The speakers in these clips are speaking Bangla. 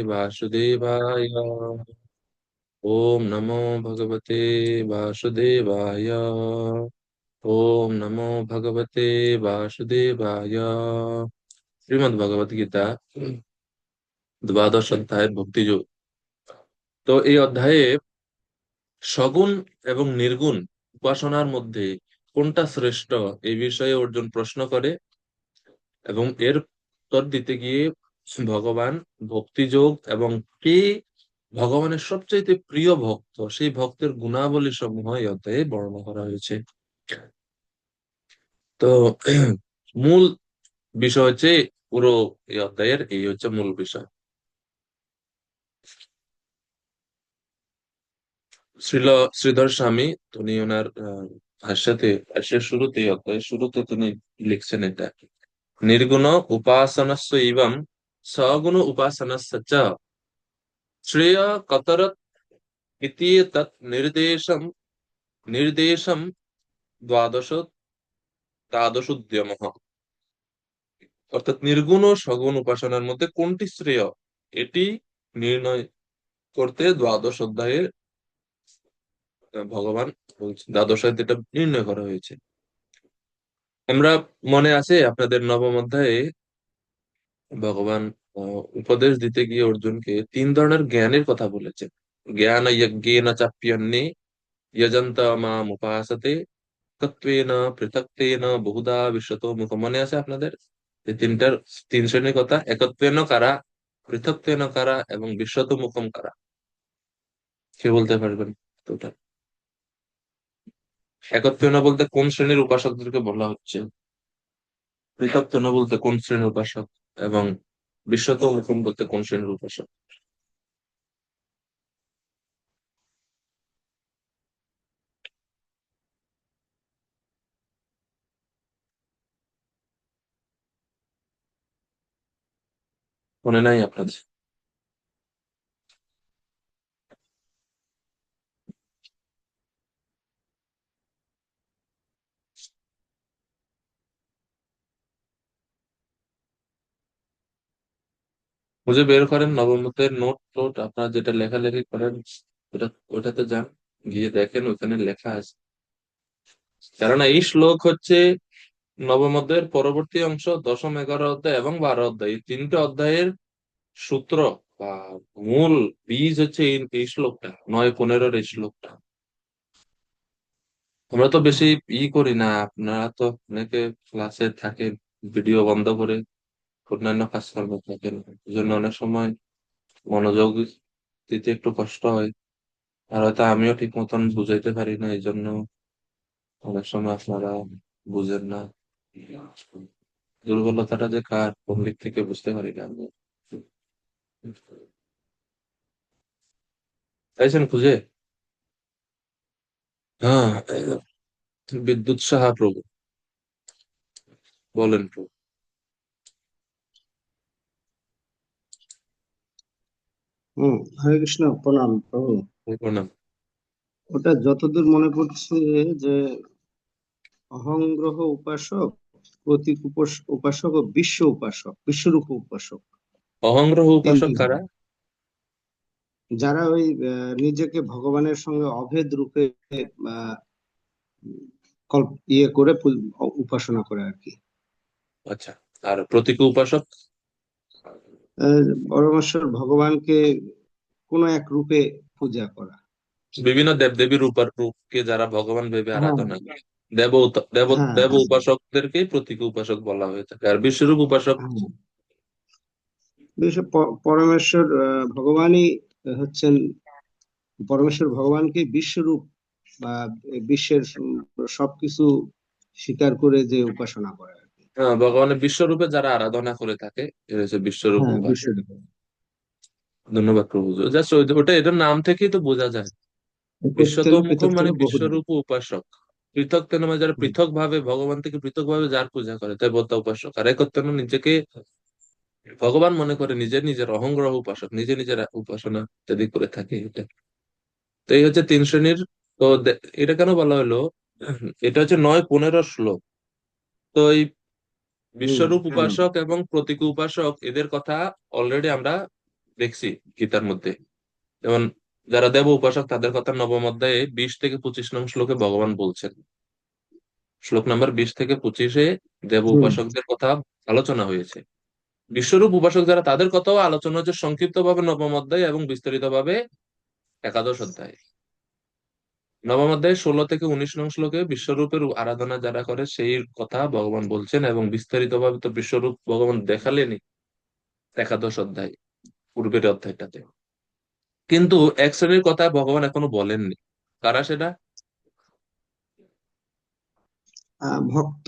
वासुदेवाय। ओम नमो भगवते वासुदेवाय। ओम नमो भगवते वासुदेवाय। श्रीमद् भगवत गीता দ্বাদশ অধ্যায় ভক্তিযোগ। তো এই অধ্যায়ে সগুণ এবং নির্গুণ উপাসনার মধ্যে কোনটা শ্রেষ্ঠ এই বিষয়ে অর্জুন প্রশ্ন করে, এবং এর উত্তর দিতে গিয়ে ভগবান ভক্তিযোগ এবং কে ভগবানের সবচাইতে প্রিয় ভক্ত সেই ভক্তের গুণাবলী সমূহ এই অধ্যায়ে বর্ণনা করা হয়েছে। তো মূল বিষয় হচ্ছে পুরো এই অধ্যায়ের এই হচ্ছে মূল বিষয়। শ্রীধর স্বামী উনি ওনার ভাষ্যের শুরুতে এই অধ্যায়ের শুরুতে তিনি লিখছেন এটা, निर्गुण उपासनस्य एवं सगुण उपासनस्य च श्रेय कतरत् इति तत् निर्देशम निर्देशम द्वादश দ্বাদশোদ্যমঃ। অর্থাৎ নির্গুণ ও সগুণ উপাসনার মধ্যে কোনটি শ্রেয় এটি নির্ণয় করতে দ্বাদশ অধ্যায়ে ভগবান বলছেন, দ্বাদশ অধ্যায়ে এটা নির্ণয় করা হয়েছে। আমরা মনে আছে আপনাদের নবম অধ্যায়ে ভগবান উপদেশ দিতে গিয়ে অর্জুনকে তিন ধরনের জ্ঞানের কথা বলেছেন। জ্ঞান যজ্ঞেন চাপ্যন্নে যজন্ত মাম উপাসতে তত্ত্বেন পৃথক্তেন বহুধা বিশ্বতো মুখ। মনে আছে আপনাদের? এই তিন শ্রেণীর কথা, একত্বেন কারা, পৃথক্তেন কারা এবং বিশ্বত মুখম কারা। কে বলতে পারবেন? তো ওটা একত্বেন বলতে কোন শ্রেণীর উপাসকদেরকে বলা হচ্ছে, পৃথক্তেন বলতে কোন শ্রেণীর উপাসক, এবং বিশ্বত মুখম বলতে কোন শ্রেণীর উপাসক। মনে নাই আপনাদের? খুঁজে বের করেন নবমতের নোট টোট, আপনারা যেটা লেখালেখি করেন ওটা, ওটাতে যান, গিয়ে দেখেন ওখানে লেখা আছে। কেননা এই শ্লোক হচ্ছে নবম অধ্যায়ের পরবর্তী অংশ, দশম, 11 অধ্যায় এবং 12 অধ্যায়, এই তিনটে অধ্যায়ের সূত্র বা মূল বীজ হচ্ছে এই শ্লোকটা, 9-15 এই শ্লোকটা। আমরা তো বেশি করি না, আপনারা তো অনেকে ক্লাসে থাকেন, ভিডিও বন্ধ করে অন্যান্য কাজকর্ম থাকেন, এই জন্য অনেক সময় মনোযোগ দিতে একটু কষ্ট হয়। আর হয়তো আমিও ঠিক মতন বুঝাইতে পারি না, এই জন্য অনেক সময় আপনারা বুঝেন না। দুর্বলতাটা যে কার, কোন দিক থেকে বুঝতে পারি না আমি। চাইছেন খুঁজে? হ্যাঁ, বিদ্যুৎ সাহা প্রভু, বলেন প্রভু। হরে কৃষ্ণ, প্রণাম প্রভু। প্রণাম। ওটা যতদূর মনে পড়ছে যে অহংগ্রহ উপাসক, প্রতীক উপাসক ও বিশ্ব উপাসক, বিশ্বরূপ উপাসক, অহংগ্রহ তিনটি উপাসক কারা? ভাগ। যারা ওই নিজেকে ভগবানের সঙ্গে অভেদ রূপে আহ, করে উপাসনা করে আর কি। আচ্ছা, আর প্রতীক উপাসক? পরমেশ্বর ভগবানকে কোনো এক রূপে পূজা করা। বিভিন্ন দেবদেবীর রূপকে যারা ভগবান ভেবে হ্যাঁ, আরাধনা করে, দেব দেব হ্যাঁ, দেব হ্যাঁ, উপাসকদেরকে প্রতীক উপাসক বলা হয়ে থাকে। আর বিশ্বরূপ উপাসক? হ্যাঁ। পরমেশ্বর ভগবানই হচ্ছেন, পরমেশ্বর ভগবানকে বিশ্বরূপ বা বিশ্বের সবকিছু স্বীকার করে যে উপাসনা করে আর কি। হ্যাঁ, ভগবানের বিশ্বরূপে যারা আরাধনা করে থাকে এরা হচ্ছে বিশ্বরূপ হ্যাঁ, উপাসক। বিশ্বরূপ। ধন্যবাদ প্রভু। জাস্ট ওটা, এটার নাম থেকেই তো বোঝা যায়। একত্বেন বিশ্বতোমুখ পৃথকতর মানে বহুধা। বিশ্বরূপ উপাসক। পৃথক তেন মানে যারা পৃথক ভাবে ভগবান থেকে পৃথক ভাবে যার পূজা করে দেবতা উপাসক। আর একত্বেন নিজেকে ভগবান মনে করে নিজের নিজের অহংগ্রহ উপাসক, নিজে নিজের উপাসনা ইত্যাদি করে থাকে এটা। তো এই হচ্ছে তিন শ্রেণীর। তো এটা কেন বলা হলো, এটা হচ্ছে 9-15 শ্লোক। তো এই হম। বিশ্বরূপ উপাসক এবং প্রতীক উপাসক এদের কথা অলরেডি আমরা দেখছি গীতার মধ্যে। যেমন যারা দেব উপাসক তাদের কথা নবম অধ্যায়ে 20 থেকে 25 নং শ্লোকে ভগবান বলছেন। শ্লোক নাম্বার 20 থেকে 25-এ দেব হুম। উপাসকদের কথা আলোচনা হয়েছে। বিশ্বরূপ উপাসক যারা তাদের কথাও আলোচনা হচ্ছে সংক্ষিপ্ত ভাবে নবম অধ্যায় এবং বিস্তারিত ভাবে একাদশ অধ্যায়। নবম অধ্যায় 16 থেকে 19 নং শ্লোকে বিশ্বরূপের আরাধনা যারা করে সেই কথা ভগবান বলছেন, এবং বিস্তারিত ভাবে তো বিশ্বরূপ ভগবান দেখালেনই একাদশ অধ্যায়, পূর্বের অধ্যায়টাতে। কিন্তু এক শ্রেণীর কথা ভগবান এখনো বলেননি। কারা সেটা? ভক্ত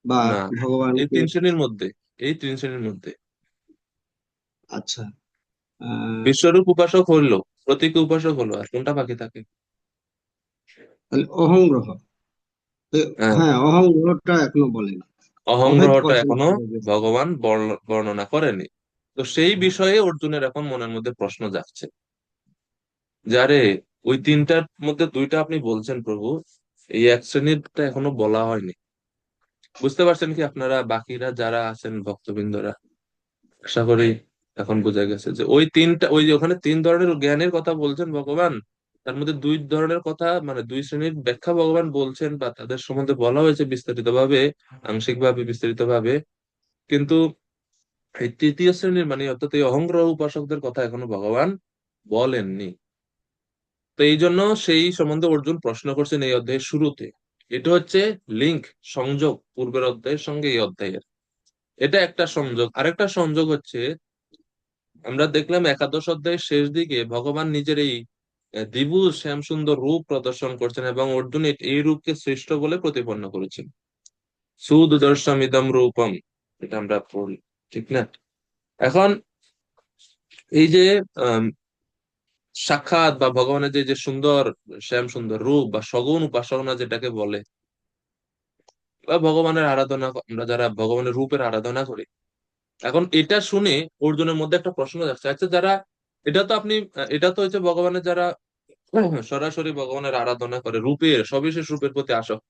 বা না, এই ভগবানকে। 3 শ্রেণীর মধ্যে, এই 3 শ্রেণীর মধ্যে আচ্ছা। আহ বিশ্বরূপ উপাসক হইলো, প্রতীক উপাসক হলো, আর কোনটা বাকি থাকে? তাহলে অহংগ্রহ। হ্যাঁ, হ্যাঁ, অহংগ্রহটা এখনো বলেনি। অভেদ অহংগ্রহটা পর্যন্ত এখনো চলে গেছে। ভগবান বর্ণনা করেনি। তো সেই বিষয়ে অর্জুনের এখন মনের মধ্যে প্রশ্ন জাগছে, যারে ওই তিনটার মধ্যে দুইটা আপনি বলছেন প্রভু, এই এক শ্রেণীরটা এখনো বলা হয়নি। বুঝতে পারছেন কি আপনারা বাকিরা যারা আছেন ভক্তবৃন্দরা? আশা করি এখন বোঝা গেছে যে ওই তিনটা, ওই যে ওখানে 3 ধরনের জ্ঞানের কথা বলছেন ভগবান, তার মধ্যে 2 ধরনের কথা, মানে 2 শ্রেণীর ব্যাখ্যা ভগবান বলছেন বা তাদের সম্বন্ধে বলা হয়েছে বিস্তারিত ভাবে, আংশিক ভাবে, বিস্তারিত ভাবে। কিন্তু এই তৃতীয় শ্রেণীর মানে অর্থাৎ এই অহংগ্রহ উপাসকদের কথা এখনো ভগবান বলেননি। তো এই জন্য সেই সম্বন্ধে অর্জুন প্রশ্ন করছেন এই অধ্যায়ের শুরুতে। এটা হচ্ছে লিঙ্ক, সংযোগ পূর্বের অধ্যায়ের সঙ্গে এই অধ্যায়ের। এটা একটা সংযোগ। আরেকটা সংযোগ হচ্ছে, আমরা দেখলাম একাদশ অধ্যায়ের শেষ দিকে ভগবান নিজের এই দ্বিভুজ শ্যাম সুন্দর রূপ প্রদর্শন করছেন, এবং অর্জুন এই রূপকে শ্রেষ্ঠ বলে প্রতিপন্ন করেছেন। সুদর্শম ইদম রূপম, এটা আমরা পড়ি, ঠিক না? এখন এই যে আম, সাক্ষাৎ বা ভগবানের যে যে সুন্দর শ্যাম সুন্দর রূপ বা সগুণ উপাসনা যেটাকে বলে, বা ভগবানের আরাধনা, আমরা যারা ভগবানের রূপের আরাধনা করি, এখন এটা শুনে অর্জুনের মধ্যে একটা প্রশ্ন যাচ্ছে, আচ্ছা যারা, এটা তো আপনি, এটা তো হচ্ছে ভগবানের যারা সরাসরি ভগবানের আরাধনা করে, রূপের সবিশেষ রূপের প্রতি আসক্ত।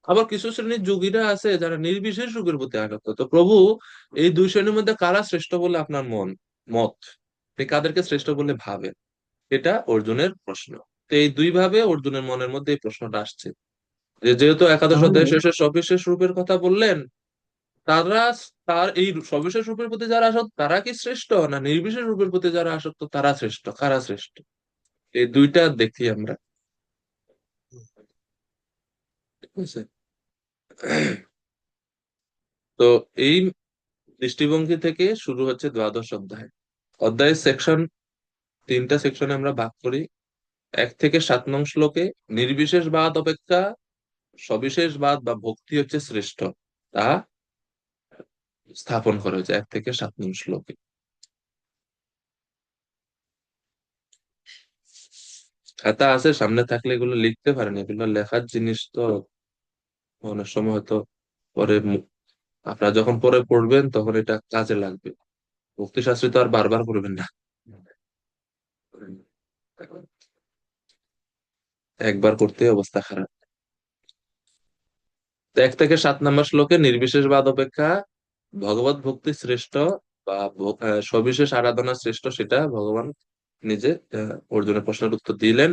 আবার কিছু শ্রেণীর যোগীরা আছে যারা নির্বিশেষ রূপের প্রতি আসক্ত। তো প্রভু, এই 2 শ্রেণীর মধ্যে কারা শ্রেষ্ঠ বলে আপনার মত? আপনি কাদেরকে শ্রেষ্ঠ বলে ভাবেন? এটা অর্জুনের প্রশ্ন। তো এই দুই ভাবে অর্জুনের মনের মধ্যে এই প্রশ্নটা আসছে, যে যেহেতু একাদশ তাহলে অধ্যায় শেষে সবিশেষ রূপের কথা বললেন, তারা, তার এই সবিশেষ রূপের প্রতি যারা আসক্ত তারা কি শ্রেষ্ঠ, না নির্বিশেষ রূপের প্রতি যারা আসক্ত তারা শ্রেষ্ঠ? কারা শ্রেষ্ঠ? এই দুইটা দেখি আমরা, ঠিক আছে? তো এই দৃষ্টিভঙ্গি থেকে শুরু হচ্ছে দ্বাদশ অধ্যায়। অধ্যায়ের সেকশন, 3টা সেকশনে আমরা ভাগ করি। 1 থেকে 7 নং শ্লোকে নির্বিশেষবাদ অপেক্ষা সবিশেষবাদ বা ভক্তি হচ্ছে শ্রেষ্ঠ, তা স্থাপন করা হয়েছে 1 থেকে 7 নং শ্লোকে। খাতা আছে সামনে থাকলে এগুলো লিখতে পারেন, এগুলো লেখার জিনিস তো। অনেক সময় হয়তো পরে আপনারা যখন পরে পড়বেন তখন এটা কাজে লাগবে। ভক্তি শাস্ত্রী তো আর বারবার পড়বেন না, একবার করতে অবস্থা খারাপ। তো 1 থেকে 7 নম্বর শ্লোকে নির্বিশেষবাদ অপেক্ষা ভগবত ভক্তি শ্রেষ্ঠ বা সবিশেষ আরাধনা শ্রেষ্ঠ, সেটা ভগবান নিজে অর্জুনের প্রশ্নের উত্তর দিলেন।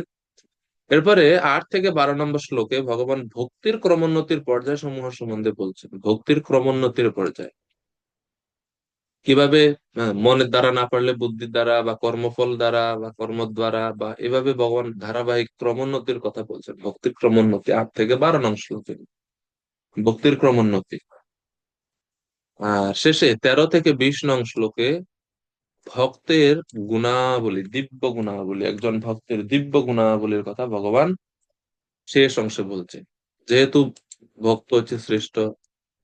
এরপরে 8 থেকে 12 নম্বর শ্লোকে ভগবান ভক্তির ক্রমোন্নতির পর্যায় সমূহ সম্বন্ধে বলছেন। ভক্তির ক্রমোন্নতির পর্যায় কিভাবে, মনের দ্বারা না পারলে বুদ্ধির দ্বারা বা কর্মফল দ্বারা বা কর্ম দ্বারা, বা এভাবে ভগবান ধারাবাহিক ক্রমোন্নতির কথা বলছেন। ভক্তির ক্রমোন্নতি 8 থেকে 12 নং শ্লোকে ভক্তির ক্রমোন্নতি। আর শেষে 13 থেকে 20 নং শ্লোকে ভক্তের গুণাবলী, দিব্য গুণাবলী, একজন ভক্তের দিব্য গুণাবলীর কথা ভগবান শেষ অংশে বলছে। যেহেতু ভক্ত হচ্ছে শ্রেষ্ঠ,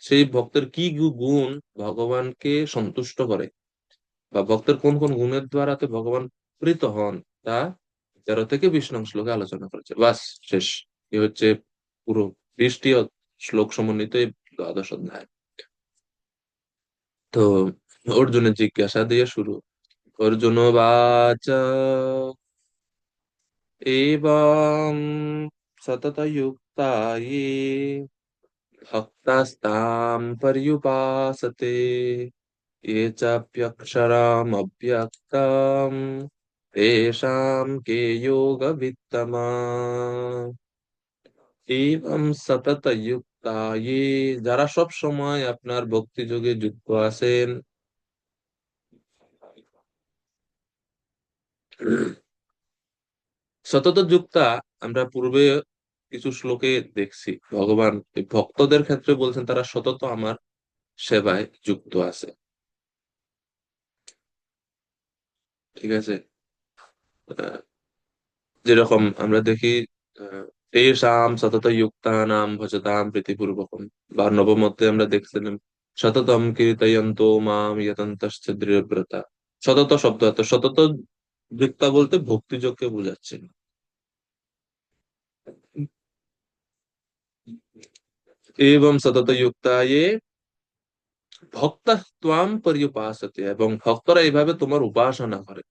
সেই ভক্তের কি গুণ ভগবানকে সন্তুষ্ট করে, বা ভক্তের কোন কোন গুণের দ্বারাতে ভগবান প্রীত হন, তা 13 থেকে 20 নং শ্লোকে আলোচনা করেছে। বাস, শেষ। এ হচ্ছে পুরো 20টি শ্লোক সমন্বিত এই দ্বাদশ অধ্যায়। তো অর্জুনের জিজ্ঞাসা দিয়ে শুরু। অর্জুন বাচ, এবং সততযুক্তা ये ভক্তাস্তাম পর্যুপাসতে ये चाप्यक्षरामव्यक्तम् तेषां के योगवित्तमा एवं সতত যুক্তা ये যারা সব সময় আপনার ভক্তি যোগে যুক্ত আছেন সতত যুক্তা আমরা পূর্বে কিছু শ্লোকে দেখছি ভগবান এই ভক্তদের ক্ষেত্রে বলছেন তারা সতত আমার সেবায় যুক্ত আছে। ঠিক আছে। আহ, যেরকম আমরা দেখি তেষাম সতত যুক্তানাম ভজতাম প্রীতিপূর্বকম, বা নবম অধ্যায়ে আমরা দেখছিলাম সততম কীর্তয়ন্ত মাম ইয়তন্তশ্চ দৃঢ়ব্রতা। সতত শব্দ অর্থ সতত যুক্তা বলতে ভক্তিযোগকে বোঝাচ্ছে। এবং সতত যুক্তা ये ভক্ত ত্বাম পর্যুপাসতে, এবং ভক্তরা এইভাবে তোমার উপাসনা করে।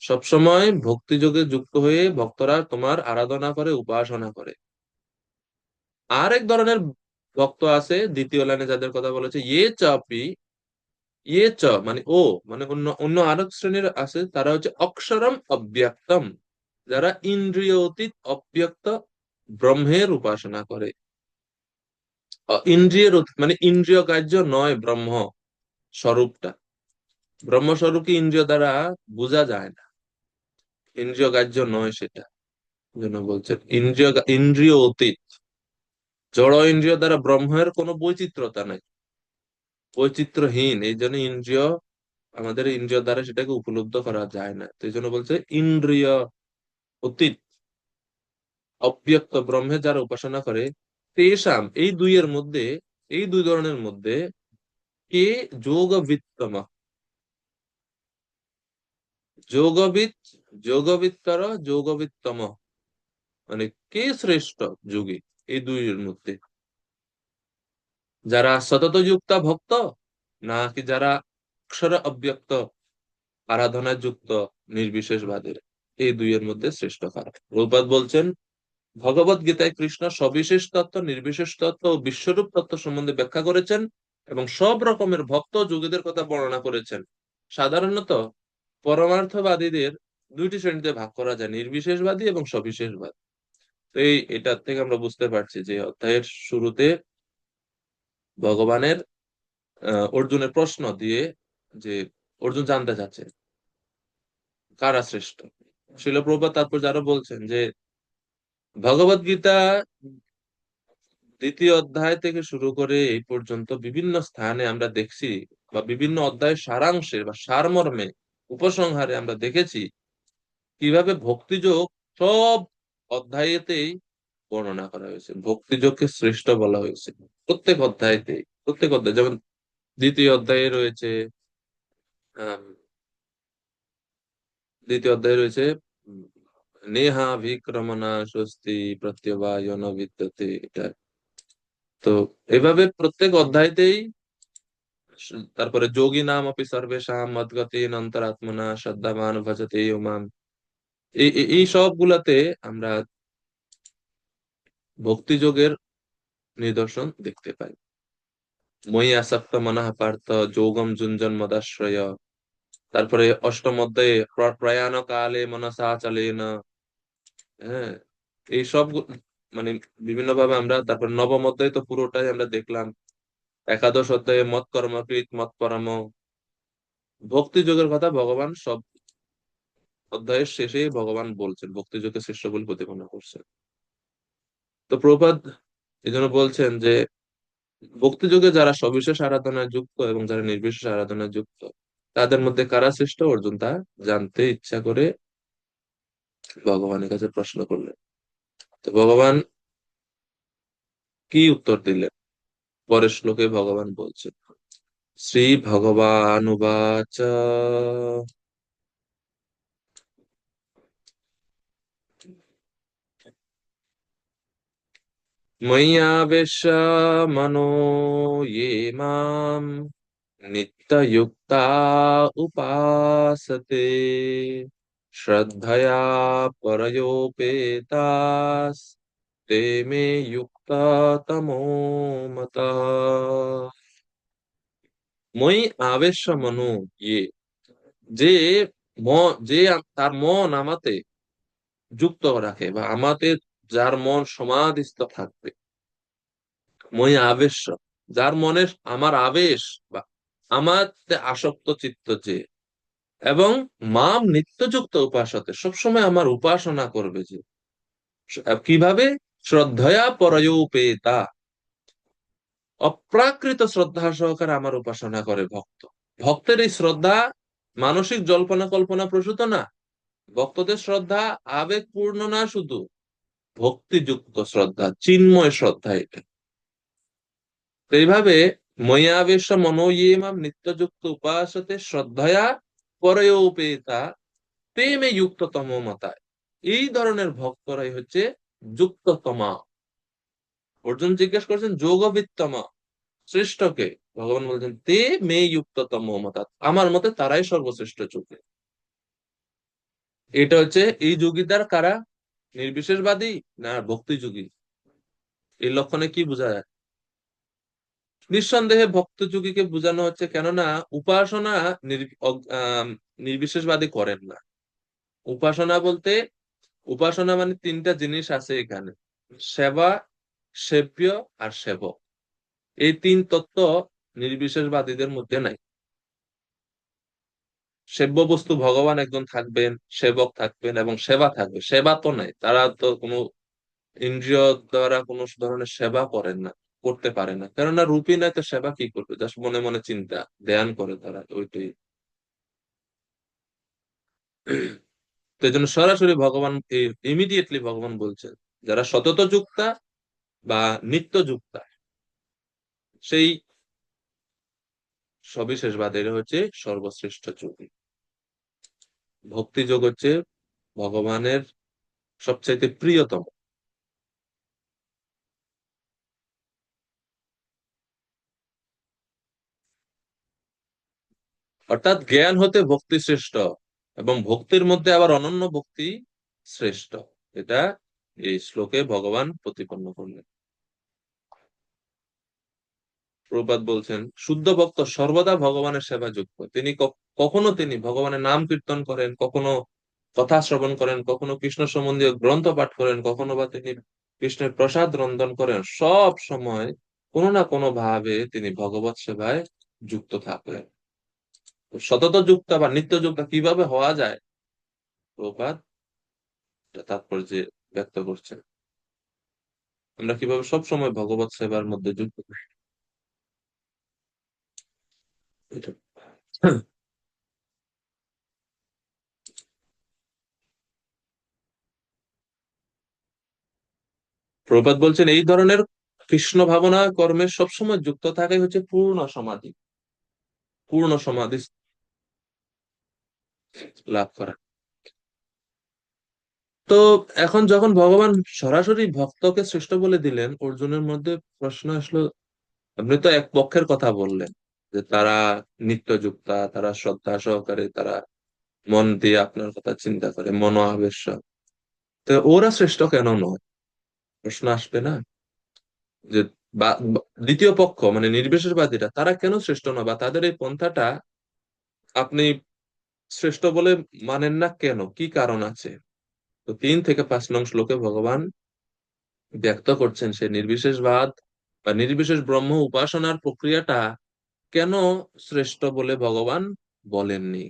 সবসময় ভক্তিযোগে যুক্ত হয়ে ভক্তরা তোমার আরাধনা করে, উপাসনা করে। আর এক ধরনের ভক্ত আছে দ্বিতীয় লাইনে যাদের কথা বলেছে ইয়ে চাপি, ইয়ে চ মানে ও, মানে অন্য অন্য আরেক শ্রেণীর আছে তারা হচ্ছে অক্ষরম অব্যক্তম, যারা ইন্দ্রিয় অতীত অব্যক্ত ব্রহ্মের উপাসনা করে। ইন্দ্রিয়ের মানে ইন্দ্রিয় কার্য নয় ব্রহ্ম স্বরূপটা, ব্রহ্মস্বরূপকে ইন্দ্রিয় দ্বারা বোঝা যায় না, ইন্দ্রিয় গ্রাহ্য নয় সেটা। জন্য বলছেন ইন্দ্রিয় ইন্দ্রিয় অতীত, জড় ইন্দ্রিয় দ্বারা ব্রহ্মের কোনো বৈচিত্র্যতা নাই, বৈচিত্র্যহীন, এই জন্য ইন্দ্রিয় আমাদের ইন্দ্রিয় দ্বারা সেটাকে উপলব্ধ করা যায় না। তো এই জন্য বলছে ইন্দ্রিয় অতীত অব্যক্ত ব্রহ্মের যারা উপাসনা করে, তেষাম এই দুইয়ের মধ্যে, এই দুই ধরনের মধ্যে কে যোগবিত্তম, যোগবিদ, যোগবিত্তর যোগবিত্তম, মানে কে শ্রেষ্ঠ যোগী এই দুইয়ের মধ্যে, যারা সতত যুক্ত ভক্ত নাকি যারা অক্ষর অব্যক্ত আরাধনায় যুক্ত নির্বিশেষবাদের, এই দুইয়ের মধ্যে শ্রেষ্ঠ কারা? প্রভুপাদ বলছেন ভগবত গীতায় কৃষ্ণ সবিশেষ তত্ত্ব, নির্বিশেষ তত্ত্ব ও বিশ্বরূপ তত্ত্ব সম্বন্ধে ব্যাখ্যা করেছেন এবং সব রকমের ভক্ত যোগীদের কথা বর্ণনা করেছেন। সাধারণত পরমার্থবাদীদের দুইটি শ্রেণীতে ভাগ করা যায়, নির্বিশেষবাদী এবং সবিশেষবাদী। তো এটার থেকে আমরা বুঝতে পারছি যে অধ্যায়ের শুরুতে ভগবানের অর্জুনের প্রশ্ন দিয়ে যে অর্জুন জানতে চাচ্ছে কারা শ্রেষ্ঠ। শিল প্রভুপাদ তারপর যারা বলছেন যে ভগবত গীতা দ্বিতীয় অধ্যায় থেকে শুরু করে এই পর্যন্ত বিভিন্ন স্থানে আমরা দেখছি, বা বিভিন্ন অধ্যায়ের সারাংশে বা সারমর্মে উপসংহারে আমরা দেখেছি কিভাবে ভক্তিযোগ সব অধ্যায়েতেই বর্ণনা করা হয়েছে, ভক্তিযোগকে শ্রেষ্ঠ বলা হয়েছে প্রত্যেক অধ্যায়তেই। প্রত্যেক অধ্যায় যেমন দ্বিতীয় অধ্যায়ে রয়েছে আহ দ্বিতীয় অধ্যায়ে রয়েছে উম, নেহা বিক্রমণা স্বস্তি প্রত্যবায়ন বিদ্যতে, এটা। তো এভাবে প্রত্যেক অধ্যায়তেই তারপরে যোগী নাম অপি সর্বেশাম মদ্গতি অন্তরাত্মনা শ্রদ্ধাবান ভজতে ইমাম, এই সবগুলাতে আমরা ভক্তি যোগের নিদর্শন দেখতে পাই। মই আসক্ত মনঃ পার্থ যোগম যুঞ্জন মদাশ্রয়, তারপরে অষ্টম অধ্যায়ে প্রয়াণ কালে মনসা চলেন। হ্যাঁ, এই সব মানে বিভিন্ন ভাবে আমরা, তারপর নবম অধ্যায় তো পুরোটাই আমরা দেখলাম। একাদশ অধ্যায়ে মত কর্মকৃত মত পরম, ভক্তি যোগের কথা ভগবান সব অধ্যায়ের শেষে ভগবান বলছেন, ভক্তি যোগকে শ্রেষ্ঠ বলে প্রতিপন্ন করছেন। তো প্রভুপাদ এই জন্য বলছেন যে ভক্তি যোগে যারা সবিশেষ আরাধনায় যুক্ত এবং যারা নির্বিশেষ আরাধনায় যুক্ত, তাদের মধ্যে কারা শ্রেষ্ঠ অর্জুন তা জানতে ইচ্ছা করে ভগবানের কাছে প্রশ্ন করলেন। তো ভগবান কি উত্তর দিলেন পরের শ্লোকে ভগবান বলছেন, শ্রী ভগবানুবাচ ময়্যাবেশ্য মনো ये মাম নিত্যযুক্তা উপাসতে শ্রদ্ধয়া পরয়োপেতাস ते मे युक्ता तमो मतः। মই আবেশ মনো ইয়ে, যে যে তার মন আমাতে যুক্ত রাখে বা আমাতে, যার মন সমাধিস্থ থাকবে। মই আবেশ, যার মনে আমার আবেশ বা আমার আসক্ত চিত্ত যে, এবং মাম নিত্যযুক্ত উপাসতে, সবসময় আমার উপাসনা করবে যে। কিভাবে? শ্রদ্ধয়া পরয়োপেতা, অপ্রাকৃত শ্রদ্ধা সহকারে আমার উপাসনা করে ভক্ত। ভক্তের এই শ্রদ্ধা মানসিক জল্পনা কল্পনা প্রসূত না। ভক্তদের শ্রদ্ধা আবেগপূর্ণ না, শুধু ভক্তিযুক্ত শ্রদ্ধা, চিন্ময় শ্রদ্ধা এটা। তো এইভাবে ময়াবেশ মনোইয়েমাম নিত্যযুক্ত উপাসতে শ্রদ্ধয়া পরয়োপেতা তে মে যুক্ততম মতায়। এই ধরনের ভক্তরাই হচ্ছে যুক্ততমা। অর্জুন জিজ্ঞেস করছেন যোগবিত্তম শ্রেষ্ঠকে, ভগবান বলছেন তে মে যুক্ততম মতা, আমার মতে তারাই সর্বশ্রেষ্ঠ যোগী। এটা হচ্ছে এই যোগীদার কারা? নির্বিশেষবাদী না ভক্তিযোগী? এই লক্ষণে কি বোঝা যায়? নিঃসন্দেহে ভক্তযোগীকে বোঝানো হচ্ছে, কেননা উপাসনা নির্বিশেষবাদী করেন না। উপাসনা বলতে, উপাসনা মানে তিনটা জিনিস আছে এখানে: সেবা, সেব্য আর সেবক। এই তিন তত্ত্ব নির্বিশেষবাদীদের মধ্যে নাই। সেব্য বস্তু ভগবান একজন থাকবেন, সেবক থাকবেন এবং সেবা থাকবে। সেবা তো নাই, তারা তো কোনো ইন্দ্রিয় দ্বারা কোনো ধরনের সেবা করেন না, করতে পারে না, কেননা রূপী নাই, তো সেবা কি করবে? জাস্ট মনে মনে চিন্তা ধ্যান করে তারা, ওইটাই। তো এই জন্য সরাসরি ভগবান, ইমিডিয়েটলি ভগবান বলছেন, যারা সতত যুক্তা বা নিত্য যুক্তা, সেই সবিশেষবাদের হচ্ছে সর্বশ্রেষ্ঠ যোগী। ভক্তি যোগ হচ্ছে ভগবানের সবচাইতে প্রিয়তম। অর্থাৎ জ্ঞান হতে ভক্তি শ্রেষ্ঠ, এবং ভক্তির মধ্যে আবার অনন্য ভক্তি শ্রেষ্ঠ। এটা এই শ্লোকে ভগবান প্রতিপন্ন করলেন। প্রভুপাদ বলছেন, শুদ্ধ ভক্ত সর্বদা ভগবানের সেবা যুক্ত। তিনি কখনো তিনি ভগবানের নাম কীর্তন করেন, কখনো কথা শ্রবণ করেন, কখনো কৃষ্ণ সম্বন্ধীয় গ্রন্থ পাঠ করেন, কখনো বা তিনি কৃষ্ণের প্রসাদ রন্ধন করেন। সব সময় কোনো না কোনো ভাবে তিনি ভগবত সেবায় যুক্ত থাকলেন। তো সতত যুক্ত বা নিত্য যুক্ত কিভাবে হওয়া যায়, প্রভুপাদ তাৎপর্যে ব্যক্ত করছেন। আমরা কিভাবে সব সময় ভগবত সেবার মধ্যে যুক্ত থাকি, এটা। প্রভুপাদ বলছেন, এই ধরনের কৃষ্ণ ভাবনা কর্মের সবসময় যুক্ত থাকাই হচ্ছে পূর্ণ সমাধি। পূর্ণ সমাধি লাভ করা। তো এখন যখন ভগবান সরাসরি ভক্তকে শ্রেষ্ঠ বলে দিলেন, অর্জুনের মধ্যে প্রশ্ন আসলো, আপনি তো এক পক্ষের কথা বললেন যে তারা নিত্যযুক্তা, তারা শ্রদ্ধা সহকারে, তারা মন দিয়ে আপনার কথা চিন্তা করে, মনো আবেশ। তো ওরা শ্রেষ্ঠ কেন নয়? প্রশ্ন আসবে না যে দ্বিতীয় পক্ষ মানে নির্বিশেষবাদীরা, তারা কেন শ্রেষ্ঠ নয়, বা তাদের এই পন্থাটা আপনি শ্রেষ্ঠ বলে মানেন না কেন? কি কারণ আছে? তো 3 থেকে 5 নং শ্লোকে ভগবান ব্যক্ত করছেন সে নির্বিশেষবাদ বা নির্বিশেষ ব্রহ্ম উপাসনার প্রক্রিয়াটা কেন শ্রেষ্ঠ বলে ভগবান বলেননি।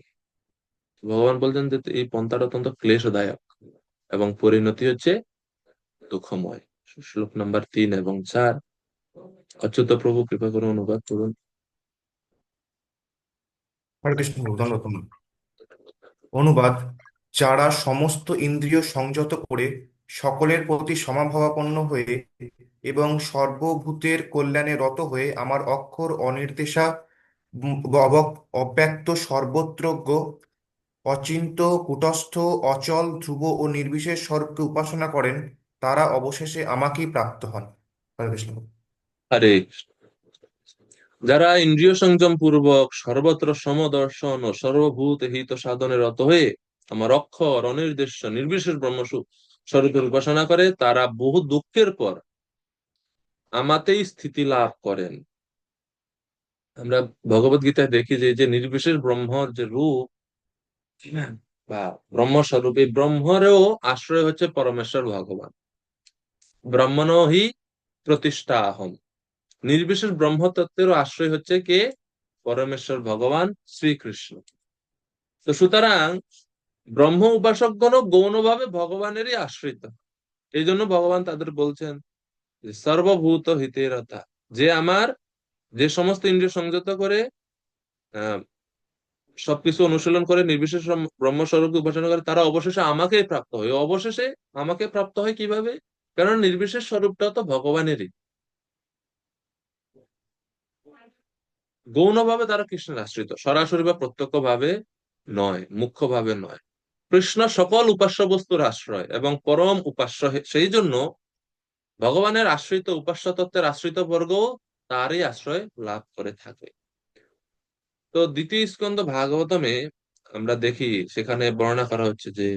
ভগবান বলছেন যে এই পন্থাটা অত্যন্ত ক্লেশদায়ক এবং পরিণতি হচ্ছে দুঃখময়। শ্লোক নম্বর 3 এবং 4। অচ্যুত প্রভু কৃপা করে অনুবাদ করুন। হরে কৃষ্ণ প্রভু, দণ্ডবত প্রণাম। অনুবাদ: যারা সমস্ত ইন্দ্রিয় সংযত করে সকলের প্রতি সমাভাবাপন্ন হয়ে এবং সর্বভূতের কল্যাণে রত হয়ে আমার অক্ষর অনির্দেশা অব্যক্ত সর্বত্রজ্ঞ অচিন্ত কূটস্থ অচল ধ্রুব ও নির্বিশেষ স্বরূপকে উপাসনা করেন, তারা অবশেষে আমাকেই প্রাপ্ত হন। হরে কৃষ্ণ। আরে, যারা ইন্দ্রিয় সংযম পূর্বক সর্বত্র সমদর্শন ও সর্বভূত হিত সাধনে রত হয়ে আমার অক্ষর অনির্দেশ্য নির্বিশেষ ব্রহ্ম স্বরূপের উপাসনা করে, তারা বহু দুঃখের পর আমাতেই স্থিতি লাভ করেন। আমরা ভগবত গীতায় দেখি যে এই যে নির্বিশেষ ব্রহ্মর যে রূপ বা ব্রহ্মস্বরূপ, এই ব্রহ্মরেও আশ্রয় হচ্ছে পরমেশ্বর ভগবান। ব্রহ্মণ হি প্রতিষ্ঠা আহম। নির্বিশেষ ব্রহ্মতত্ত্বেরও আশ্রয় হচ্ছে কে? পরমেশ্বর ভগবান শ্রীকৃষ্ণ। তো সুতরাং ব্রহ্ম উপাসকগণ গৌণভাবে ভগবানেরই আশ্রিত। এই জন্য ভগবান তাদের বলছেন যে সর্বভূত হিতে রতা, যে আমার, যে সমস্ত ইন্দ্রিয় সংযত করে আহ সবকিছু অনুশীলন করে নির্বিশেষ ব্রহ্মস্বরূপকে উপাসনা করে, তারা অবশেষে আমাকেই প্রাপ্ত হয়। অবশেষে আমাকে প্রাপ্ত হয় কিভাবে? কারণ নির্বিশেষ স্বরূপটা তো ভগবানেরই। গৌণভাবে তারা কৃষ্ণের আশ্রিত, সরাসরি বা প্রত্যক্ষ ভাবে নয়, মুখ্য ভাবে নয়। কৃষ্ণ সকল উপাস্য বস্তুর আশ্রয় এবং পরম উপাস্য, সেই জন্য ভগবানের আশ্রিত উপাস্য তত্ত্বের আশ্রিত বর্গ তারই আশ্রয় লাভ করে থাকে। তো দ্বিতীয় স্কন্দ ভাগবতমে আমরা দেখি, সেখানে বর্ণনা করা হচ্ছে যে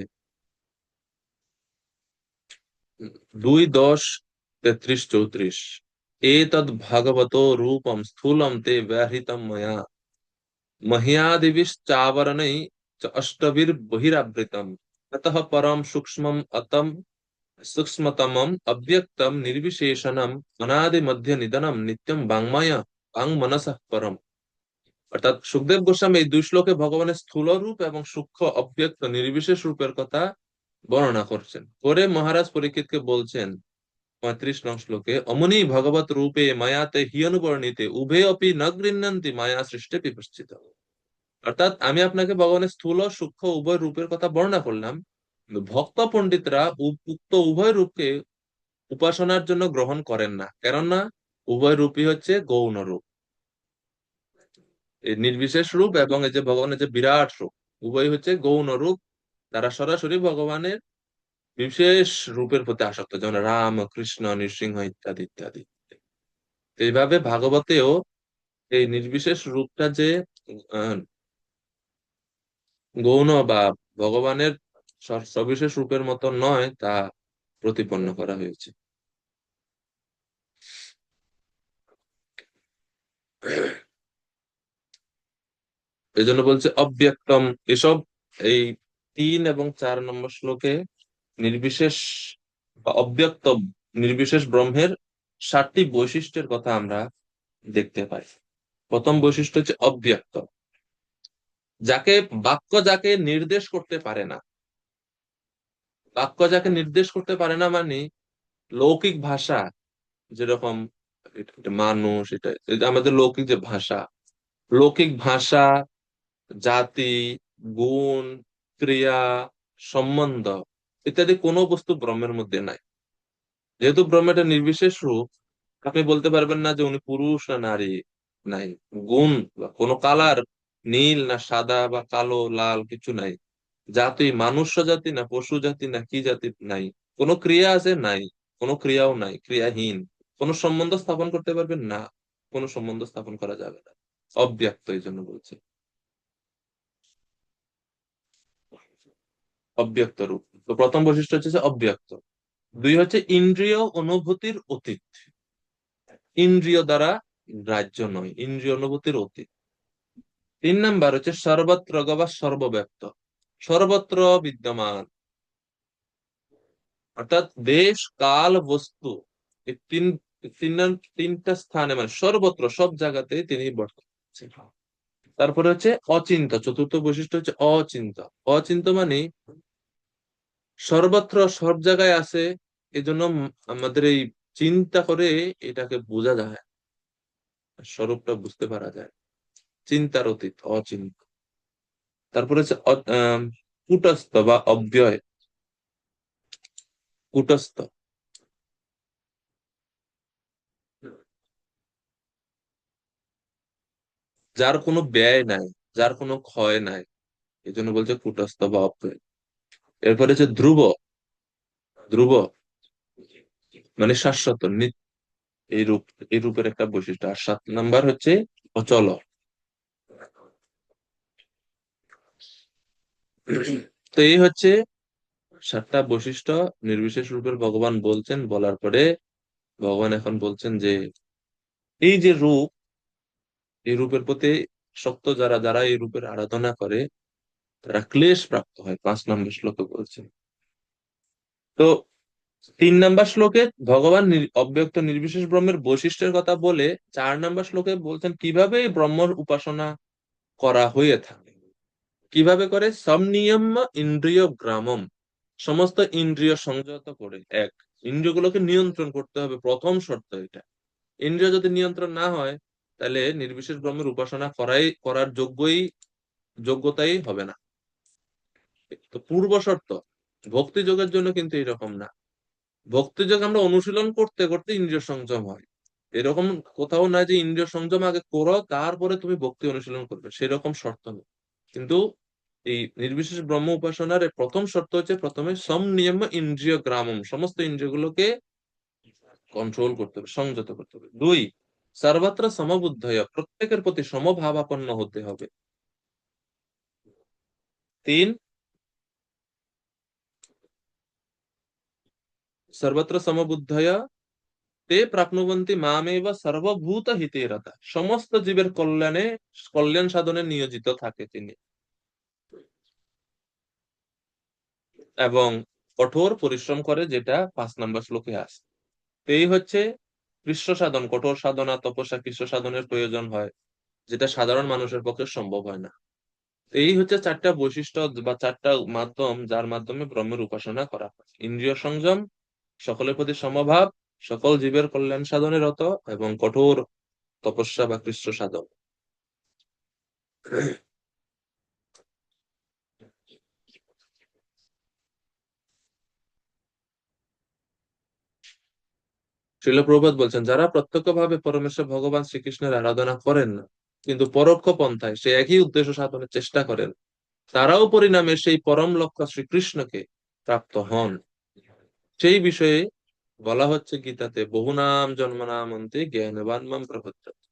2:10, 33, 34 এতদ ভাগবত রূপম স্থূলম তে ব্যাহৃতম ময়া মহ্যাদিবিশ্চাবরণৈ অষ্টভির বহিরাবৃতম ততঃ পরম সূক্ষ্মম অতম सूक्ष्मतमम अव्यक्तम निर्विशेषणम अनादि मध्य निधनम नित्यम वाङ्मय वाङ् मनसः परम। অর্থাৎ সুখদেব গোস্বামী এই দুই শ্লোকে ভগবানের স্থূল রূপ এবং সূক্ষ্ম অব্যক্ত নির্বিশেষ রূপের কথা বর্ণনা করছেন, করে মহারাজ পরীক্ষিতকে বলছেন 35 নং শ্লোকে, অমনি ভগবত রূপে মায়াতে হিয়নুবর্ণিতে উভে অপি ন গৃহ্ণন্তি মায়া সৃষ্টে বিপশ্চিত। অর্থাৎ আমি আপনাকে ভগবানের স্থূল সূক্ষ্ম উভয় রূপের কথা বর্ণনা করলাম, কিন্তু ভক্ত পণ্ডিতরা উক্ত উভয় রূপকে উপাসনার জন্য গ্রহণ করেন না, কেননা উভয় রূপই হচ্ছে গৌণ রূপ। এই নির্বিশেষ রূপ এবং এই যে ভগবানের যে বিরাট রূপ, উভয় হচ্ছে গৌণ রূপ। তারা সরাসরি ভগবানের বিশেষ রূপের প্রতি আসক্ত, যেমন রাম, কৃষ্ণ, নৃসিংহ ইত্যাদি ইত্যাদি। এইভাবে ভাগবতেও এই নির্বিশেষ রূপটা যে আহ, গৌণ বা ভগবানের সবিশেষ রূপের মতো নয়, তা প্রতিপন্ন করা হয়েছে। এই জন্য বলছে অব্যক্তম। এসব এই 3 এবং 4 নম্বর শ্লোকে নির্বিশেষ বা অব্যক্ত নির্বিশেষ ব্রহ্মের 7টি বৈশিষ্ট্যের কথা আমরা দেখতে পাই। প্রথম বৈশিষ্ট্য হচ্ছে অব্যক্ত, যাকে বাক্য যাকে নির্দেশ করতে পারে না। বাক্য যাকে নির্দেশ করতে পারে না মানে লৌকিক ভাষা, যেরকম এটা মানুষ, এটা আমাদের লৌকিক যে ভাষা, লৌকিক ভাষা, জাতি, গুণ, ক্রিয়া, সম্বন্ধ ইত্যাদি কোনো বস্তু ব্রহ্মের মধ্যে নাই। যেহেতু ব্রহ্ম একটা নির্বিশেষ রূপ, আপনি বলতে পারবেন না যে উনি পুরুষ না নারী। নাই গুণ বা কোনো কালার, নীল না সাদা বা কালো লাল কিছু নাই। জাতি মানুষ্য জাতি না পশু জাতি না কি জাতি নাই। কোনো ক্রিয়া আছে? নাই। কোনো ক্রিয়াও নাই, ক্রিয়াহীন। কোনো সম্বন্ধ স্থাপন করতে পারবেন না, কোনো সম্বন্ধ স্থাপন করা যাবে না। অব্যক্ত, এই জন্য বলছে অব্যক্ত রূপ। তো প্রথম বৈশিষ্ট্য হচ্ছে যে অব্যক্ত। 2 হচ্ছে ইন্দ্রিয় অনুভূতির অতীত, ইন্দ্রিয় দ্বারা গ্রাহ্য নয়, ইন্দ্রিয় অনুভূতির অতীত। 3 নাম্বার হচ্ছে সর্বত্র বা সর্বব্যাপ্ত, সর্বত্র বিদ্যমান। অর্থাৎ দেশ কাল বস্তু, এই তিনটা স্থানে মানে সর্বত্র সব জায়গাতে তিনি বর্তমান আছেন। তারপরে হচ্ছে অচিন্ত, চতুর্থ বৈশিষ্ট্য হচ্ছে অচিন্ত। অচিন্ত মানে সর্বত্র সব জায়গায় আছে, এজন্য আমাদের এই চিন্তা করে এটাকে বোঝা যায়, স্বরূপটা বুঝতে পারা যায়। চিন্তার অতীত, অচিন্ত। তারপরে হচ্ছে কূটস্থ বা অব্যয়, কূটস্থ, যার কোনো ব্যয় নাই, যার কোনো ক্ষয় নাই, এই জন্য বলছে কূটস্থ বা অব্যয়। এরপরে হচ্ছে ধ্রুব, ধ্রুব মানে শাশ্বত, এই রূপ, এই রূপের একটা বৈশিষ্ট্য। আর 7 নাম্বার হচ্ছে অচল। তো এই হচ্ছে 7টা বৈশিষ্ট্য নির্বিশেষ রূপের ভগবান বলছেন। বলার পরে ভগবান এখন বলছেন যে এই যে রূপ, এই রূপের প্রতি শক্ত যারা যারা এই রূপের আরাধনা করে তারা ক্লেশ প্রাপ্ত হয়, 5 নম্বর শ্লোকে বলছে। তো 3 নম্বর শ্লোকে ভগবান অব্যক্ত নির্বিশেষ ব্রহ্মের বৈশিষ্ট্যের কথা বলে 4 নম্বর শ্লোকে বলছেন কিভাবে এই ব্রহ্মর উপাসনা করা হয়ে থাকে। কিভাবে করে? সমনিয়ম ইন্দ্রিয় গ্রামম, সমস্ত ইন্দ্রিয় সংযত করে। ইন্দ্রিয়গুলোকে নিয়ন্ত্রণ করতে হবে, প্রথম শর্ত এটা। ইন্দ্রিয় যদি নিয়ন্ত্রণ না হয় তাহলে নির্বিশেষ ব্রহ্মের উপাসনা করার যোগ্যতাই হবে না। তো পূর্ব শর্ত ভক্তি যোগের জন্য কিন্তু এরকম না। ভক্তি যোগ আমরা অনুশীলন করতে করতে ইন্দ্রিয় সংযম হয়। এরকম কোথাও নাই যে ইন্দ্রিয় সংযম আগে করো তারপরে তুমি ভক্তি অনুশীলন করবে, সেরকম শর্ত নেই। কিন্তু এই নির্বিশেষ ব্রহ্ম উপাসনার প্রথম শর্ত হচ্ছে প্রথমে সমনিয়ম ইন্দ্রিয় গ্রামম, সমস্ত ইন্দ্রিয়গুলোকে কন্ট্রোল করতে হবে, সংযত করতে হবে। 2, সর্বত্র সমবুদ্ধয়, প্রত্যেকের প্রতি সমভাবাপন্ন হতে হবে। 3, সর্বত্র সমবুদ্ধয় তে প্রাপ্নুবন্তি মামেব সর্বভূত হিতে রতা, সমস্ত জীবের কল্যাণ সাধনে নিয়োজিত থাকে তিনি, এবং কঠোর পরিশ্রম করে, যেটা 5 নম্বর শ্লোকে আছে। তো এই হচ্ছে কৃষ্ণ সাধন, কঠোর সাধনা, তপস্যা, কৃষ্ণ সাধনের প্রয়োজন হয়, যেটা সাধারণ মানুষের পক্ষে সম্ভব হয় না। তো এই হচ্ছে 4টা বৈশিষ্ট্য বা 4টা মাধ্যম যার মাধ্যমে ব্রহ্মের উপাসনা করা হয়: ইন্দ্রিয় সংযম, সকলের প্রতি সমভাব, সকল জীবের কল্যাণ সাধনে রত, এবং কঠোর তপস্যা বা কৃষ্ণ সাধন। শ্রীল প্রভুপাদ বলছেন, যারা প্রত্যক্ষভাবে পরমেশ্বর ভগবান শ্রীকৃষ্ণের আরাধনা করেন না কিন্তু পরোক্ষ পন্থায় সে একই উদ্দেশ্য সাধনের চেষ্টা করেন, তারাও পরিণামে সেই পরম লক্ষ্য শ্রীকৃষ্ণকে প্রাপ্ত হন। সেই বিষয়ে বলা হচ্ছে গীতাতে, বহু নাম জন্মনাম অন্তে জ্ঞানবান মাম প্রপদ্যতে।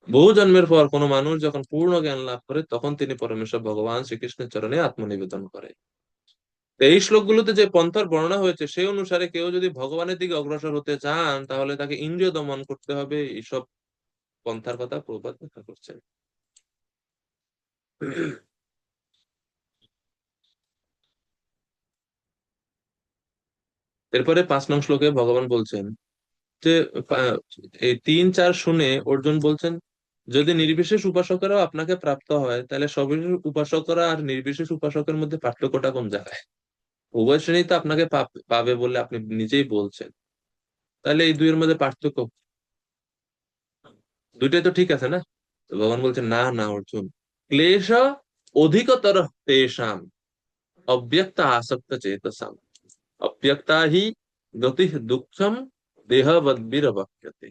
বহু জন্মের পর কোনো মানুষ যখন পূর্ণ জ্ঞান লাভ করে তখন তিনি পরমেশ্বর ভগবান শ্রীকৃষ্ণের চরণে আত্মনিবেদন করে। তো এই শ্লোকগুলোতে যে পন্থার বর্ণনা হয়েছে সেই অনুসারে কেউ যদি ভগবানের দিকে অগ্রসর হতে চান তাহলে তাকে ইন্দ্রিয় দমন করতে হবে, এইসব পন্থার কথা প্রভুপাদ ব্যাখ্যা করছেন। এরপরে 5 নং শ্লোকে ভগবান বলছেন যে পা- এই 3, 4 শুনে অর্জুন বলছেন, যদি নির্বিশেষ উপাসকেরাও আপনাকে প্রাপ্ত হয় তাহলে সবিশেষ উপাসকরা আর নির্বিশেষ উপাসকের মধ্যে পার্থক্যটা কোন জায়গায়? উভয় শ্রেণী তো আপনাকে পাবে বলে আপনি নিজেই বলছেন, তাহলে এই দুইয়ের মধ্যে পার্থক্য? দুইটাই তো ঠিক আছে না? তো ভগবান বলছেন, না না অর্জুন, ক্লেশ অধিকতর তেষাম অব্যক্ত আসক্ত চেতসাম, অব্যক্তা হি গতি দুঃখম দেহবদ্বিরবক্ষ্যতে।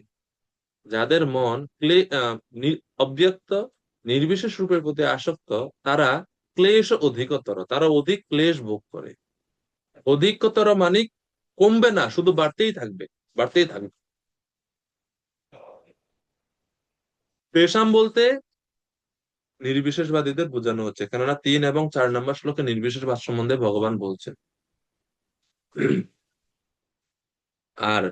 যাদের মন অব্যক্ত নির্বিশেষ রূপের প্রতি আসক্ত, তারা ক্লেশ অধিকতর, তারা অধিক ক্লেশ ভোগ করে। অধিকতর মানে কমবে না, শুধু বাড়তেই থাকবে, বাড়তেই থাকবে। তেষাম বলতে নির্বিশেষবাদীদের বোঝানো হচ্ছে, কেননা 3 এবং 4 নম্বর শ্লোকে নির্বিশেষবাদ সম্বন্ধে ভগবান বলছেন। আর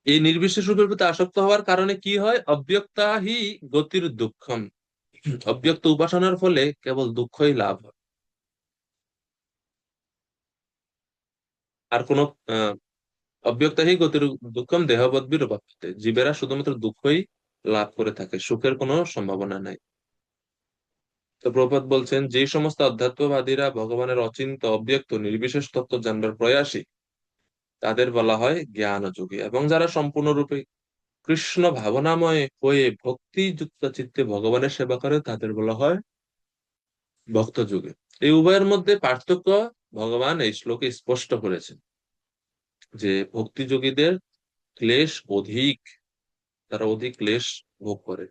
এই নির্বিশেষ রূপের প্রতি আসক্ত হওয়ার কারণে কি হয়? অব্যক্তা হি গতির দুঃখম, অব্যক্ত উপাসনার ফলে কেবল দুঃখই লাভ হয়। আর কোন আহ অব্যক্তা হি গতির দুঃখম দেহবদ্বির অভাবতে, জীবেরা শুধুমাত্র দুঃখই লাভ করে থাকে, সুখের কোনো সম্ভাবনা নাই। তো প্রভুপাদ বলছেন, যে সমস্ত অধ্যাত্মবাদীরা ভগবানের অচিন্ত অব্যক্ত নির্বিশেষ তত্ত্ব জানবার প্রয়াসী তাদের বলা হয় জ্ঞান যোগী, এবং যারা সম্পূর্ণরূপে কৃষ্ণ ভাবনাময় হয়ে ভক্তিযুক্ত চিত্তে ভগবানের সেবা করে তাদের বলা হয় ভক্ত যুগে। এই উভয়ের মধ্যে পার্থক্য ভগবান এই শ্লোকে স্পষ্ট করেছেন, যে ভক্তিযোগীদের ক্লেশ অধিক, তারা অধিক ক্লেশ ভোগ করে।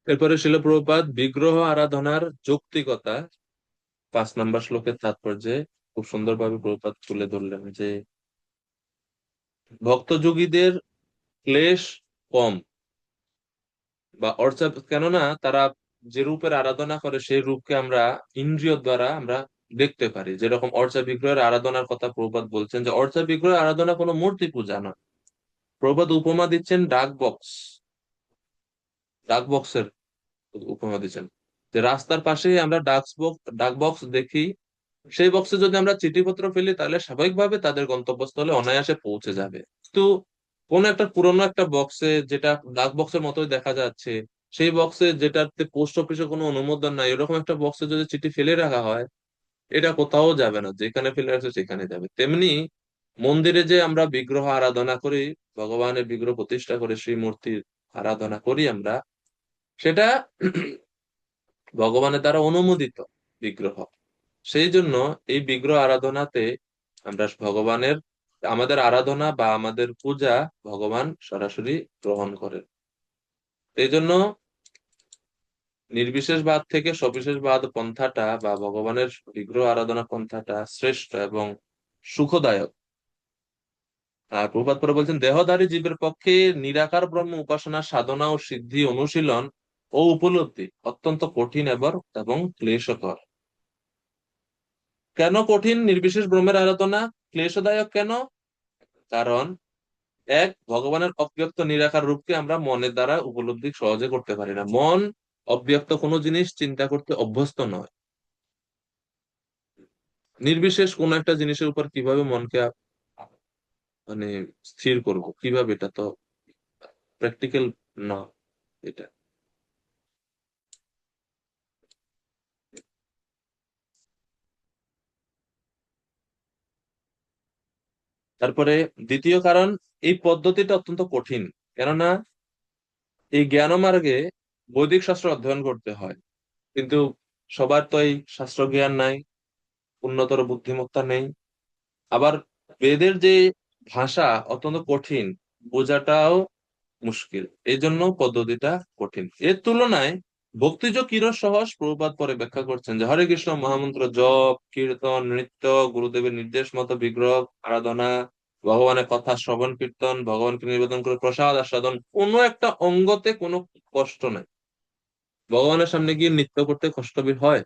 এরপরে শিল প্রভুপাদ বিগ্রহ আরাধনার যৌক্তিকতা 5 নম্বর শ্লোকের তাৎপর্যে খুব সুন্দরভাবে প্রভুপাদ তুলে ধরলেন যে ভক্ত যোগীদের ক্লেশ কম, বা অর্চাৎ কেননা তারা যে রূপের আরাধনা করে সেই রূপকে আমরা ইন্দ্রিয় দ্বারা আমরা দেখতে পারি। যেরকম অর্চা বিগ্রহের আরাধনার কথা প্রভুপাদ বলছেন যে অর্চা বিগ্রহের আরাধনা কোনো মূর্তি পূজা নয়। প্রভুপাদ উপমা দিচ্ছেন ডাক বক্সের উপমা দিচ্ছেন, যে রাস্তার পাশেই আমরা ডাক বক্স দেখি, সেই বক্সে যদি আমরা চিঠিপত্র ফেলি তাহলে স্বাভাবিকভাবে তাদের গন্তব্যস্থলে অনায়াসে পৌঁছে যাবে। কিন্তু কোন একটা পুরোনো একটা বক্সে, যেটা ডাক বক্সের মতোই দেখা যাচ্ছে, সেই বক্সে যেটাতে পোস্ট অফিসে কোনো অনুমোদন নাই, এরকম একটা বক্সে যদি চিঠি ফেলে রাখা হয়, এটা কোথাও যাবে না, যেখানে ফেলে রাখছে সেখানে যাবে। তেমনি মন্দিরে যে আমরা বিগ্রহ আরাধনা করি, ভগবানের বিগ্রহ প্রতিষ্ঠা করে শ্রীমূর্তির আরাধনা করি আমরা, সেটা ভগবানের দ্বারা অনুমোদিত বিগ্রহ। সেই জন্য এই বিগ্রহ আরাধনাতে আমরা ভগবানের, আমাদের আরাধনা বা আমাদের পূজা ভগবান সরাসরি গ্রহণ করেন। এই জন্য নির্বিশেষবাদ থেকে সবিশেষবাদ পন্থাটা বা ভগবানের বিগ্রহ আরাধনা পন্থাটা শ্রেষ্ঠ এবং সুখদায়ক। আর প্রভুপাদ পরে বলছেন, দেহধারী জীবের পক্ষে নিরাকার ব্রহ্ম উপাসনা সাধনা ও সিদ্ধি অনুশীলন ও উপলব্ধি অত্যন্ত কঠিন এবং ক্লেশকর। কেন কঠিন নির্বিশেষ ব্রহ্মের আরাধনা? ক্লেশদায়ক কেন? কারণ এক, ভগবানের অব্যক্ত নিরাকার রূপকে আমরা মনের দ্বারা উপলব্ধি সহজে করতে পারি না। মন অব্যক্ত কোনো জিনিস চিন্তা করতে অভ্যস্ত নয়। নির্বিশেষ কোন একটা জিনিসের উপর কিভাবে মনকে মানে স্থির করব, কিভাবে? এটা তো প্র্যাকটিক্যাল না এটা। তারপরে দ্বিতীয় কারণ, এই পদ্ধতিটা অত্যন্ত কঠিন। কেননা এই জ্ঞান মার্গে বৈদিক শাস্ত্র অধ্যয়ন করতে হয়, কিন্তু সবার তো এই শাস্ত্র জ্ঞান নাই, উন্নতর বুদ্ধিমত্তা নেই। আবার বেদের যে ভাষা অত্যন্ত কঠিন, বোঝাটাও মুশকিল, এই জন্য পদ্ধতিটা কঠিন। এর তুলনায় ভক্তিযোগ কিরণ সহজ। প্রভুপাদ পরে ব্যাখ্যা করছেন যে হরে কৃষ্ণ মহামন্ত্র জপ, কীর্তন, নৃত্য, গুরুদেবের নির্দেশ মতো বিগ্রহ আরাধনা, ভগবানের কথা শ্রবণ কীর্তন, ভগবানকে নিবেদন করে প্রসাদ আস্বাদন, কোনো একটা অঙ্গতে কোনো কষ্ট নাই। ভগবানের সামনে গিয়ে নৃত্য করতে কষ্ট হয়?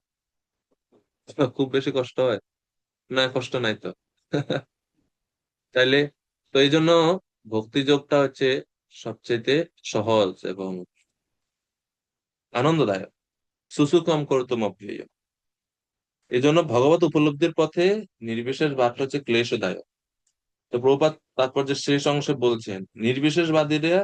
খুব বেশি কষ্ট হয় না? কষ্ট নাই তো। তাইলে তো এই জন্য ভক্তি যোগটা হচ্ছে সবচেয়ে সহজ এবং আনন্দদায়ক। সুসুকম করতুম অপ্রিয়। এই জন্য ভগবত উপলব্ধির পথে নির্বিশেষ বাদটা হচ্ছে ক্লেশদায়ক। তো প্রভুপাদ তাৎপর্য শেষ অংশে বলছেন, নির্বিশেষবাদীরা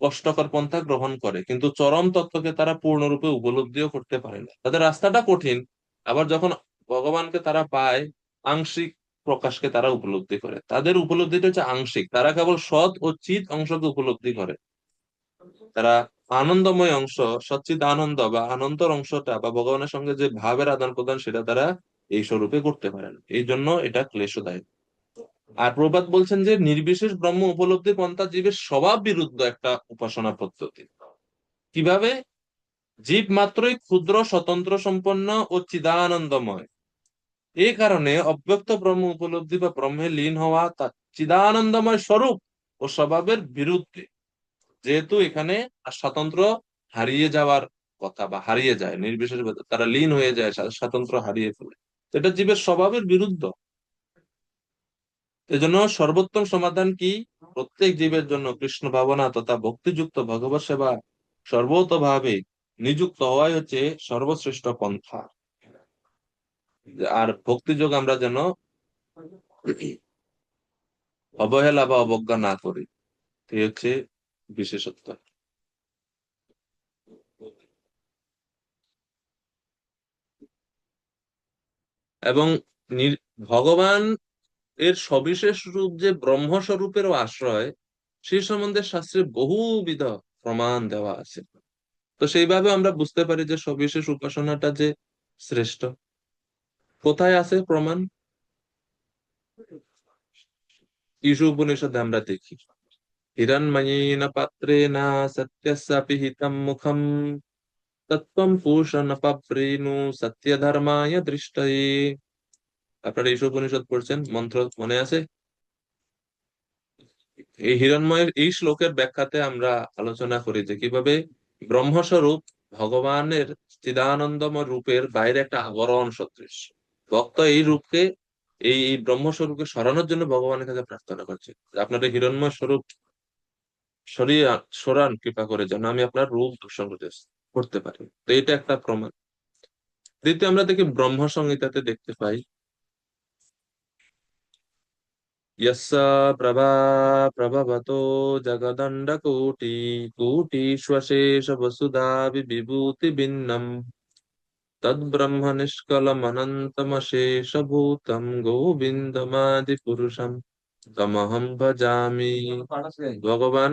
কষ্টকর পন্থা গ্রহণ করে, কিন্তু চরম তত্ত্বকে তারা পূর্ণরূপে উপলব্ধিও করতে পারে না। তাদের রাস্তাটা কঠিন, আবার যখন ভগবানকে তারা পায়, আংশিক প্রকাশকে তারা উপলব্ধি করে। তাদের উপলব্ধিটা হচ্ছে আংশিক, তারা কেবল সৎ ও চিৎ অংশকে উপলব্ধি করে। তারা আনন্দময় অংশ, সচ্চিদ আনন্দ বা আনন্দর অংশটা বা ভগবানের সঙ্গে যে ভাবের আদান প্রদান, সেটা তারা এই স্বরূপে করতে পারে না। এই জন্য এটা ক্লেশদায়ক। আর প্রবাদ বলছেন যে নির্বিশেষ ব্রহ্ম উপলব্ধি পন্থা জীবের স্বভাব বিরুদ্ধ একটা উপাসনা পদ্ধতি। কিভাবে? জীব মাত্রই ক্ষুদ্র, স্বতন্ত্র সম্পন্ন ও চিদানন্দময়। এই কারণে অব্যক্ত ব্রহ্ম উপলব্ধি বা ব্রহ্মে লীন হওয়া তার চিদানন্দময় স্বরূপ ও স্বভাবের বিরুদ্ধে। যেহেতু এখানে স্বাতন্ত্র্য হারিয়ে যাওয়ার কথা বা হারিয়ে যায়, নির্বিশেষ তারা লীন হয়ে যায়, স্বাতন্ত্র্য হারিয়ে ফেলে, তো এটা জীবের স্বভাবের বিরুদ্ধ। এজন্য সর্বোত্তম সমাধান কি? প্রত্যেক জীবের জন্য কৃষ্ণ ভাবনা তথা ভক্তিযুক্ত ভগবত সেবা সর্বতভাবে নিযুক্ত হওয়াই হচ্ছে সর্বশ্রেষ্ঠ পন্থা। আর ভক্তিযোগ আমরা যেন অবহেলা বা অবজ্ঞা না করি, এই হচ্ছে বিশেষত্ব। এবং ভগবান এর সবিশেষ রূপ যে ব্রহ্মস্বরূপেরও আশ্রয়, সেই সম্বন্ধে শাস্ত্রে বহুবিধ প্রমাণ দেওয়া আছে। তো সেইভাবে আমরা বুঝতে পারি যে সবিশেষ উপাসনাটা যে শ্রেষ্ঠ। কোথায় আছে প্রমাণ? ঈশু উপনিষদে আমরা দেখি, হিরণ্ময়ীন পাত্রেণ সত্যস্যাপি হিতম মুখম তত্ত্বম পুষণ পপ্রেণু সত্য ধর্মায় দৃষ্টয়ে। আপনারা ঈশ উপনিষদ পড়ছেন, মন্ত্র মনে আছে? এই হিরণ্ময়ের এই শ্লোকের ব্যাখ্যাতে আমরা আলোচনা করি যে কিভাবে ব্রহ্মস্বরূপ ভগবানের চিদানন্দময় রূপের বাইরে একটা আবরণ সদৃশ। ভক্ত এই রূপকে, এই ব্রহ্মস্বরূপকে সরানোর জন্য ভগবানের কাছে প্রার্থনা করছে যে আপনার এই হিরণ্ময় স্বরূপ সরিয়ে সরান কৃপা করে, যেন আমি আপনার রূপ দর্শন করতে পারি। তো এটা একটা প্রমাণ। দ্বিতীয় আমরা দেখি ব্রহ্ম সংহিতাতে দেখতে পাই, यस्य प्रभा प्रभवतो जगदण्डकोटि कोटिष्वशेष वसुधा विभूतिभिन्नम् तद्ब्रह्म निष्कलमनन्तमशेषभूतं गोविन्दमादिपुरुषं तमहं भजामि। ভগবান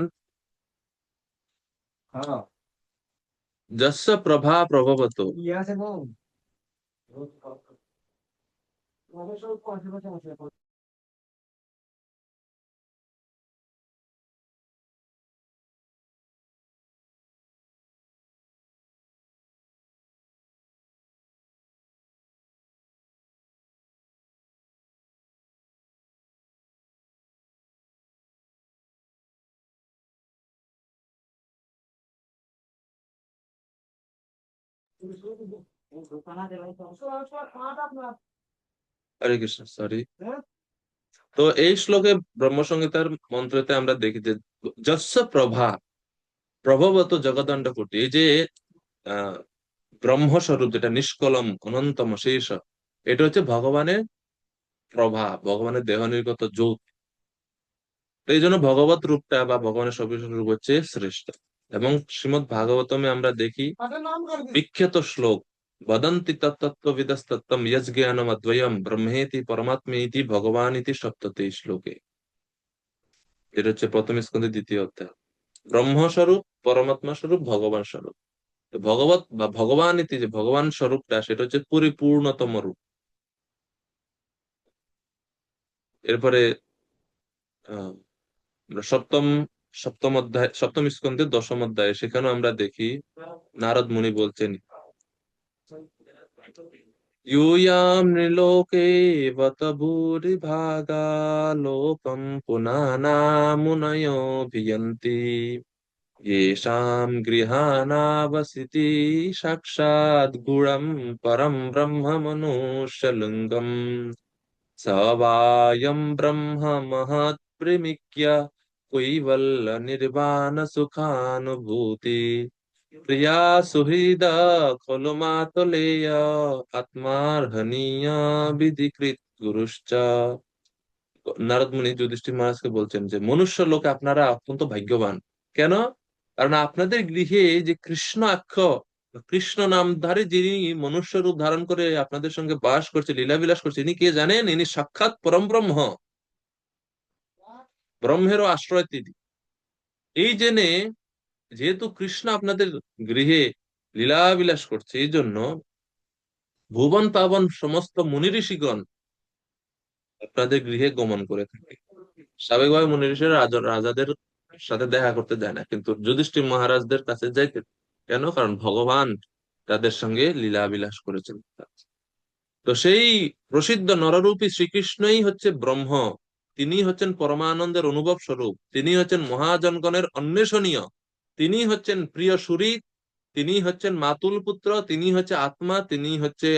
যস্য প্রভা প্রভবত, হরে কৃষ্ণ, সরি। তো এই শ্লোকে ব্রহ্মসংহিতার মন্ত্রতে আমরা দেখি যে যস্য প্রভা প্রভবত জগদণ্ড কোটি, এই যে আহ ব্রহ্মস্বরূপ যেটা নিষ্কলম অনন্তম শেষ, এটা হচ্ছে ভগবানের প্রভা, ভগবানের দেহ নির্গত জ্যোতি। তো এই জন্য ভগবত রূপটা বা ভগবানের সবিশেষ রূপ হচ্ছে শ্রেষ্ঠ। এবং শ্রীমদ ভাগবতমে আমরা দেখি বিখ্যাত শ্লোক, বদন্তি তত্ত্ববিদস্তত্ত্বম যজ্ঞানম অদ্বয়ম ব্রহ্মেতি পরমাত্মেতি ভগবান ইতি সপ্ততে শ্লোকে। এটা হচ্ছে প্রথম স্কন্ধের দ্বিতীয় অধ্যায়। ব্রহ্মস্বরূপ, পরমাত্মা স্বরূপ, ভগবান স্বরূপ। তো ভগবত বা ভগবান ইতি যে ভগবান স্বরূপটা, সেটা হচ্ছে পরিপূর্ণতম রূপ। এরপরে আহ আমরা সপ্তম অধ্যায়, সপ্তম স্কন্ধের দশম অধ্যায়, সেখানেও আমরা দেখি নারদ মুনি বলছেন, यूयां नृलोके बत भूरिभागा लोकं पुनाना मुनयो भियन्ति येषां गृहाणावसति साक्षात् गुणं परं ब्रह्म मनुष्यलिङ्गम् स वायं ब्रह्म महत्प्रेमिक्य कैवल्य सुखानुभूति प्रिया सुहृदा खलु मातलेय आत्मार्हणीय विधिकृत गुरुश्च। নারদ মুনি যুধিষ্ঠির মহারাজকে বলছেন যে মনুষ্য লোকে আপনারা অত্যন্ত ভাগ্যবান। কেন? কারণ আপনাদের গৃহে যে কৃষ্ণ আখ্য, কৃষ্ণ নামধারী যিনি মনুষ্য রূপ ধারণ করে আপনাদের সঙ্গে বাস করছে, লীলাবিলাস করছে, ইনি কে জানেন? ইনি সাক্ষাৎ পরম ব্রহ্ম, ব্রহ্মেরও আশ্রয় তিনি। এই জেনে, যেহেতু কৃষ্ণ আপনাদের গৃহে লীলাবিলাস করছে, এই জন্য ভুবন পাবন সমস্ত মুনি ঋষিগণ আপনাদের গৃহে গমন করে থাকে। স্বাভাবিকভাবে মুনি ঋষিরা রাজাদের সাথে দেখা করতে যায় না, কিন্তু যুধিষ্ঠির মহারাজদের কাছে যাইতে। কেন? কারণ ভগবান তাদের সঙ্গে লীলা বিলাস করেছেন। তো সেই প্রসিদ্ধ নররূপী শ্রীকৃষ্ণই হচ্ছে ব্রহ্ম, তিনি হচ্ছেন পরমানন্দের অনুভব স্বরূপ, তিনি হচ্ছেন মহাজনগণের অন্বেষণীয়, তিনি হচ্ছেন প্রিয় সুরী, তিনি হচ্ছেন মাতুল পুত্র, তিনি হচ্ছে আত্মা, তিনি হচ্ছে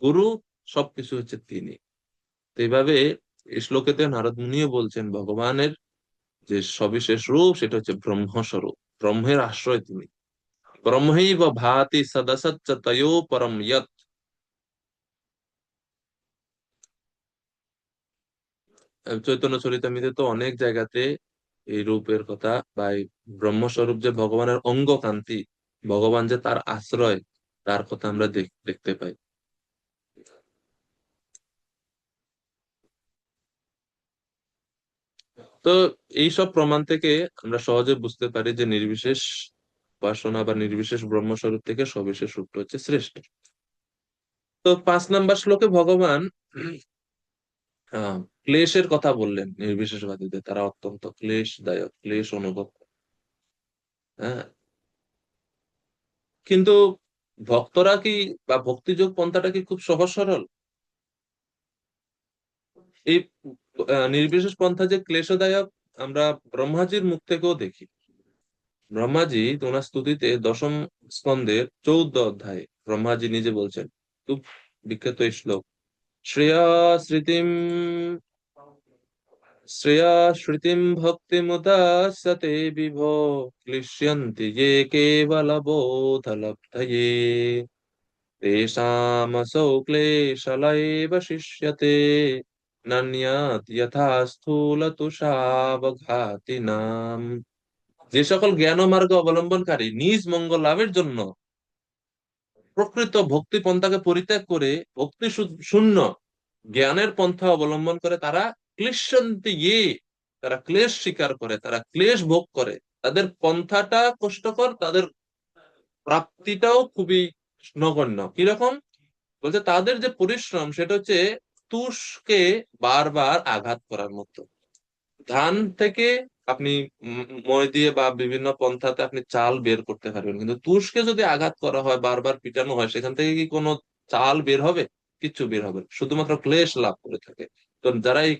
গুরু, সবকিছু হচ্ছে তিনি। তো এইভাবে এই শ্লোকেতে নারদ মুনিও বলছেন ভগবানের যে সবিশেষ রূপ সেটা হচ্ছে ব্রহ্মস্বরূপ, ব্রহ্মের আশ্রয় তিনি। ব্রহ্মৈব ভাতি সদসচ্চ তয়ো পরম ইয়ৎ। চৈতন্য চরিতামৃতে তো অনেক জায়গাতে এই রূপের কথা বা এই ব্রহ্মস্বরূপ যে ভগবানের অঙ্গ কান্তি, ভগবান যে তার আশ্রয়, তার কথা আমরা দেখতে পাই। তো এইসব প্রমাণ থেকে আমরা সহজে বুঝতে পারি যে নির্বিশেষ উপাসনা বা নির্বিশেষ ব্রহ্মস্বরূপ থেকে সবিশেষ রূপটা হচ্ছে শ্রেষ্ঠ। তো 5 নম্বর শ্লোকে ভগবান ক্লেশের কথা বললেন নির্বিশেষবাদীদের, তারা অত্যন্ত ক্লেশদায়ক, ক্লেশ অনুভব করে। হ্যাঁ, কিন্তু ভক্তরা কি বা ভক্তিযোগ পন্থাটা কি খুব সহজ সরল? এই নির্বিশেষ পন্থা যে ক্লেশদায়ক, আমরা ব্রহ্মাজির মুখ থেকেও দেখি। ব্রহ্মাজি ওনার স্তুতিতে দশম স্কন্ধের 14 অধ্যায়ে ব্রহ্মাজি নিজে বলছেন, খুব বিখ্যাত এই শ্লোক, শ্রেয়া স্মৃতিম শ্রেয়া শ্রুতিম ভক্তিমুদাস্যতে বিভো ক্লিশ্যন্তি ये केवलबोधलब्धये तेषामसौ क्लेशलैव शिष्यते নান্যাৎ যথা স্থূলতুষাবঘাতিনাম। যে সকল জ্ঞান মার্গ অবলম্বনকারী নিজ মঙ্গল লাভের জন্য প্রকৃত ভক্তি পন্থাকে পরিত্যাগ করে ভক্তি শূন্য জ্ঞানের পন্থা অবলম্বন করে, তারা ক্লিশ্যন্তি ইয়ে, তারা ক্লেশ স্বীকার করে, তারা ক্লেশ ভোগ করে। তাদের পন্থাটা কষ্টকর, তাদের প্রাপ্তিটাও খুবই নগণ্য। কিরকম বলছে, তাদের যে পরিশ্রম সেটা হচ্ছে তুষকে বারবার আঘাত করার মতো। ধান থেকে আপনি মই দিয়ে বা বিভিন্ন পন্থাতে আপনি চাল বের করতে পারবেন, কিন্তু তুষকে যদি আঘাত করা হয়, বারবার পিটানো হয়, সেখান থেকে কি কোনো চাল বের হবে? কিচ্ছু বের হবে না, শুধুমাত্র ক্লেশ লাভ করে থাকে। তো যারা এই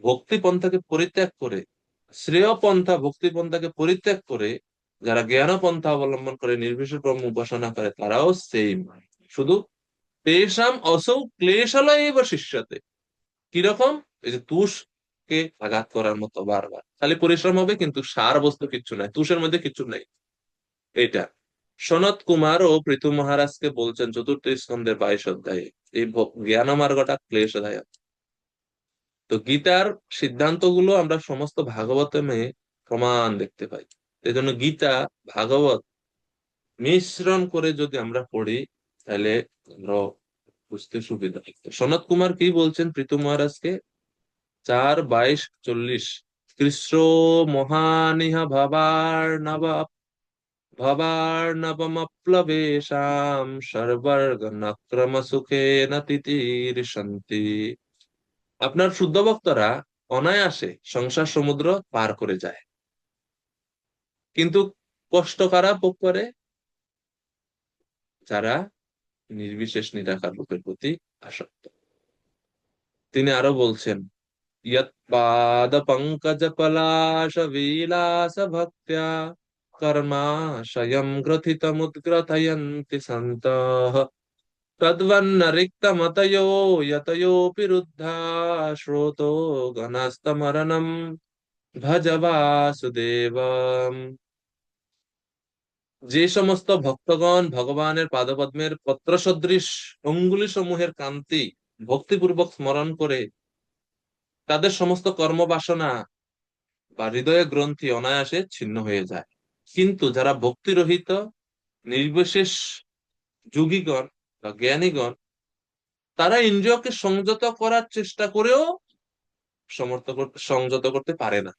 ভক্তি পন্থাকে পরিত্যাগ করে, শ্রেয় পন্থা ভক্তি পন্থাকে পরিত্যাগ করে যারা জ্ঞান পন্থা অবলম্বন করে নির্বিশেষ ব্রহ্ম উপাসনা করে, তারাও সেম। শুধু তেষাম অসৌ ক্লেশালয় বা শিষ্যতে, কিরকম, এই যে তুষকে আঘাত করার মতো বারবার খালি পরিশ্রম হবে, কিন্তু সার বস্তু কিচ্ছু নাই, তুষের মধ্যে কিচ্ছু নাই। এটা সনত কুমার ও পৃথু মহারাজকে বলছেন চতুর্থ স্কন্ধের 22 অধ্যায়ে। এই জ্ঞান মার্গটা ক্লেশদায়ক। তো গীতার সিদ্ধান্তগুলো আমরা সমস্ত ভাগবতমে প্রমাণ দেখতে পাই। এই জন্য গীতা ভাগবত মিশ্রণ করে যদি আমরা পড়ি, তাহলে আমরা বুঝতে সুবিধা হয়। সনত কুমার কি বলছেন পৃথু মহারাজকে? 4:22-40, কৃষ্ণ মহানিহা ভবার্ণবমপ্লবেশাম সর্বর্গনক্রম সুখে তিতির্ষন্তি। আপনার শুদ্ধ ভক্তরা অনায়াসে সংসার সমুদ্র পার করে যায়, কিন্তু কষ্ট কারা ভোগ করে? যারা নির্বিশেষ নিরাকার রূপের প্রতি আসক্ত। তিনি আরো বলছেন, ইয়ৎ পাদ পঙ্কজ পলাশ বিলাস ভক্ত্যা কর্মাশয়ম গ্রথিতমুদ্গ্রথয়ন্তি সন্তঃ তদ্বন্ন রিক্তমতয়ো যতয়োপি রুদ্ধা শ্রোতো গণস্তমরণম ভজ বাসুদেবম। যে সমস্ত ভক্তগণ ভগবানের পাদপদ্মের পত্র সদৃশ অঙ্গুলি সমূহের কান্তি ভক্তিপূর্বক স্মরণ করে, তাদের সমস্ত কর্মবাসনা বা হৃদয় গ্রন্থি অনায়াসে ছিন্ন হয়ে যায়। কিন্তু যারা ভক্তি রহিত নির্বিশেষ যোগীগণ বা জ্ঞানীগণ, তারা ইন্দ্রিয়কে সংযত করার চেষ্টা করেও সংযত করতে পারে না,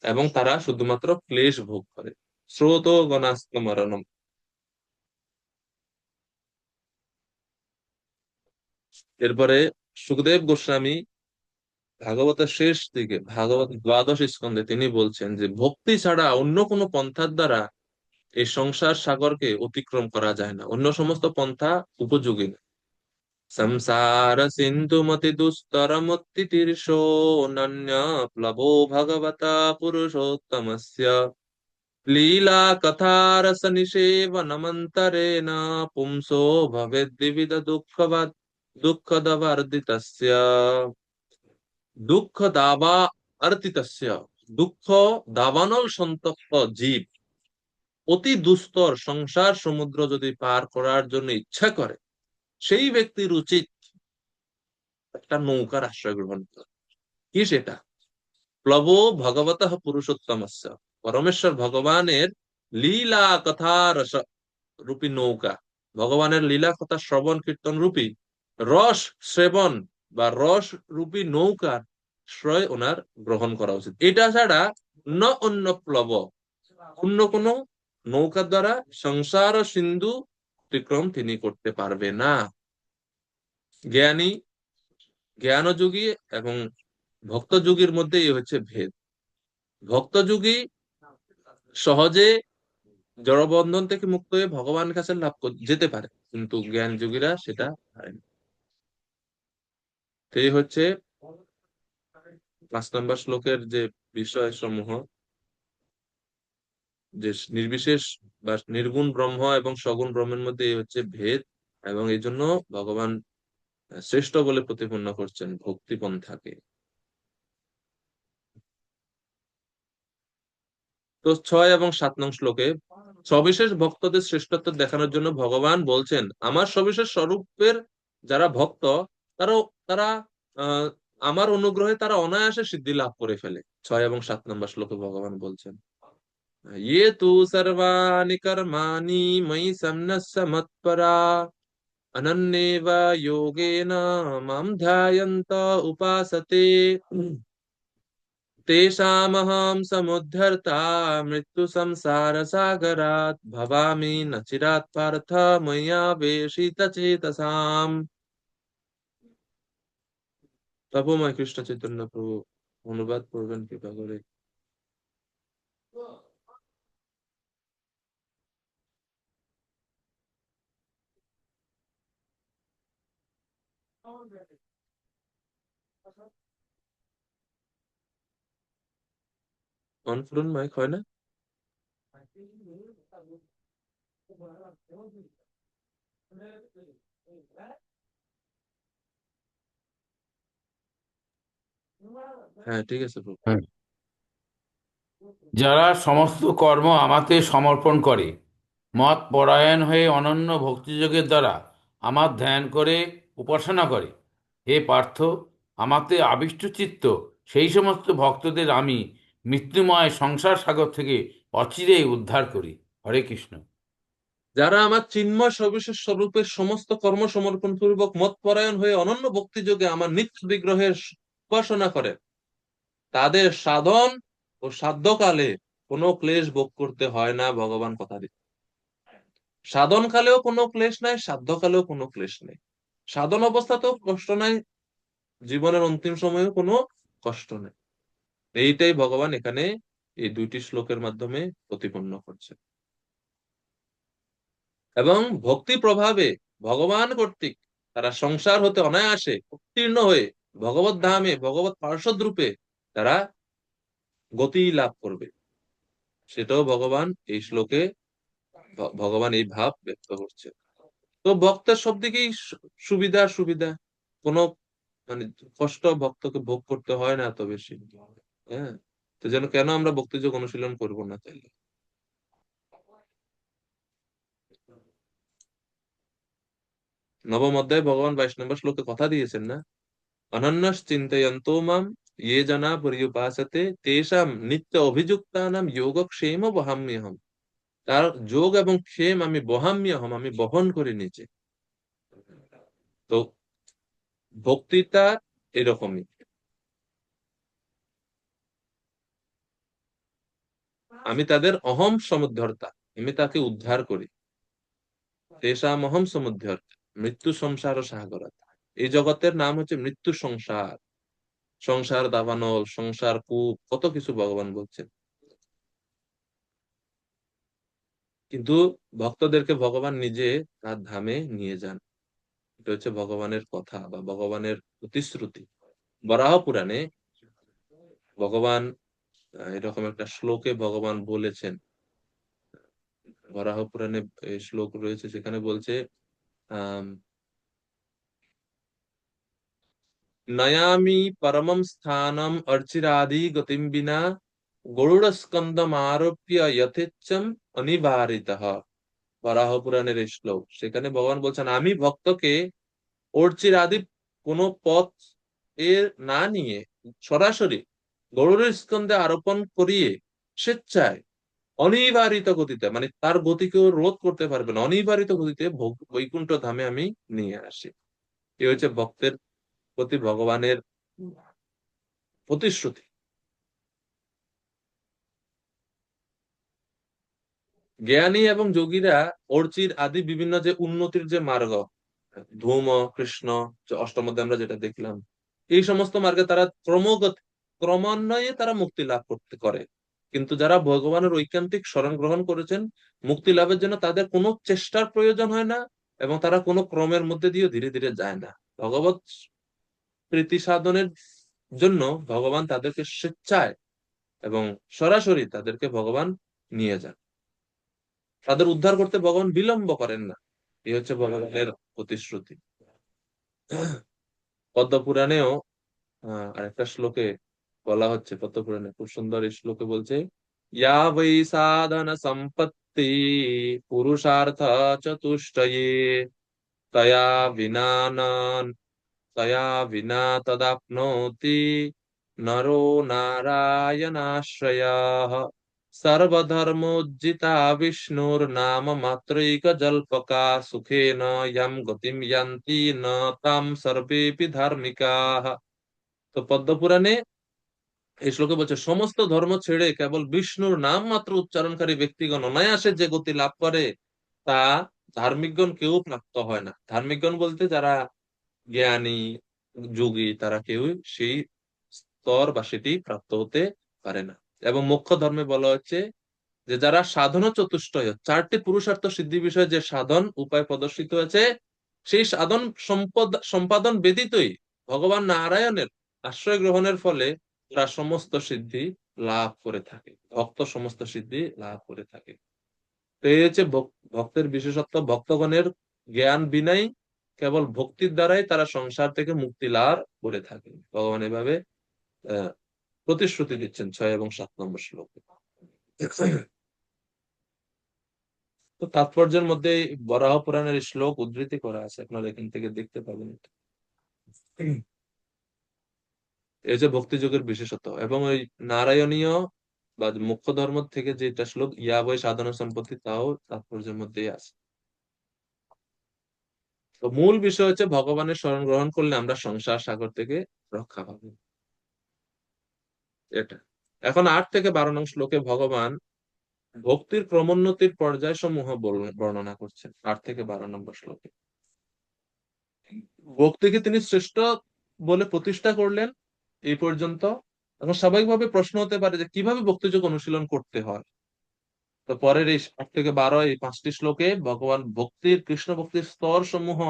এবং তারা শুধুমাত্র ক্লেশ ভোগ করে। স্রোত গণাস্তমরণম। এরপরে সুখদেব গোস্বামী ভাগবতের শেষ দিকে ভাগবত দ্বাদশ স্কন্ধে তিনি বলছেন যে ভক্তি ছাড়া অন্য কোনো পন্থার দ্বারা এই সংসার সাগরকে অতিক্রম করা যায় না, অন্য সমস্ত পন্থা উপযোগী না। সংসার সিন্ধু মতি দুস্তরমতি তীর্ষো অনন্য প্লবো ভগবতা পুরুষোত্তমস্য লীলা কথারস নিষেবনমন্তরেণ পুংসো ভবেদ্বিবিধ দুঃখদবর্দিতস্য। দুঃখ দাবা অর্তিতস্য, দুঃখ দাবানল সন্তপ্ত জীব অতি দুস্তর সংসার সমুদ্র যদি পার করার জন্য ইচ্ছা করে, সেই ব্যক্তির উচিত একটা নৌকার আশ্রয় গ্রহণ করা। কি সেটা? প্লব ভগবত পুরুষোত্তমস্য, পরমেশ্বর ভগবানের লীলা কথা রস রূপী নৌকা, ভগবানের লীলা কথা শ্রবণ কীর্তন রূপী রস সেবন বা রস রূপী নৌকার আশ্রয় ওনার গ্রহণ করা উচিত। এটা ছাড়া অন্য প্লব, অন্য কোনো নৌকার দ্বারা সংসার ও সিন্ধু অতিক্রম তিনি করতে পারবে না। জ্ঞানী জ্ঞানযোগী এবং ভক্তযোগীর মধ্যে এই হচ্ছে ভেদ। ভক্তযোগী সহজে জড়বন্ধন থেকে মুক্ত হয়ে ভগবানের কাছে লাভ যেতে পারে, কিন্তু জ্ঞান যোগীরা সেটা পারে না। তো এই হচ্ছে 5 নম্বর শ্লোকের যে বিষয় সমূহ, যে নির্বিশেষ বা নির্গুণ ব্রহ্ম এবং সগুণ ব্রহ্মের মধ্যে এই হচ্ছে ভেদ, এবং এই জন্য ভগবান শ্রেষ্ঠ বলে প্রতিপন্ন করছেন ভক্তি পন্থাকে। তো 6 এবং 7 নং শ্লোকে সবিশেষ ভক্তদের শ্রেষ্ঠত্ব দেখানোর জন্য ভগবান বলছেন, আমার সবিশেষ স্বরূপের যারা ভক্ত, তারা তারা আহ আমার অনুগ্রহে তারা অনায়াসে সিদ্ধি লাভ করে ফেলে। 6 এবং 7 নম্বর শ্লোকে ভগবান বলছেন, ये तु सर्वाणि कर्माणि मयि सन्न्यस्य मत्परा अनन्येव योगेन मां ध्यायन्त उपासते तेषामहं समुद्धर्ता मृत्यु संसार सागरात् भवामि न चिरात् पार्थ मया वेशित चेतसाम्। তপময় কৃষ্ণ চৈতন্য প্রভু অনুবাদ করবেন কৃপা করে। অনফুরন মাইক হয় না? হ্যাঁ, ঠিক আছে প্রভু। হ্যাঁ। যারা সমস্ত কর্ম আমাতে সমর্পণ করে, মত পরায়ণ হয়ে অনন্য ভক্তিযোগের দ্বারা আমার ধ্যান করে উপাসনা করে, হে পার্থ, আমাতে আবিষ্ট চিত্ত সেই সমস্ত ভক্তদের আমি মৃত্যুময় সংসার সাগর থেকে অচিরেই উদ্ধার করি। হরে কৃষ্ণ। যারা আমার চিন্ময় সবিশেষ স্বরূপের সমস্ত কর্ম সমর্পণ পূর্বক মত পরায়ণ হয়ে অনন্য ভক্তি যোগে আমার নিত্য বিগ্রহের উপাসনা করে, তাদের সাধন ও সাধ্যকালে কোনো ক্লেশ ভোগ করতে হয় না। ভগবান কথা দিচ্ছে, সাধন কালেও কোনো ক্লেশ নাই, সাধ্যকালেও কোনো ক্লেশ নেই। সাধন অবস্থাতেও কষ্ট নাই, জীবনের অন্তিম সময়েও কোনো কষ্ট নেই। এইটাই ভগবান এখানে এই 2টি শ্লোকের মাধ্যমে প্রতিপন্ন করছে। এবং ভক্তি প্রভাবে ভগবান কর্তৃক তারা সংসার হতে অনায়াসে উত্তীর্ণ হয়ে ভগবত ধামে ভগবত পার্ষদ রূপে তারা গতি লাভ করবে, সেটাও ভগবান এই শ্লোকে ভগবান এই ভাব ব্যক্ত করছে। তো ভক্তের সব দিকেই সুবিধা সুবিধা, কোনো মানে কষ্ট ভক্তকে ভোগ করতে হয় না এত বেশি। হ্যাঁ, তো যেন কেন আমরা ভক্তিযোগ অনুশীলন করবো না তাইলে? নবম অধ্যায়ে ভগবান 22 নম্বর শ্লোকে কথা দিয়েছেন না, অনন্যস চিন্তয়ন্তো মাম ये जना पर्युपासते तेषाम নিত্য অভিযুক্তানাম যোগক্ষেম বহাম্যহম। তার যোগ এবং ক্ষেম আমি বহাম্যহম, আমি বহন করে নিচে। তো ভক্তিটা এরকমই, আমি তাদের অহম সমুদ্ধর্তা, আমি তাকে উদ্ধার করি। তেষাম অহম সমুদ্ধর্তা মৃত্যু সংসার ও সাগরত। এই জগতের নাম হচ্ছে মৃত্যু সংসার, সংসার দাবানল, সংসার কূপ, কত কিছু ভগবান বলছেন। কিন্তু ভক্তদেরকে ভগবান নিজে তার ধামে নিয়ে যান। এটা হচ্ছে ভগবানের কথা বা ভগবানের প্রতিশ্রুতি। বরাহ পুরাণে ভগবান এরকম একটা শ্লোকে ভগবান বলেছেন, বরাহ পুরাণে এই শ্লোক রয়েছে, সেখানে বলছে আহ নয়ামি পরমম স্থানম অর্চিরাদি গতিম বিনা গরুড় স্কন্দম আরোপ্য যথেচ্ছম অনিবারিতঃ। বরাহ পুরাণের এই শ্লোক, সেখানে ভগবান বলছেন, আমি ভক্তকে অর্চির আদি কোনো পথ এর না নিয়ে সরাসরি গরুড়ের স্কন্ধে আরোপণ করিয়ে স্বেচ্ছায় অনিবারিত গতিতে, মানে তার গতিকেও রোধ করতে পারবে না, অনিবারিত গতিতে বৈকুণ্ঠ ধামে আমি নিয়ে আসি। এ হচ্ছে ভক্তের প্রতি ভগবানের প্রতিশ্রুতি। জ্ঞানী এবং যোগীরা অর্চির আদি বিভিন্ন যে উন্নতির যে মার্গ, ধূম কৃষ্ণ, যে অষ্টম অধ্যায়ে আমরা যেটা দেখলাম, এই সমস্ত মার্গে তারা ক্রমান্বয়ে তারা মুক্তি লাভ করতে করে। কিন্তু যারা ভগবানের ঐকান্তিক শরণ গ্রহণ করেছেন, মুক্তি লাভের জন্য তাদের কোনো চেষ্টার প্রয়োজন হয় না, এবং তারা কোনো ক্রমের মধ্যে দিয়ে ধীরে ধীরে যায় না। ভগবত প্রীতি সাধনের জন্য ভগবান তাদেরকে স্বেচ্ছায় এবং সরাসরি তাদেরকে ভগবান নিয়ে যান। তাদের উদ্ধার করতে ভগবান বিলম্ব করেন না। এই হচ্ছে ভগবানের প্রতিশ্রুতি। পদ্মপুরাণেও আরেকটা শ্লোকে বলা হচ্ছে, পদ্মপুরাণে খুব সুন্দর এই শ্লোকে বলছে, ইয়া বৈ সাধন সম্পত্তি পুরুষার্থ চতুষ্টয়ে তয়া বিনা ন তয়া বিনা তদাপ্নোতি নরো নারায়ণাশ্রয়াঃ সর্বধর্মোজ্জিতা বিষ্ণুর্নাম মাত্রৈক জল্পকা সুখেন ইয়ম গতিম ইয়ান্তি ন তাম সর্বেপি ধার্মিকাঃ। তো পদ্মপুরাণে এই শ্লোকে বলছে, সমস্ত ধর্ম ছেড়ে কেবল বিষ্ণুর নাম মাত্র উচ্চারণকারী ব্যক্তিগণ অনায়াসে যে গতি লাভ করে তা ধার্মিকগণ কেউ প্রাপ্ত হয় না। ধার্মিকগণ বলতে যারা জ্ঞানী যোগী, তারা কেউ সেই স্তর বা সেটি প্রাপ্ত হতে পারে না। এবং মোক্ষ ধর্মে বলা হচ্ছে যে যারা সাধন চতুষ্টয়, চারটি পুরুষার্থ সিদ্ধি বিষয়ে যে সাধন উপায় প্রদর্শিত হয়েছে, সেই সাধন সম্পাদন ব্যতীতই ভগবান নারায়ণের আশ্রয় গ্রহণের ফলে তারা সমস্ত সিদ্ধি লাভ করে থাকে, ভক্ত সমস্ত সিদ্ধি লাভ করে থাকে। তো এই হচ্ছে ভক্তের বিশেষত্ব। ভক্তগণের জ্ঞান বিনাই কেবল ভক্তির দ্বারাই তারা সংসার থেকে মুক্তি লাভ করে থাকে। ভগবান এভাবে আহ প্রতিশ্রুতি দিচ্ছেন 6 এবং 7 নম্বর শ্লোকে। তো তাৎপর্যের মধ্যে বরাহ পুরাণের শ্লোক উদ্ধৃতি করা আছে, আপনারা এখান থেকে দেখতে পাবেন। এই যে ভক্তি যোগের বিশেষত্ব এবং ওই নারায়ণীয় বা মুখ্য ধর্ম থেকে যেটা শ্লোক ইয়া বৈ সাধন সম্পত্তি, তাও তাৎপর্যের মধ্যেই আছে। তো মূল বিষয় হচ্ছে ভগবানের শরণ গ্রহণ করলে আমরা সংসার সাগর থেকে রক্ষা পাবো, এটা। এখন 8 থেকে 12 নং শ্লোকে ভগবান ভক্তির ক্রমোন্নতির পর্যায় সমূহ বর্ণনা করছেন। 8 থেকে 12 নম্বর শ্লোকে ভক্তিকে তিনি শ্রেষ্ঠ বলে প্রতিষ্ঠা করলেন এই পর্যন্ত। এখন স্বাভাবিকভাবে প্রশ্ন হতে পারে যে কিভাবে ভক্তিযোগ অনুশীলন করতে হয়। তো পরের এই 8 থেকে 12 এই 5টি শ্লোকে ভগবান ভক্তির, কৃষ্ণ ভক্তির স্তর সমূহ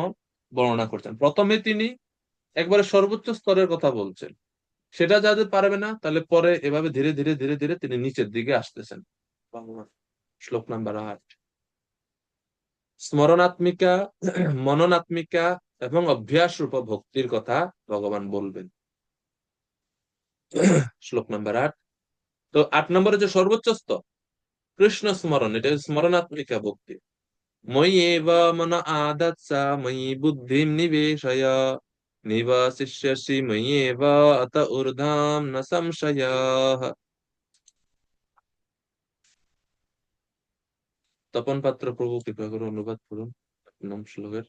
বর্ণনা করছেন। প্রথমে তিনি একবারে সর্বোচ্চ স্তরের কথা বলছেন, সেটা যাদের পারবে না তাহলে পরে এভাবে ধীরে ধীরে ধীরে ধীরে তিনি নিচের দিকে আসতেছেন। ভগবান শ্লোক নাম্বার 8 স্মরণাত্মিকা, মননাত্মিকা এবং অভ্যাস রূপ ভক্তির কথা ভগবান বলবেন। শ্লোক নাম্বার 8। তো 8 নম্বরে যে সর্বোচ্চ স্তর কৃষ্ণ স্মরণ, এটা স্মরণাত্মিকা ভক্তি। ময়ি এব মন আদাৎসা ময়ি বুদ্ধিম নিবেশয় নিবাসিষ্যসি ময়ি এব অত ঊর্ধ্বম ন সংশয়ঃ। তপন পাত্র প্রভু কৃপা করে অনুবাদ করুন নাম শ্লোকের।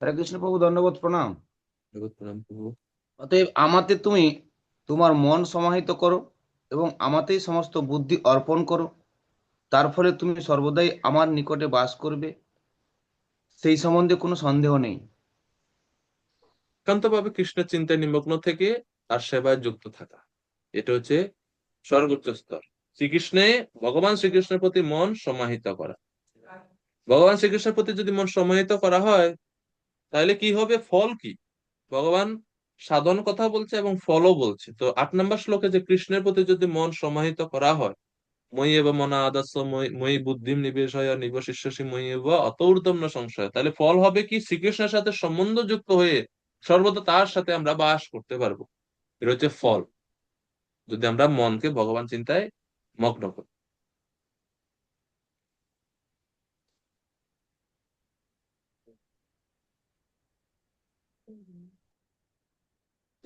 হরে কৃষ্ণ প্রভু, দণ্ডবোধ প্রণাম। অনুবাদ প্রণাম প্রভু। অতএব আমাতে তুমি তোমার মন সমাহিত করো এবং আমাতেই সমস্ত বুদ্ধি অর্পণ করো, তার ফলে তুমি সর্বদাই আমার নিকটে বাস করবে, সেই সম্বন্ধে কোনো সন্দেহ নেই। একান্তভাবে কৃষ্ণের চিন্তায় নিমগ্ন থেকে তার সেবায় যুক্ত থাকা, এটা হচ্ছে সর্বোচ্চ স্তর। শ্রীকৃষ্ণে, ভগবান শ্রীকৃষ্ণের প্রতি মন সমাহিত করা। ভগবান শ্রীকৃষ্ণের প্রতি যদি মন সমাহিত করা হয় তাহলে কি হবে, ফল কি? ভগবান সাধন কথা বলছে এবং ফলও বলছে। তো 8 নম্বর শ্লোকে যে কৃষ্ণের প্রতি যদি মন সমাহিত করা হয়, মই এব মনা আদর্শ মই বুদ্ধিম নিবেশয় নিবশিষ্যসি মই এব অত ঊর্ধ্বম ন সংশয়, তাহলে ফল হবে কি, শ্রীকৃষ্ণের সাথে সম্বন্ধ যুক্ত হয়ে সর্বদা তার সাথে আমরা বাস করতে পারবো। এটা হচ্ছে ফল, যদি আমরা মনকে ভগবান চিন্তায় মগ্ন করি।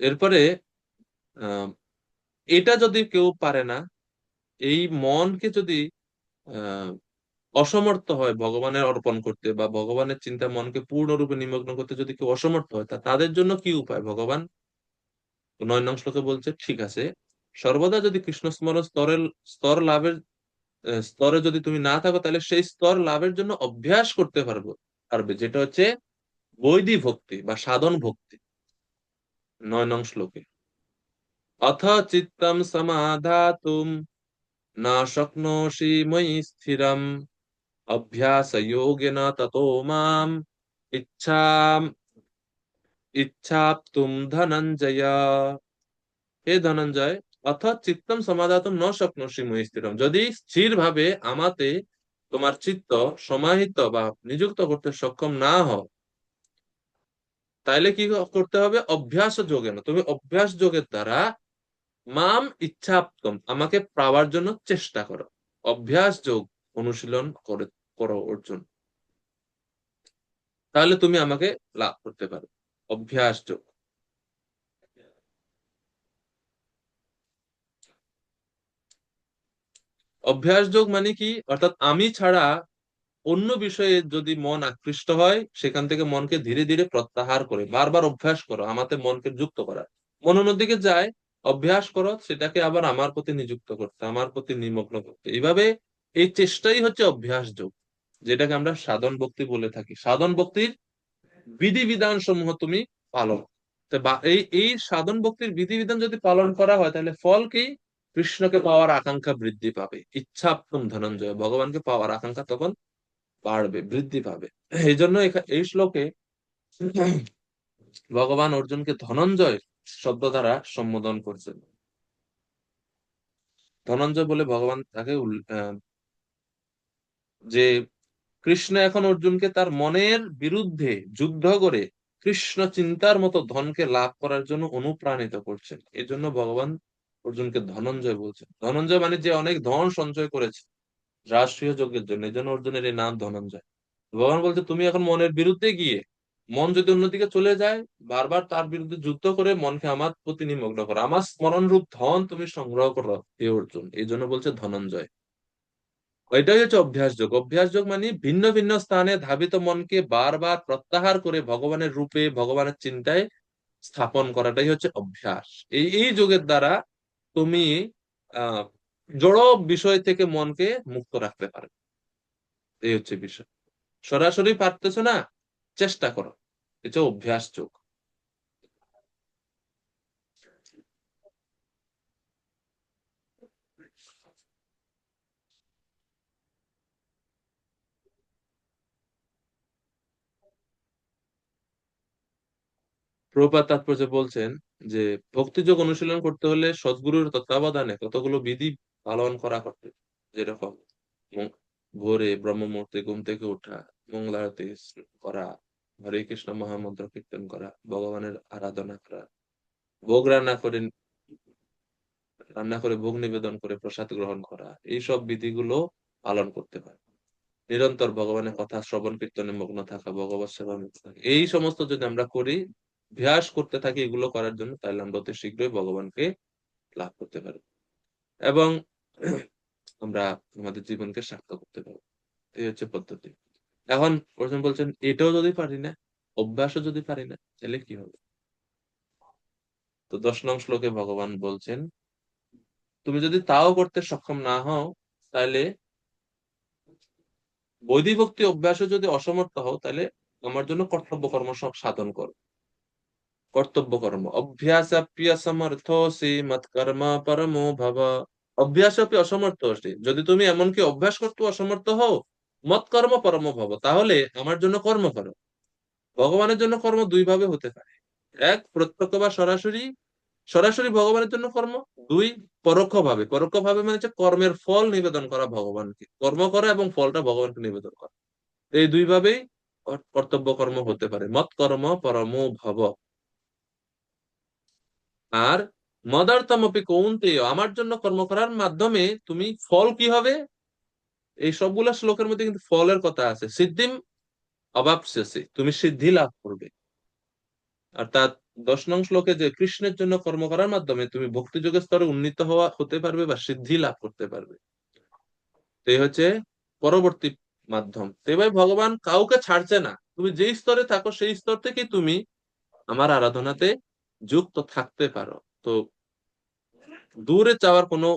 এরপরে আহ এটা যদি কেউ পারে না, এই মনকে যদি আহ অসমর্থ হয় ভগবানের অর্পণ করতে বা ভগবানের চিন্তা মনকে পূর্ণরূপে নিমগ্ন করতে, যদি কেউ অসমর্থ হয়, তাদের জন্য কি উপায়? ভগবান 9 নং শ্লোকে বলছে, ঠিক আছে, সর্বদা যদি কৃষ্ণ স্মরণ স্তর লাভের স্তরে যদি তুমি না থাকো, তাহলে সেই স্তর লাভের জন্য অভ্যাস করতে পারবে, যেটা হচ্ছে বৈদিক ভক্তি বা সাধন ভক্তি। 9 নং শ্লোকে অথ চিত্তম সমাধাতুম না শক্নোষি ময়ি স্থিরম অভ্যাস যোগেন ততো মাম ইচ্ছাম ইচ্ছাপ্তুম ধনঞ্জয়। হে ধনঞ্জয়, অর্থাৎ চিত্তম সমাধাতুম ন শক্নোষি ময়ি স্থিরম, যদি স্থির ভাবে আমাতে তোমার চিত্ত সমাহিত বা নিযুক্ত করতে সক্ষম না হও, তাইলে কি করতে হবে? অভ্যাস যোগে না, তুমি অভ্যাস যোগের দ্বারা মাম ইচ্ছাপ্তম, আমাকে পাওয়ার জন্য চেষ্টা করো। অভ্যাস যোগ অনুশীলন করে করো অর্জুন, তাহলে তুমি আমাকে লাভ করতে পারো। অভ্যাস যোগ। অভ্যাস যোগ মানে কি? অর্থাৎ আমি ছাড়া অন্য বিষয়ে যদি মন আকৃষ্ট হয়, সেখান থেকে মনকে ধীরে ধীরে প্রত্যাহার করে বারবার অভ্যাস করো আমাতে মনকে যুক্ত করা। মন অন্যদিকে যায়, অভ্যাস করো সেটাকে আবার আমার প্রতি নিযুক্ত করতে, আমার প্রতি নিমগ্ন করতে। এইভাবে এই চেষ্টাই হচ্ছে অভ্যাস যোগ, যেটাকে আমরা সাধন ভক্তি বলে থাকি। সাধন ভক্তির বিধিবিধান সমূহ তুমি পালন, তো এই এই সাধন ভক্তির বিধিবিধান যদি পালন করা হয়, তাহলে ফল কি? কৃষ্ণকে পাওয়ার আকাঙ্ক্ষা বৃদ্ধি পাবে। ইচ্ছাপ্তম ধনঞ্জয়, ভগবানকে পাওয়ার আকাঙ্ক্ষা তখন বাড়বে, বৃদ্ধি পাবে। এই জন্য এই শ্লোকে ভগবান অর্জুনকে ধনঞ্জয় শব্দ দ্বারা সম্বোধন করছেন। ধনঞ্জয় বলে ভগবান তাকে যে কৃষ্ণ এখন অর্জুনকে তার মনের বিরুদ্ধে যুদ্ধ করে কৃষ্ণ চিন্তার মতো ধনকে লাভ করার জন্য অনুপ্রাণিত করছেন। এই জন্য ভগবান অর্জুনকে ধনঞ্জয় বলছেন। ধনঞ্জয় মানে যে অনেক ধন সঞ্চয় করেছে রাষ্ট্রীয় যজ্ঞের জন্য, এই জন্য অর্জুনের এই নাম ধনঞ্জয়। ভগবান বলছে তুমি এখন মনের বিরুদ্ধে গিয়ে, মন যদি অন্যদিকে চলে যায়, বারবার তার বিরুদ্ধে যুদ্ধ করে মনকে আমার প্রতি নিমগ্ন করো, আমার স্মরণ রূপ ধন তুমি সংগ্রহ করো হে অর্জুন। এই জন্য বলছে ধনঞ্জয়। এটাই হচ্ছে অভ্যাস যোগ। অভ্যাস যোগ মানে ভিন্ন ভিন্ন স্থানে ধাবিত মনকে বারবার প্রত্যাহার করে ভগবানের রূপে, ভগবানের চিন্তায় স্থাপন করাটাই হচ্ছে অভ্যাস। এই এই যোগের দ্বারা তুমি আহ জড় বিষয় থেকে মনকে মুক্ত রাখতে পারবে। এই হচ্ছে বিষয়। সরাসরি পারতেছো না, চেষ্টা করো, এটা অভ্যাস যোগ। প্রভুপাদ তাৎপর্য বলছেন যে ভক্তিযোগ অনুশীলন করতে হলে সদ্গুরুর তত্ত্বাবধানে কতগুলো বিধি পালন করা করতে, যেরকম ভোরে ব্রহ্ম মুহূর্তে ঘুম থেকে ওঠা, মঙ্গলারতি করা, হরে কৃষ্ণ মহামন্ত্র কীর্তন করা, ভগবানের আরাধনা করা, ভোগ রান্না করে ভোগ নিবেদন করে প্রসাদ গ্রহণ করা, এইসব বিধিগুলো পালন করতে পারে। নিরন্তর ভগবানের কথা শ্রবণ কীর্তনে মগ্ন থাকা, ভগবত সেবা মগ্ন থাকা, এই সমস্ত যদি আমরা করি, অভ্যাস করতে থাকি এগুলো করার জন্য, তাহলে আমরা অতি শীঘ্রই ভগবানকে লাভ করতে পারি এবং আমরা আমাদের জীবনকে সার্থক করতে পারবো। এই হচ্ছে পদ্ধতি। এখন অর্জুন বলছেন এটাও যদি পারি না, অভ্যাসও যদি পারি না, তাহলে কি হবে? তো 10 নং শ্লোকে ভগবান বলছেন তুমি যদি তাও করতে সক্ষম না হও, তাহলে বৈদিক ভক্তি অভ্যাসে যদি অসমর্থ হও, তাহলে আমার জন্য কর্তব্য কর্ম সব সাধন করো। কর্তব্য কর্ম অভ্যাসাপ্য সমর্থোসি মৎকর্ম পরমো ভব। অভ্যাসাপ্য অসমর্থ হসি, যদি তুমি এমনকি অভ্যাস করতে অসমর্থ হও, মৎকর্ম পরমো ভব, তাহলে আমার জন্য কর্ম করো। ভগবানের জন্য কর্ম দুই ভাবে হতে পারে, এক প্রত্যক্ষ বা সরাসরি, সরাসরি ভগবানের জন্য কর্ম। দুই পরোক্ষ ভাবে। পরোক্ষ ভাবে মানে হচ্ছে কর্মের ফল নিবেদন করা ভগবানকে, কর্ম করা এবং ফলটা ভগবানকে নিবেদন করা। এই দুই ভাবেই কর্তব্য কর্ম হতে পারে। মৎ কর্ম পরমো ভব। আর মদার্থমপি কৌন্তেয়, আমার জন্য কর্ম করার মাধ্যমে তুমি ফল কি হবে? এই সবগুলা শ্লোকের মধ্যে কিন্তু ফলের কথা আছে। সিদ্ধিম অবাপ্স্যসি, তুমি সিদ্ধি লাভ করবে। অর্থাৎ 10 নং শ্লোকে যে কৃষ্ণের জন্য কর্ম করার মাধ্যমে তুমি ভক্তিযোগের স্তরে উন্নীত হতে পারবে বা সিদ্ধি লাভ করতে পারবে। তো এই হচ্ছে পরবর্তী মাধ্যম। তো এবার ভগবান কাউকে ছাড়ছে না, তুমি যেই স্তরে থাকো সেই স্তর থেকে তুমি আমার আরাধনাতে যুক্ত থাকতে পারো। তো দূরে যাওয়ার কোনো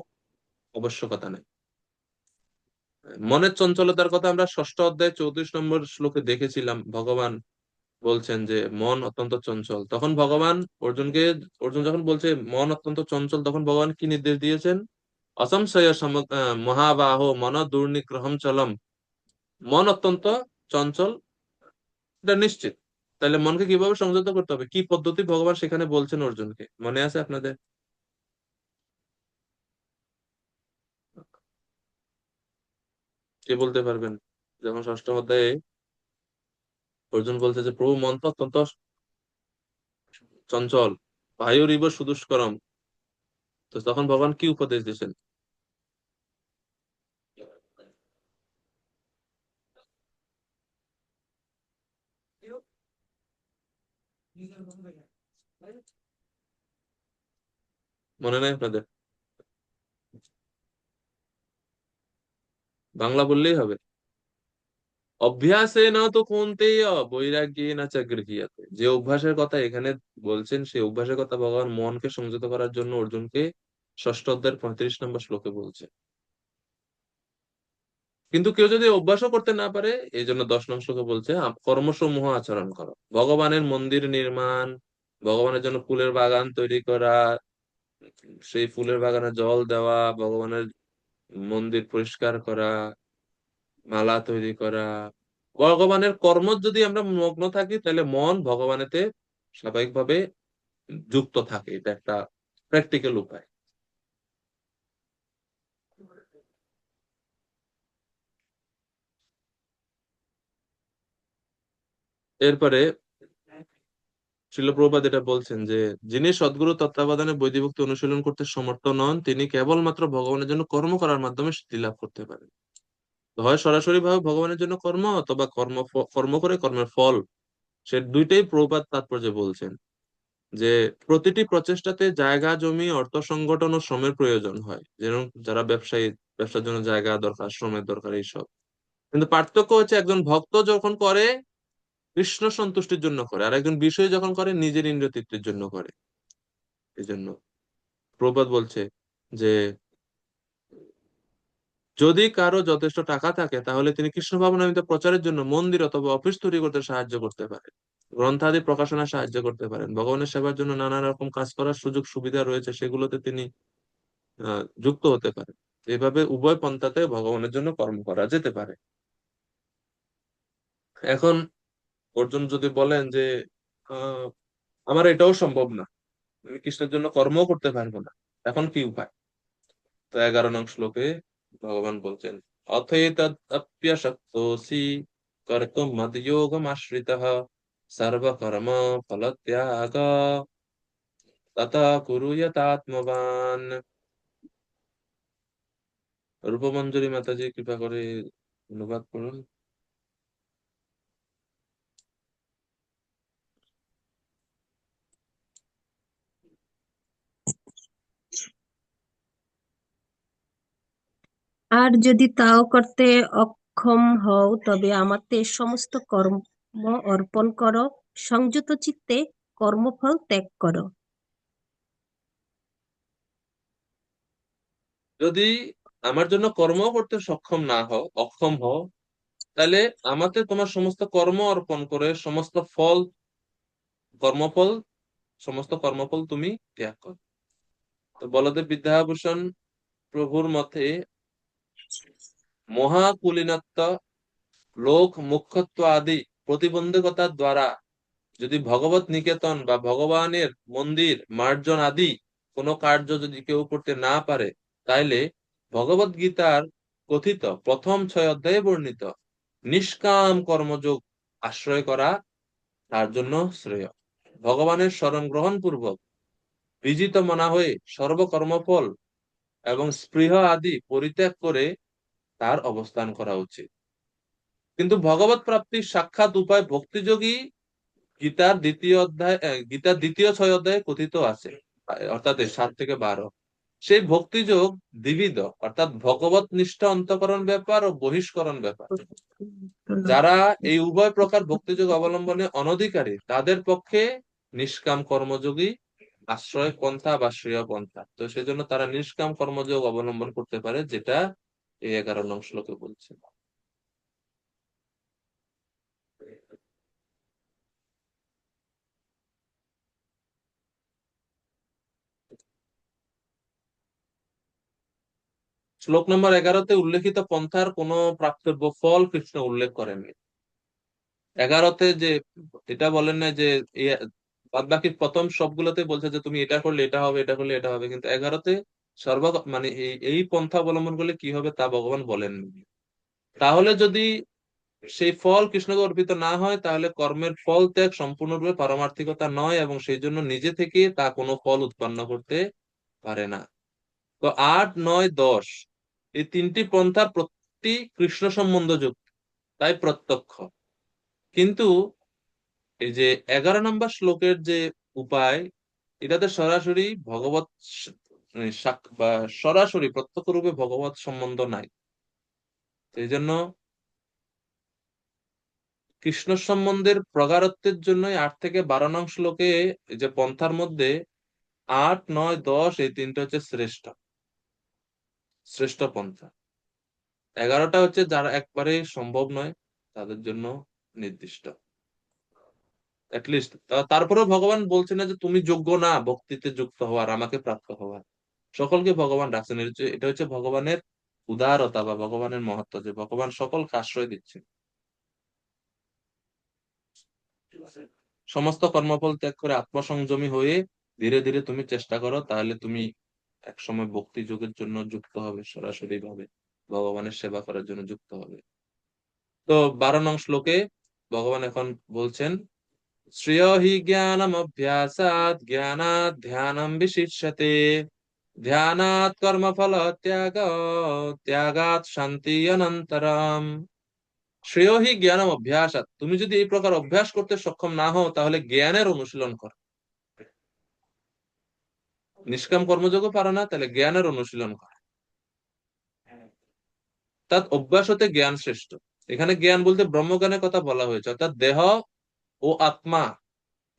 আবশ্যকতা নেই। মনের চঞ্চলতার কথা আমরা 6ষ্ঠ অধ্যায় 34 নম্বর শ্লোকে দেখেছিলাম। ভগবান বলছেন যে মন অত্যন্ত চঞ্চল। তখন ভগবান অর্জুন যখন বলছে মন অত্যন্ত চঞ্চল, তখন ভগবান কি নির্দেশ দিয়েছেন? অসংশয় মহাবাহ মন দুর্নিগ্রহম চলম। মন অত্যন্ত চঞ্চল, এটা নিশ্চিত। তাহলে মনকে কিভাবে সংযত করতে হবে, কি পদ্ধতি ভগবান সেখানে বলছেন অর্জুনকে, মনে আছে আপনাদের? কে বলতে পারবেন? যখন ষষ্ঠ অধ্যায়ে অর্জুন বলছে যে প্রভু, মন তো অত্যন্ত চঞ্চল, বায়ুরিব সুদুষ্করম, তো তখন ভগবান কি উপদেশ দিয়েছেন? মনে নাই আপনাদের? বাংলা বললেই হবে। অভ্যাসে না তো কৌন্তেয় বৈরাগ্যে না চ গৃহীয়তে। যে অভ্যাসের কথা এখানে বলছেন, সেই অভ্যাসের কথা ভগবান মনকে সংযত করার জন্য অর্জুনকে ষষ্ঠ অধ্যায়ের 35 নম্বর শ্লোকে বলছে। কিন্তু কেউ যদি অভ্যাসও করতে না পারে, এই জন্য 10 নং শ্লোকে বলছে কর্মসমূহ আচরণ করো। ভগবানের মন্দির নির্মাণ, ভগবানের জন্য ফুলের বাগান তৈরি করা, সেই ফুলের বাগানে জল দেওয়া, ভগবানের মন্দির পরিষ্কার করা, মালা তৈরি করা, ভগবানের কর্ম যদি আমরা মগ্ন থাকি, তাহলে মন ভগবানেতে স্বাভাবিকভাবে যুক্ত থাকে। এটা একটা প্র্যাকটিক্যাল উপায়। এরপরে শ্রীল প্রভুপাদ এটা বলছেন যে যিনি সদ্গুরু তত্ত্বাবধানে বৈদিভক্তি অনুশীলন করতে সমর্থ নন, তিনি কেবলমাত্র ভগবানের জন্য কর্ম করার মাধ্যমে সিদ্ধি লাভ করতে পারেন। তো হয় সরাসরি ভাবে ভগবানের জন্য কর্ম, অথবা কর্ম করে কর্মের ফল, সে দুইটাই প্রভুপাদ তাৎপর্য বলছেন। যে প্রতিটি প্রচেষ্টাতে জায়গা জমি অর্থ সংগঠন ও শ্রমের প্রয়োজন হয়, যেমন যারা ব্যবসায়ী, ব্যবসার জন্য জায়গা দরকার, শ্রমের দরকার, এইসব। কিন্তু পার্থক্য হচ্ছে একজন ভক্ত যখন করে কৃষ্ণ সন্তুষ্টির জন্য করে, আর একজন বিষয় যখন করে নিজের ইন্দ্রিয় তৃপ্তির জন্য করে। এই জন্য প্রভুপাদ বলছে যে যদি কারো যথেষ্ট টাকা থাকে, তাহলে তিনি কৃষ্ণ ভাবনামৃত প্রচারের জন্য মন্দির অথবা অফিস তৈরি করতে সাহায্য করতে পারেন, গ্রন্থাদি প্রকাশনায় সাহায্য করতে পারেন, ভগবানের সেবার জন্য নানা রকম কাজ করার সুযোগ সুবিধা রয়েছে, সেগুলোতে তিনি যুক্ত হতে পারে। এভাবে উভয় পন্থাতে ভগবানের জন্য কর্ম করা যেতে পারে। এখন অর্জুন যদি বলেন যে আহ, আমার এটাও সম্ভব না, আমি কৃষ্ণের জন্য কর্মও করতে পারবো না, এখন কি উপায়? তো 11 নং শ্লোকে ভগবান বলছেন, অথৈতদপ্যশক্তোসি কর্তুম মদ্যোগম আশ্রিতঃ সর্বকর্ম ফলত্যাগ ততঃ কুরু যথাত্মবান। রূপমঞ্জরি মাতাজি কৃপা করে অনুবাদ করুন। আর যদি তাও করতে অক্ষম হও, তবে আমাতে সমস্ত কর্ম অর্পণ করো, সংযত চিত্তে কর্মফল ত্যাগ করো। যদি আমার জন্য কর্ম করতে সক্ষম না হও, অক্ষম হও, তাহলে আমাকে তোমার সমস্ত কর্ম অর্পণ করে সমস্ত ফল, কর্মফল, সমস্ত কর্মফল তুমি ত্যাগ করো। তো বলদেব বিদ্যাভূষণ প্রভুর মতে মহাকুলীনত্ব, লোক মুখ্যত্ব আদি প্রতিবন্ধকতার দ্বারা যদি ভগবত নিকেতন বা ভগবানের মন্দির মার্জন আদি কোনো কার্য যদি কেউ করতে না পারে, তাইলে ভগবত গীতার কথিত প্রথম 6 অধ্যায়ে বর্ণিত নিষ্কাম কর্মযোগ আশ্রয় করা তার জন্য শ্রেয়। ভগবানের শরণ গ্রহণ পূর্বক বিজিত মনা হয়ে সর্বকর্মফল এবং স্পৃহ আদি পরিত্যাগ করে তার অবস্থান করা উচিত। কিন্তু ভগবত প্রাপ্তির সাক্ষাৎ উপায় ভক্তিযোগী গীতার দ্বিতীয় 6 অধ্যায়ে কথিত আছে, অর্থাৎ 7 থেকে 12। সেই ভক্তিযোগ দ্বিবিধ, অর্থাৎ ভগবত নিষ্ঠ অন্তঃকরণ ব্যাপার ও বহিষ্করণ ব্যাপার। যারা এই উভয় প্রকার ভক্তিযোগ অবলম্বনে অনধিকারী, তাদের পক্ষে নিষ্কাম কর্মযোগী আশ্রয় পন্থা বা শ্রেয় পন্থা। তো সেজন্য তারা নিষ্কাম কর্মযোগ অবলম্বন করতে পারে, যেটা এই 11 নং শ্লোকে বলছে। শ্লোক নম্বর 11তে উল্লেখিত পন্থার কোনো প্রাপ্তব্য ফল কৃষ্ণ উল্লেখ করেননি। 11তে যে এটা বলেন না যে বাদ বাকি প্রথম সবগুলোতে বলছে যে তুমি এটা করলে এটা হবে, এটা করলে এটা হবে, কিন্তু 11তে সর্ব মানে এই পন্থা অবলম্বন করলে কি হবে তা ভগবান বলেন। তাহলে যদি সেই ফল কৃষ্ণকে অর্পিত না হয় তাহলে কর্মের ফল ত্যাগ সম্পূর্ণরূপে পারমার্থিকতা নয়, এবং সেই জন্য নিজে থেকে তা কোনো ফল উৎপন্ন করতে পারে না। তো 8, 9, 10 এই তিনটি পন্থার প্রতি কৃষ্ণ সম্বন্ধযুক্ত, তাই প্রত্যক্ষ। কিন্তু এই যে 11 নম্বর শ্লোকের যে উপায়, এটাতে সরাসরি ভগবত বা সরাসরি প্রত্যক্ষ রূপে ভগবত সম্বন্ধ নাই। সেই জন্য কৃষ্ণ সম্বন্ধের প্রগাঢ়ত্বের জন্যই 8 থেকে 12 নং শ্লোকে এই যে পন্থার মধ্যে 8, 9, 10 এই তিনটা হচ্ছে শ্রেষ্ঠ শ্রেষ্ঠ পন্থা। 11টা হচ্ছে যারা একবারে সম্ভব নয় তাদের জন্য নির্দিষ্ট। অ্যাটলিস্ট তারপরেও ভগবান বলছেন না যে তুমি যোগ্য না ভক্তিতে যুক্ত হওয়ার, আমাকে প্রাপ্ত হওয়ার। সকলকে ভগবান রাখছেন, এটা হচ্ছে ভগবানের উদারতা বা ভগবানের মহত্ব, যে ভগবান সকলকে আশ্রয় দিচ্ছেন। সমস্ত কর্মফল ত্যাগ করে আত্মসংযমী হয়ে ধীরে ধীরে তুমি চেষ্টা করো, তাহলে তুমি একসময় ভক্তি যোগের জন্য যুক্ত হবে, সরাসরি ভাবে ভগবানের সেবা করার জন্য যুক্ত হবে। তো 12 নং শ্লোকে ভগবান এখন বলছেন, শ্রেয় হি জ্ঞানম অভ্যাসাৎ জ্ঞানাৎ ধ্যানম বিশিষ্যতে ধ্যানাৎ কর্মফল ত্যাগ ত্যাগাৎ শান্তি অনন্তরম। শ্রেয় হি জ্ঞানম অভ্যাসাৎ, তুমি যদি এই প্রকার অভ্যাস করতে সক্ষম না হও তাহলে জ্ঞানের অনুশীলন করো। নিষ্কাম কর্মযোগও পারো না, তাহলে জ্ঞানের অনুশীলন করো। তার অভ্যাস হতে জ্ঞান শ্রেষ্ঠ। এখানে জ্ঞান বলতে ব্রহ্মজ্ঞানের কথা বলা হয়েছে, অর্থাৎ দেহ ও আত্মা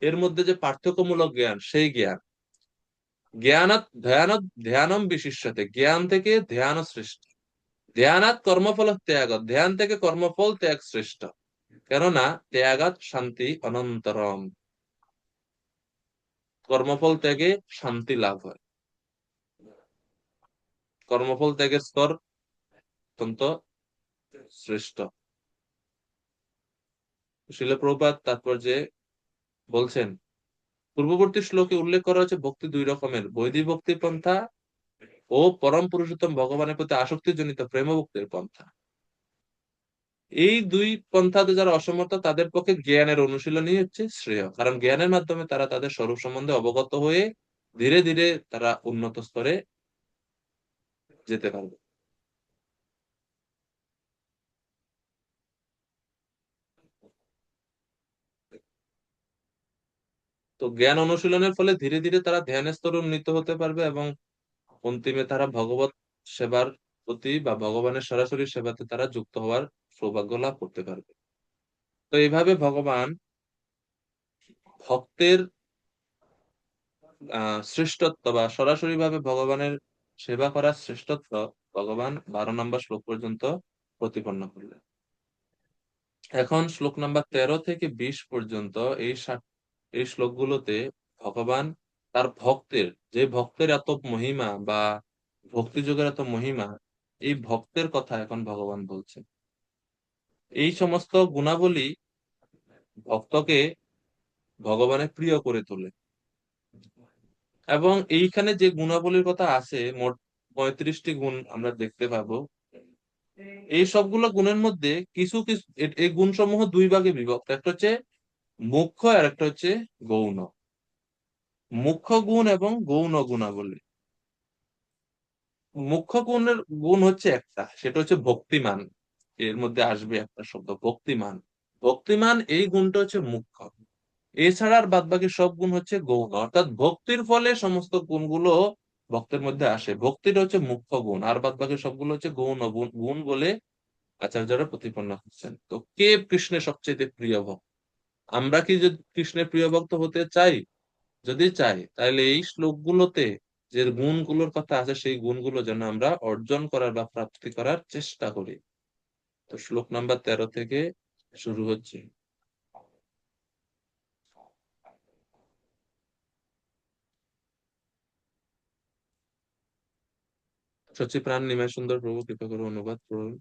এর মধ্যে যে পার্থক্যমূলক জ্ঞান, সেই জ্ঞান। জ্ঞানাৎ ধ্যানাৎ ধ্যানম বিশিষ্যতে, জ্ঞান থেকে ধ্যান শ্রেষ্ঠ। ধ্যানাৎ কর্মফল ত্যাগ, ধ্যান থেকে কর্মফল ত্যাগ শ্রেষ্ঠ। কেননা ত্যাগাৎ শান্তি অনন্তরম, কর্মফল ত্যাগে শান্তি লাভ হয়। কর্মফল ত্যাগের স্তর অত্যন্ত শ্রেষ্ঠ। শিল প্রভুপাদ তাৎপর্যে বলছেন, পূর্ববর্তী শ্লোকে উল্লেখ করা হচ্ছে ভক্তি দুই রকমের, বৈদিক ভক্তির পন্থা ও পরম পুরুষোত্তম ভগবানের প্রতি আসক্তিজনিত প্রেম ভক্তির পন্থা। এই দুই পন্থাতে যারা অসমর্থ তাদের পক্ষে জ্ঞানের অনুশীলনই হচ্ছে শ্রেয়, কারণ জ্ঞানের মাধ্যমে তারা তাদের স্বরূপ সম্বন্ধে অবগত হয়ে ধীরে ধীরে তারা উন্নত স্তরে যেতে পারবে। তো জ্ঞান অনুশীলনের ফলে ধীরে ধীরে তারা ধ্যানের স্তরে উন্নীত হতে পারবে, এবং অন্তিমে তারা ভগবত সেবার প্রতি বা ভগবানের সরাসরি সেবাতে তারা যুক্ত হওয়ার সৌভাগ্য লাভ করতে পারবে। তো এইভাবে ভগবান ভক্তের শ্রেষ্ঠত্ব বা সরাসরি ভাবে ভগবানের সেবা করার শ্রেষ্ঠত্ব ভগবান 12 নম্বর শ্লোক পর্যন্ত প্রতিপন্ন করলেন। এখন শ্লোক নাম্বার 13 থেকে 20 পর্যন্ত এই শ্লোকগুলোতে ভগবান তার ভক্তের, যে ভক্তের এত মহিমা বা ভক্তি যোগের এত মহিমা, এই ভক্তের কথা এখন ভগবান বলছেন। এই সমস্ত গুণাবলী ভক্তকে ভগবানের প্রিয় করে তোলে, এবং এইখানে যে গুণাবলীর কথা আছে মোট 35টি গুণ আমরা দেখতে পাবো। এই সবগুলো গুণের মধ্যে কিছু কিছু এই গুণ সমূহ দুই ভাগে বিভক্ত, একটা হচ্ছে মুখ্য আর একটা হচ্ছে গৌণ। মুখ্য গুণ এবং গৌণ গুণাবলী। মুখ্য গুণের গুণ হচ্ছে একটা, সেটা হচ্ছে ভক্তিমান। এর মধ্যে আসবে একটা শব্দ ভক্তিমান। ভক্তিমান এই গুণটা হচ্ছে মুখ্য। এছাড়া আর বাদ বাকি সব গুণ হচ্ছে গৌণ, অর্থাৎ ভক্তির ফলে সমস্ত গুণগুলো ভক্তের মধ্যে আসে। ভক্তিটা হচ্ছে মুখ্য গুণ, আর বাদ বাকি সবগুলো হচ্ছে গৌণ গুণ বলে আচার্যরা প্রতিপন্ন করছেন। তো কে কৃষ্ণের সবচেয়ে প্রিয় ভক্ত? আমরা কি যদি কৃষ্ণের প্রিয় ভক্ত হতে চাই, যদি চাই তাহলে এই শ্লোকগুলোতে যে গুণগুলোর কথা আছে সেই গুণগুলো যেন আমরা অর্জন করার বা প্রাপ্তি করার চেষ্টা করি। তো শ্লোক নাম্বার 13 থেকে শুরু হচ্ছে। সচি প্রাণ নিমাই সুন্দর প্রভু কৃপা করে অনুবাদ করুন।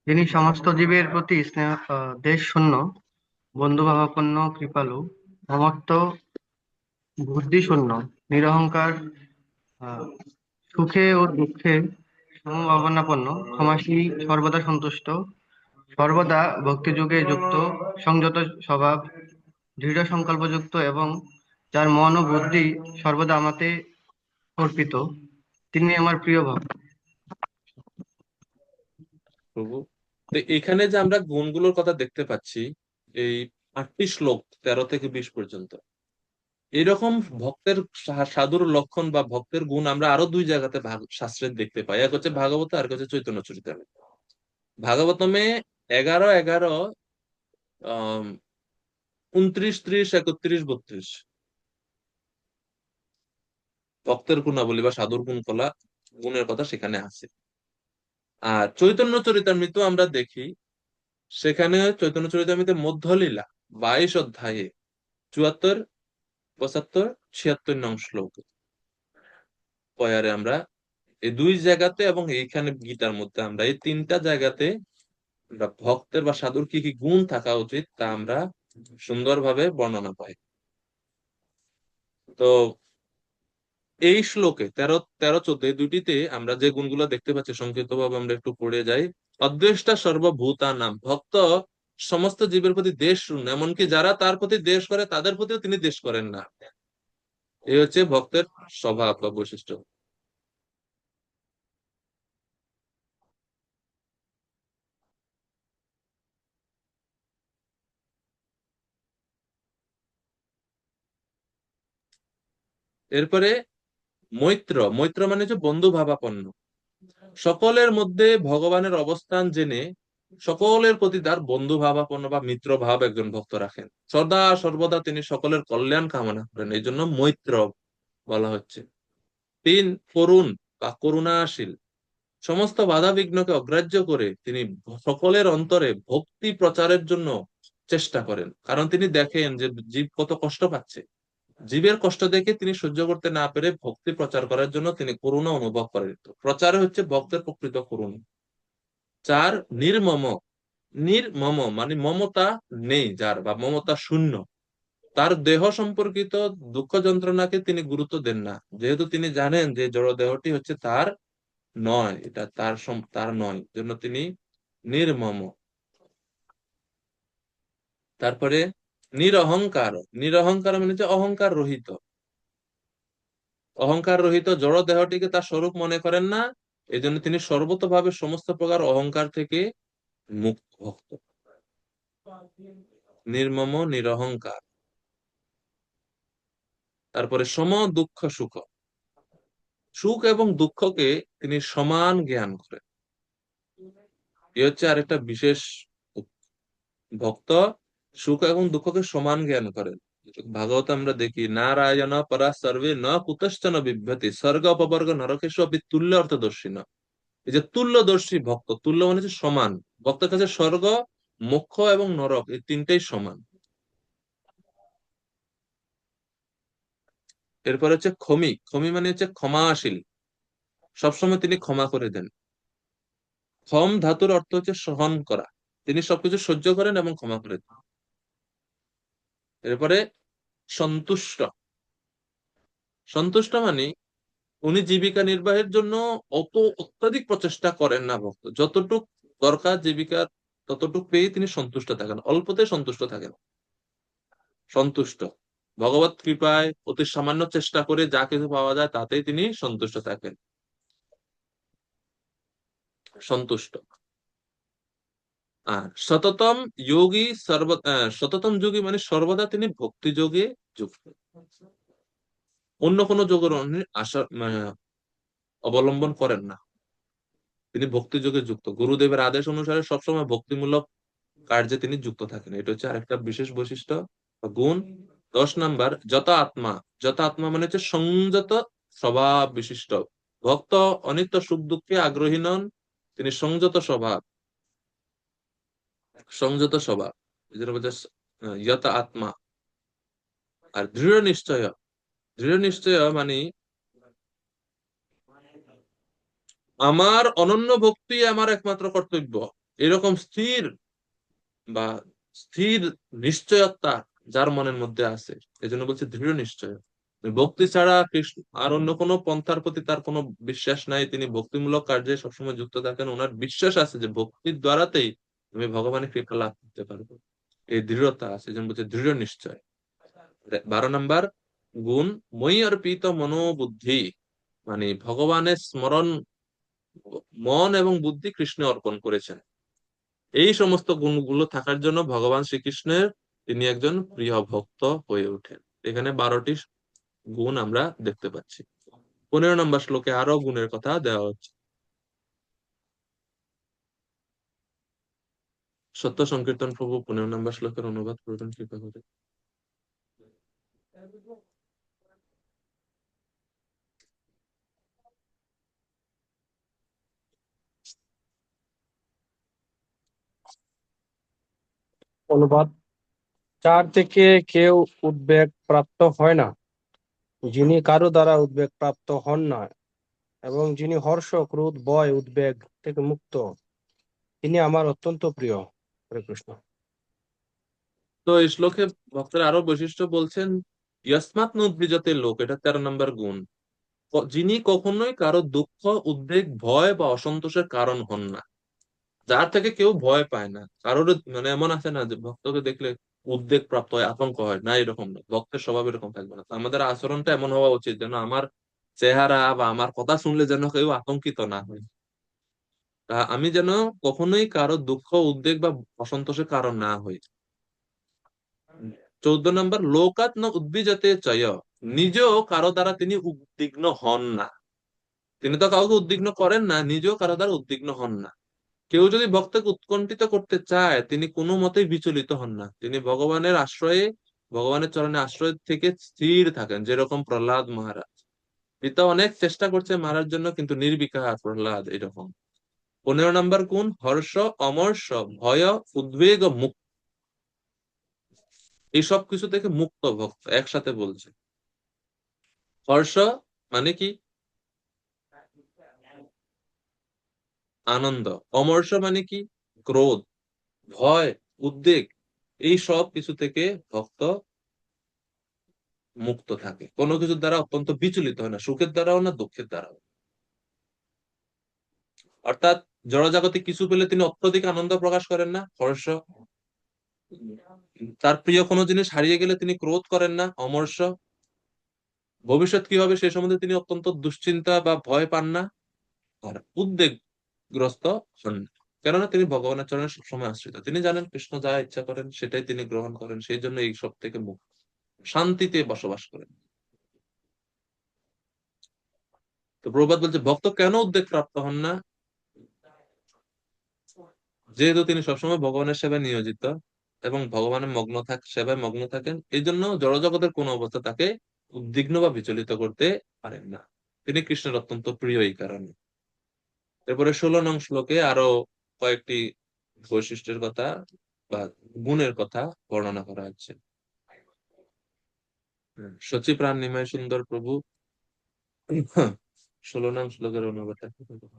যিনি সমস্ত জীবের প্রতি স্নেহ দেশ শূন্য, বন্ধুভাবাপন্ন, কৃপালু, মমত্ব, বুদ্ধি শূন্য, নিরহংকার, আহ, সুখে ও দুঃখে সমভাবনাপন্ন, ক্ষমাশীল, সর্বদা সন্তুষ্ট, সর্বদা ভক্তিযোগে যুক্ত, সংযত স্বভাব, দৃঢ় সংকল্পযুক্ত এবং যার মন ও বুদ্ধি সর্বদা আমাতে অর্পিত, তিনি আমার প্রিয় ভক্ত। প্রভু, তো এখানে যে আমরা গুণগুলোর কথা দেখতে পাচ্ছি, এই 8টি শ্লোক 13 থেকে 20 পর্যন্ত, এরকম ভক্তের সাধুর লক্ষণ বা ভক্তের গুণ আমরা আরো দুই জায়গাতে শাস্ত্রে দেখতে পাই। এক হচ্ছে ভাগবত, আর এক হচ্ছে চৈতন্য চরিতামৃত। ভাগবতমে 11, 11, 29, 30, 31, 32 ভক্তের গুণাবলী বা সাধুর গুণের কথা সেখানে আছে। আর চৈতন্য চরিতামৃত আমরা দেখি, সেখানে চৈতন্য চরিতামৃতের মধ্যলীলা 22 অধ্যায়ে 74, 75, 76 নং শ্লোক পয়ারে আমরা এই দুই জায়গাতে এবং এইখানে গীতার মধ্যে আমরা এই তিনটা জায়গাতে আমরা ভক্তের বা সাধুর কি কি গুণ থাকা উচিত তা আমরা সুন্দরভাবে বর্ণনা পাই। তো এই শ্লোকে 13, 13, 14 এই দুটিতে আমরা যে গুণগুলো দেখতে পাচ্ছি সংক্ষিপ্ত ভাবে আমরা একটু পড়ে যাই। অদ্বেষ্টা সর্বভূতানাম, ভক্ত সমস্ত জীবের প্রতি দ্বেষ শূন্য, এমনকি যারা তার প্রতি দ্বেষ করে তাদের প্রতিও তিনি দ্বেষ করেন না। এই হচ্ছে ভক্তের স্বভাব বা বৈশিষ্ট্য। এরপরে মৈত্র, মৈত্র মানে হচ্ছে বন্ধু ভাবাপন্ন, সকলের মধ্যে ভগবানের অবস্থান জেনে সকলের প্রতি তার বন্ধু ভাবাপন্ন বা মিত্র ভাব একজন ভক্ত রাখেন। সদা সর্বদা তিনি সকলের কল্যাণ কামনা করেন, এই জন্য মৈত্র বলা হচ্ছে। 3, করুণ বা করুণাশীল, সমস্ত বাধা বিঘ্নকে অগ্রাহ্য করে তিনি সকলের অন্তরে ভক্তি প্রচারের জন্য চেষ্টা করেন, কারণ তিনি দেখেন যে জীব কত কষ্ট পাচ্ছে। জীবের কষ্ট দেখে তিনি সহ্য করতে না পেরে ভক্তি প্রচার করার জন্য তিনি করুণা অনুভব করেন। তো প্রচারে হচ্ছে ভক্তের প্রকৃত করুণা। 4, নির্মম, নির্মম মানে মমতা নেই যার বা মমতা শূন্য, তার দেহ সম্পর্কিত দুঃখ যন্ত্রণাকে তিনি গুরুত্ব দেন না, যেহেতু তিনি জানেন যে জড় দেহটি হচ্ছে তার নয়, এটা তার নয়, জন্য তিনি নির্মম। তারপরে নিরহংকার, নিরহংকার মানে হচ্ছে অহংকার রহিত, অহংকার রহিত জড় দেহটিকে তার স্বরূপ মনে করেন না, এই জন্য তিনি সর্বতভাবে সমস্ত প্রকার অহংকার থেকে মুক্ত ভক্ত। নির্মম, নিরহংকার। তারপরে সম দুঃখ সুখ, সুখ এবং দুঃখকে তিনি সমান জ্ঞান করেন, এ হচ্ছে আরেকটা বিশেষ ভক্ত, সুখ এবং দুঃখকে সমান জ্ঞান করেন। ভাগবত আমরা দেখি, নারায়ণ পরা সর্বে ন কুতশ্চন বিভ্যতি স্বর্গ অপবর্গ নরকেশু অপি তুল্য অর্থদর্শী ন। এই যে তুল্যদর্শী ভক্ত, তুল্য মানে হচ্ছে সমান, ভক্তের কাছে স্বর্গ, মোক্ষ এবং নরক এই তিনটাই সমান। এরপর হচ্ছে ক্ষমি, ক্ষমি মানে হচ্ছে ক্ষমাশীল, সবসময় তিনি ক্ষমা করে দেন। ক্ষম ধাতুর অর্থ হচ্ছে সহন করা, তিনি সবকিছু সহ্য করেন এবং ক্ষমা করে দেন। এরপরে সন্তুষ্ট, সন্তুষ্ট মানে উনি জীবিকা নির্বাহের জন্য অত্যাধিক প্রচেষ্টা করেন না, ভক্ত যতটুক দরকার জীবিকার ততটুক পেয়ে তিনি সন্তুষ্ট থাকেন, অল্পতে সন্তুষ্ট থাকেন। সন্তুষ্ট, ভগবত কৃপায় অতি সামান্য চেষ্টা করে যা কিছু পাওয়া যায় তাতেই তিনি সন্তুষ্ট থাকেন, সন্তুষ্ট। আর সততম যোগী, সততম যোগী মানে সর্বদা তিনি ভক্তি যোগে যুক্ত, অন্য কোনো যোগের আশা অবলম্বন করেন না, তিনি ভক্তি যোগে যুক্ত, গুরুদেবের আদেশ অনুসারে সবসময় ভক্তিমূলক কার্যে তিনি যুক্ত থাকেন। এটা হচ্ছে আরেকটা বিশেষ বৈশিষ্ট্য বা গুণ। 10 নাম্বার যত আত্মা, যত আত্মা মানে হচ্ছে সংযত স্বভাব বিশিষ্ট ভক্ত, অনিত্য সুখ দুঃখে আগ্রহী নন, তিনি সংযত স্বভাব, সংযত স্বভাব, যেটা বলছে যত আত্মা। আর দৃঢ় নিশ্চয়, দৃঢ় নিশ্চয় মানে আমার অনন্য ভক্তি আমার একমাত্র কর্তব্য, এরকম স্থির বা স্থির নিশ্চয়তা যার মনের মধ্যে আছে, এজন্য বলছে দৃঢ় নিশ্চয়। ভক্তি ছাড়া কৃষ্ণ আর অন্য কোনো পন্থার প্রতি তার কোনো বিশ্বাস নাই, তিনি ভক্তিমূলক কার্যে সবসময় যুক্ত থাকেন, ওনার বিশ্বাস আছে যে ভক্তির দ্বারাতেই তুমি ভগবানের কৃপা লাভ করতে পারবে, এই দৃঢ়তা আছে, এজন্য বলছে দৃঢ় নিশ্চয়। 12 নম্বর গুণ, মই অর্পিত মনোবুদ্ধি, মানে ভগবানের স্মরণ মন এবং বুদ্ধি কৃষ্ণে অর্পণ করেছেন। এই সমস্ত গুণগুলো থাকার জন্য ভগবান শ্রীকৃষ্ণের তিনি একজন প্রিয় ভক্ত হয়ে ওঠেন। এখানে 12টি গুণ আমরা দেখতে পাচ্ছি। 15 নম্বর শ্লোকে আরো গুণের কথা দেওয়া হচ্ছে। সত্য সংকীর্তন প্রভু 15 নম্বর শ্লোকের অনুবাদ করবেন কৃপা করে। অনুবাদ: চার থেকে কেউ উদ্বেগ প্রাপ্ত হয় না, যিনি কারো দ্বারা উদ্বেগ প্রাপ্ত হন না এবং যিনি হর্ষ, ক্রোধ, ভয়, উদ্বেগ থেকে মুক্ত, তিনি আমার অত্যন্ত প্রিয়। হরে কৃষ্ণ। তো এই শ্লোকে ভক্তের আরো বৈশিষ্ট্য বলছেন, ইয়স্মাৎ নুদ্বিজতে লোক, এটা 13 নম্বর গুণ, যিনি কখনোই কারো দুঃখ, উদ্বেগ, ভয় বা অসন্তোষের কারণ হন না, যার থেকে কেউ ভয় পায় না। কারোর মানে এমন আছে না যে ভক্তকে দেখলে উদ্বেগ প্রাপ্ত হয়, আতঙ্ক হয়, না এরকম না, ভক্তের স্বভাব এরকম থাকবে না। তো আমাদের আচরণটা এমন হওয়া উচিত যেন আমার চেহারা বা আমার কথা শুনলে যেন কেউ আতঙ্কিত না হয়, তা আমি যেন কখনোই কারো দুঃখ, উদ্বেগ বা অসন্তোষের কারণ না হই। 14 নম্বর, লোকাত ন উদ্বিজতে চয়, নিজেও কারো দ্বারা তিনি উদ্বিগ্ন হন না। তিনি তো কাউকে উদ্বিগ্ন করেন না, নিজেও কারো দ্বারা উদ্বিগ্ন হন না। কেউ যদি ভক্তকে উৎকণ্ঠিত করতে চায়, তিনি কোনো মতেই বিচলিত হন না, তিনি ভগবানের আশ্রয়ে, ভগবানের চরণে আশ্রয় থেকে স্থির থাকেন, যেরকম প্রহ্লাদ মহারাজ। পিতা অনেক চেষ্টা করছে মারার জন্য, কিন্তু নির্বিকার প্রহ্লাদ এরকম। 15 নম্বর গুণ, হর্ষ, অমর্ষ, ভয়, উদ্বেগ ও মুক্ত, এই সব কিছু থেকে মুক্ত ভক্ত, একসাথে বলছে। হর্ষ মানে কি? আনন্দ। অমর্ষ মানে কি? ক্রোধ, ভয়, উদ্বেগ, এই সব কিছু থেকে ভক্ত মুক্ত থাকে, কোনো কিছুর দ্বারা অত্যন্ত বিচলিত হয় না, সুখের দ্বারাও না, দুঃখের দ্বারাও। অর্থাৎ জড়জাগতিক কিছু পেলে তিনি অত্যধিক আনন্দ প্রকাশ করেন না, হর্ষ। তার প্রিয় কোনো জিনিস হারিয়ে গেলে তিনি ক্রোধ করেন না, অমর্ষ। ভবিষ্যৎ কি হবে সে সম্বন্ধে তিনি অত্যন্ত দুশ্চিন্তা বা ভয় পান না, আর উদ্বেগগ্রস্ত হন না। কেননা তিনি ভগবানের চরণে সবসময় আশ্রিত, তিনি জানেন কৃষ্ণ যা ইচ্ছা করেন সেটাই তিনি গ্রহণ করেন, সেই জন্য এই সব থেকে মুক্ত, শান্তিতে বসবাস করেন। তো প্রভুপাদ বলছে ভক্ত কেন উদ্বেগ প্রাপ্ত হন না? যেহেতু তিনি সবসময় ভগবানের সেবায় নিয়োজিত এবং ভগবানের সেবায় মগ্ন থাকেন, এই জন্য জড়জগতের কোন অবস্থা তাকে উদ্বিগ্ন বা বিচলিত করতে পারেন না, তিনি কৃষ্ণের অত্যন্ত প্রিয় এই কারণে। এরপরে 16 নং শ্লোকে আরো কয়েকটি বৈশিষ্ট্যের কথা বা গুণের কথা বর্ণনা করা হচ্ছে। সচি প্রাণ নিমায় সুন্দর প্রভু 16 নং শ্লোকের অনুবাদটা কি বলবো?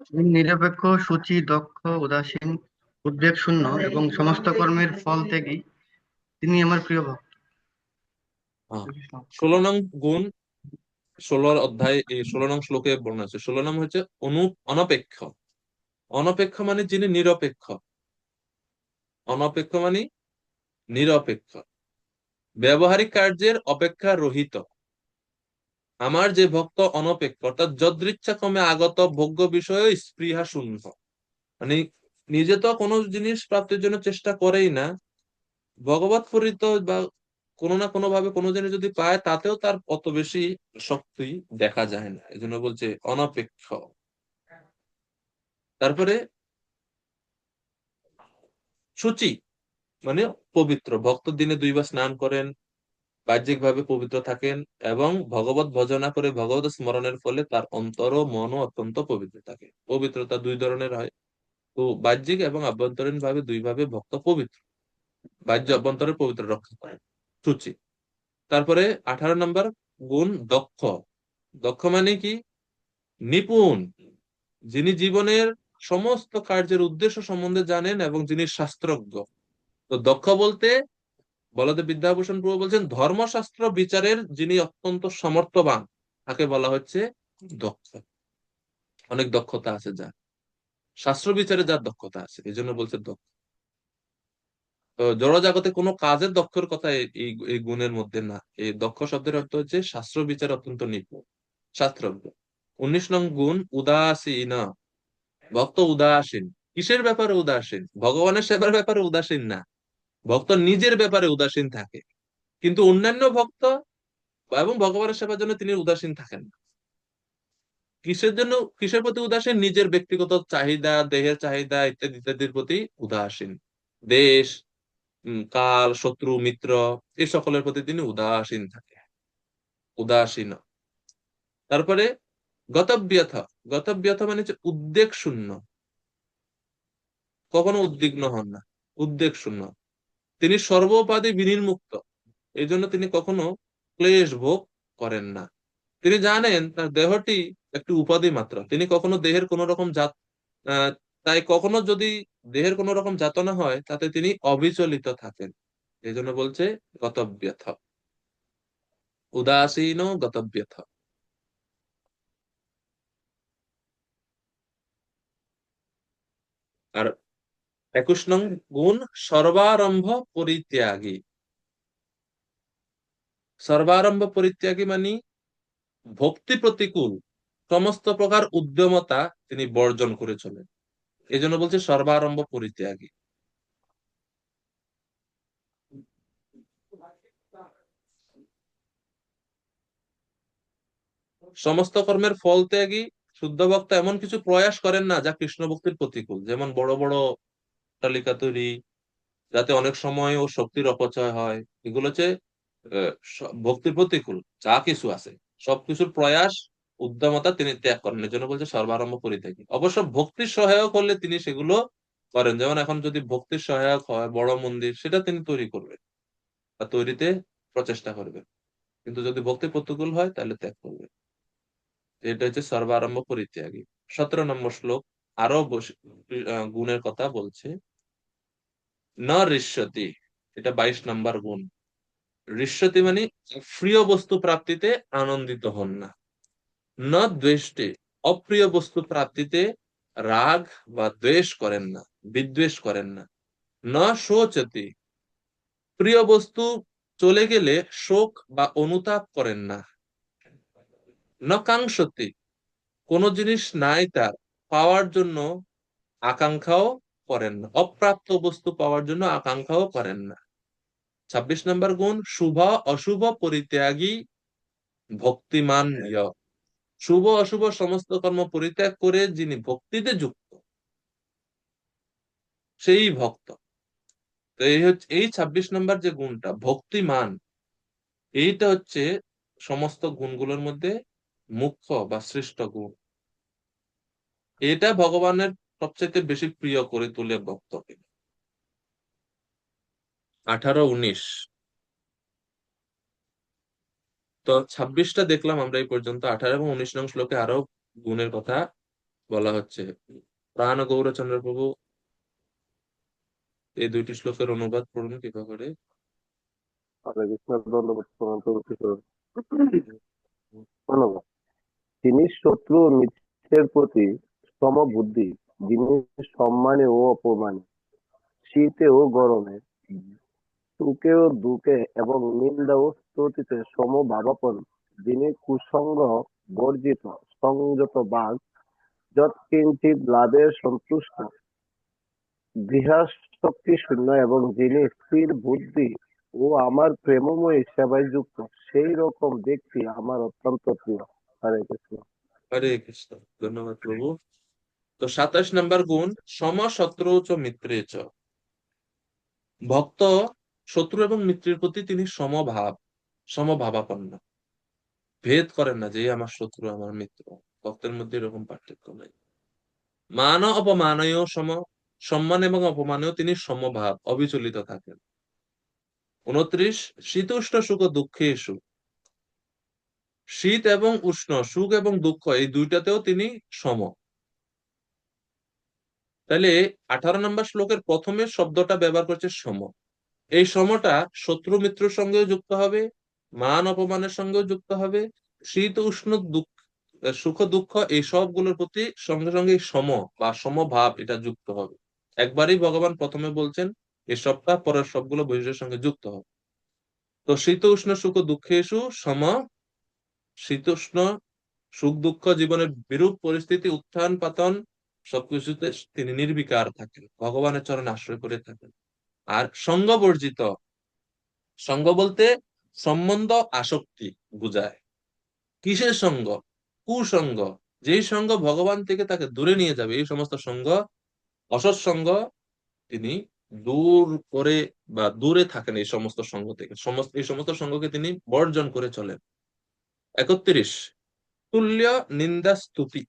তিনি নিরপেক্ষ, সূচি, দক্ষ, উদাসীন, উদ্বেগ শূন্য এবং সমস্ত কর্মের ফল ত্যাগী, তিনি আমার প্রিয় ভক্ত। হ্যাঁ, 16 নং গুণ 16 অধ্যায় এই 16 নং শ্লোকে বর্ণনা আছে। 16 নং হচ্ছে অনপেক্ষ। অনপেক্ষ মানে যিনি নিরপেক্ষ, অনপেক্ষ মানে নিরপেক্ষ, ব্যবহারিক কার্যের অপেক্ষা রহিত। আমার যে ভক্ত অনপেক্ষ, অর্থাৎ যদৃচ্ছা ক্রমে আগত ভোগ্য বিষয়ে স্পৃহা শূন্য, মানে নিজে তো কোনো জিনিস প্রাপ্তির জন্য চেষ্টা করেই না, ভগবত প্রেরিত বা কোনো না কোনো ভাবে কোনো জিনিস যদি পায় তাতেও তার অত বেশি শক্তি দেখা যায় না, এজন্য বলছে অনপেক্ষ। তারপরে শুচি মানে পবিত্র, ভক্ত দিনে 2 বার স্নান করেন, বাহ্যিক ভাবে পবিত্র থাকেন এবং ভগবত ভজনা করে ভগবত স্মরণের ফলে তার অন্তর ও মনও অত্যন্ত পবিত্র থাকে। পবিত্রতা 2 ধরনের হয়, তো বাহ্যিক এবং আভ্যন্তরীণ ভাবে 2 ভাবে ভক্ত পবিত্র, বাহ্য অভ্যন্তরের পবিত্র রক্ষা করেন, শুচি। তারপরে 18 নম্বর গুণ দক্ষ, দক্ষ মানে কি? নিপুণ, যিনি জীবনের সমস্ত কার্যের উদ্দেশ্য সম্বন্ধে জানেন এবং যিনি শাস্ত্রজ্ঞ। তো দক্ষ বলতে বলদেব বিদ্যাভূষণ প্রভু বলছেন ধর্মশাস্ত্র বিচারের যিনি অত্যন্ত সমর্থবান, তাকে বলা হচ্ছে দক্ষ। অনেক দক্ষতা আছে যার, শাস্ত্র বিচারে যার দক্ষতা আছে, এই জন্য বলছে দক্ষ। তো জড়জাগতে কোনো কাজের দক্ষর কথা এই এই গুণের মধ্যে না। এই দক্ষ শব্দের অর্থ হচ্ছে শাস্ত্র বিচারে অত্যন্ত নিপুণ, শাস্ত্রজ্ঞ। 19 নং গুণ উদাসীন, ভক্ত উদাসীন। কিসের ব্যাপারে উদাসীন? ভগবানের সেবার ব্যাপারে উদাসীন না, ভক্ত নিজের ব্যাপারে উদাসীন থাকে। কিন্তু অন্যান্য ভক্ত এবং ভগবানের সেবার জন্য তিনি উদাসীন থাকেন না। কিসের জন্য, কিসের প্রতি উদাসীন? নিজের ব্যক্তিগত চাহিদা, দেহের চাহিদা ইত্যাদি ইত্যাদির প্রতি উদাসীন। দেশ, কাল, শত্রু, মিত্র, এই সকলের প্রতি তিনি উদাসীন থাকে, উদাসীন। তারপরে গতব্যথ, গতব্যথ মানে হচ্ছে উদ্বেগ শূন্য, কখনো উদ্বিগ্ন হন না, উদ্বেগ শূন্য। তিনি সর্বোপাধি বিনির্মুক্ত, এই জন্য তিনি কখনো ক্লেশ ভোগ করেন না। তিনি জানেন তার দেহটি একটি উপাধি মাত্র, তিনি কখনো দেহের কোন রকম আহ, তাই কখনো যদি দেহের কোন রকম যাতনা হয় তাতে তিনি অবিচলিত থাকেন, এই জন্য বলছে গতব্যথ, উদাসীন গতব্যথ। আর 21 নং গুণ সর্বারম্ভ পরিত্যাগী। সর্বারম্ভ পরিত্যাগী মানে ভক্তি প্রতিকূল সমস্ত প্রকার উদ্যমতা তিনি বর্জন করে চলেন, এই জন্য বলছে সর্বারম্ভ পরিত্যাগী। সমস্ত কর্মের ফল ত্যাগী। শুদ্ধ ভক্ত এমন কিছু প্রয়াস করেন না যা কৃষ্ণ ভক্তির প্রতিকূল, যেমন বড় বড় তালিকা তৈরি, যাতে অনেক সময় ও শক্তির অপচয় হয়, এগুলো হচ্ছে ভক্তির প্রতিকূল। যা কিছু আছে সবকিছুর প্রয়াস, উদ্যমতা তিনি ত্যাগ করেন, এই জন্য বলছে সর্বারম্ভ পরিত্যাগী। অবশ্য ভক্তির সহায়ক হলে তিনি সেগুলো করেন, যেমন এখন যদি ভক্তির সহায়ক হয় বড় মন্দির, সেটা তিনি তৈরি করবেন বা তৈরিতে প্রচেষ্টা করবেন, কিন্তু যদি ভক্তি প্রতিকূল হয় তাহলে ত্যাগ করবেন। এটা হচ্ছে সর্বারম্ভ পরিত্যাগী। 17 নম্বর শ্লোক আরো গুণের কথা বলছে। ন ঋষ্যতি, এটা 22 নম্বর গুণ। ঋষ্যতি মানে প্রিয় বস্তু প্রাপ্তিতে আনন্দিত হন না। ন দ্বেষ্টে, অপ্রিয় বস্তু প্রাপ্তিতে রাগ বা দ্বেষ করেন না, বিদ্বেষ করেন না। ন শোচতি, প্রিয় বস্তু চলে গেলে শোক বা অনুতাপ করেন না। ন কাঙ্ক্ষতি, কোন জিনিস নাই তার পাওয়ার জন্য আকাঙ্ক্ষাও করেন না, অপ্রাপ্ত বস্তু পাওয়ার জন্য আকাঙ্ক্ষাও করেন না। 26 নম্বর গুণ শুভ অশুভ পরিত্যাগী ভক্তিমান ইয়। শুভ অশুভ সমস্ত কর্ম পরিত্যাগ করে যিনি ভক্তিতে যুক্ত, সেই ভক্ত। তো এই হচ্ছে এই 26 নম্বর যে গুণটা ভক্তিমান, এইটা হচ্ছে সমস্ত গুণগুলোর মধ্যে মুখ্য বা শ্রেষ্ঠ গুণ। এটা ভগবানের সবচেয়ে বেশি প্রিয় করে তোলে ভক্তকে। 18, 19। তো 26টা দেখলাম আমরা এই পর্যন্ত। 18 এবং 19 নং শ্লোকে আরো গুণের কথা বলা হচ্ছে। প্রাণ গৌরচন্দ্র প্রভু এই দুইটি শ্লোকের অনুবাদ পড়ুন কৃপা করে। হরে কৃষ্ণ, দণ্ডবোধ প্রণাম প্রভু কিশোর। ধন্যবাদ। তিনি শত্রু ও মিত্রের প্রতি সমবুদ্ধি, যিনি সম্মানে ও অপমানে, শীতে ও গরমে, সুখে ও দুঃখে এবং নিন্দা ও স্তুতিতে সমভাবাপন্ন, যিনি কুসঙ্গ বর্জিত, সংযত বাগ, যৎকিঞ্চিৎ লাভে সন্তুষ্ট, গৃহশক্তি শূন্য এবং যিনি স্থির বুদ্ধি ও আমার প্রেমময়ী সেবায় যুক্ত, সেই রকম ব্যক্তি আমার অত্যন্ত প্রিয়। হরে কৃষ্ণ। হরে কৃষ্ণ। ধন্যবাদ প্রভু। তো 27 নম্বর গুণ সম শত্রু চ মিত্রে চ। ভক্ত শত্রু এবং মিত্রের প্রতি তিনি সমভাব, সমভাবাপন্ন, ভেদ করেন না যে এই আমার শত্রু আমার মিত্র, ভক্তের মধ্যে এরকম পার্থক্য নাই। মান অপমানয় সম, সম্মান এবং অপমানেও তিনি সমভাব, অবিচলিত থাকেন। 29 শীতোষ্ণ সুখ দুঃখে সুখ। শীত এবং উষ্ণ, সুখ এবং দুঃখ, এই দুইটাতেও তিনি সম। তাহলে 18 নম্বর শ্লোকের প্রথমে শব্দটা ব্যবহার করছে সম। এই সমটা শত্রু মিত্রের সঙ্গেও যুক্ত হবে, মান অপমানের সঙ্গেও যুক্ত হবে, শীত উষ্ণ দুঃখ, সুখ দুঃখ, এই সবগুলোর প্রতি সঙ্গে সঙ্গে এই সম বা সমভাব এটা যুক্ত হবে। একবারই ভগবান প্রথমে বলছেন এই সবটা, পরের সবগুলো বৈশিষ্ট্যের সঙ্গে যুক্ত হবে। তো শীত উষ্ণ সুখ দুঃখেষু সম। শীত উষ্ণ সুখ দুঃখ, জীবনের বিরূপ পরিস্থিতি, উত্থান পাতন, সবকিছুতে তিনি নির্বিকার থাকেন, ভগবানের চরণে আশ্রয় করে থাকেন। আর সঙ্গ বর্জিত, সঙ্গ বলতে সম্বন্ধ আসক্তি বুঝায়। কিসের সঙ্গ? কুসঙ্গ, যেই সঙ্গ ভগবান থেকে তাকে দূরে নিয়ে যাবে, এই সমস্ত সঙ্গ, অসৎসঙ্গ, তিনি দূর করে বা দূরে থাকেন এই সমস্ত সঙ্গ থেকে, এই সমস্ত সঙ্গকে তিনি বর্জন করে চলেন। 31 তুল্য নিন্দা স্তুতি।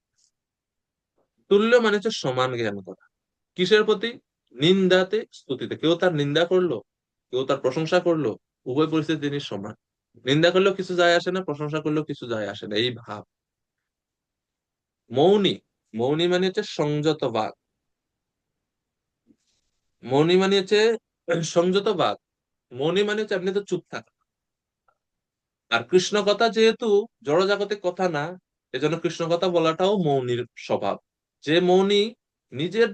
তুল্য মানে হচ্ছে সমান জ্ঞান করা। কিসের প্রতি? নিন্দাতে স্তুতিতে। কেউ তার নিন্দা করলো, কেউ তার প্রশংসা করলো, উভয় পরিস্থিতি তিনি সমান। নিন্দা করলেও কিছু যায় আসে না, প্রশংসা করলেও কিছু যায় আসে না, এই ভাব। মৌনী, মৌনী মানে হচ্ছে সংযত বাক। মৌনী মানে হচ্ছে সংযত বাক। মৌনী মানে হচ্ছে আপনি তো চুপ থাকা। আর কৃষ্ণ কথা যেহেতু জড়জাগতিক কথা না, এজন্য কৃষ্ণ কথা বলাটাও মৌনীর স্বভাব। যে মৌনী নিজের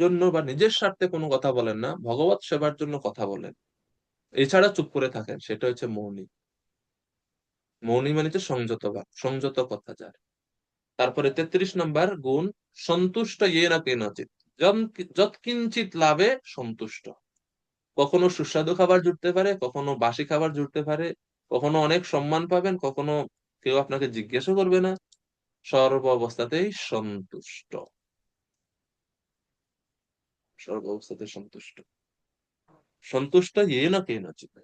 জন্য বা নিজের স্বার্থে কোনো কথা বলেন না, ভগবত সেবার জন্য কথা বলেন, এছাড়া চুপ করে থাকেন, সেটা হচ্ছে মৌনী। মৌনী মানে হচ্ছে সংযত বাক, সংযত কথা যার। তারপরে 33 নম্বর গুণ, সন্তুষ্ট ইয়েন কেনচিৎ, যৎকিঞ্চিত লাভে সন্তুষ্ট। কখনো সুস্বাদু খাবার জুটতে পারে, কখনো বাসি খাবার জুটতে পারে, কখনো অনেক সম্মান পাবেন, কখনো কেউ আপনাকে জিজ্ঞাসা করবে না, সর্ব অবস্থাতেই সন্তুষ্ট, সর্ব অবস্থাতেই সন্তুষ্ট। সন্তুষ্ট ইয়েন কেনচিৎ।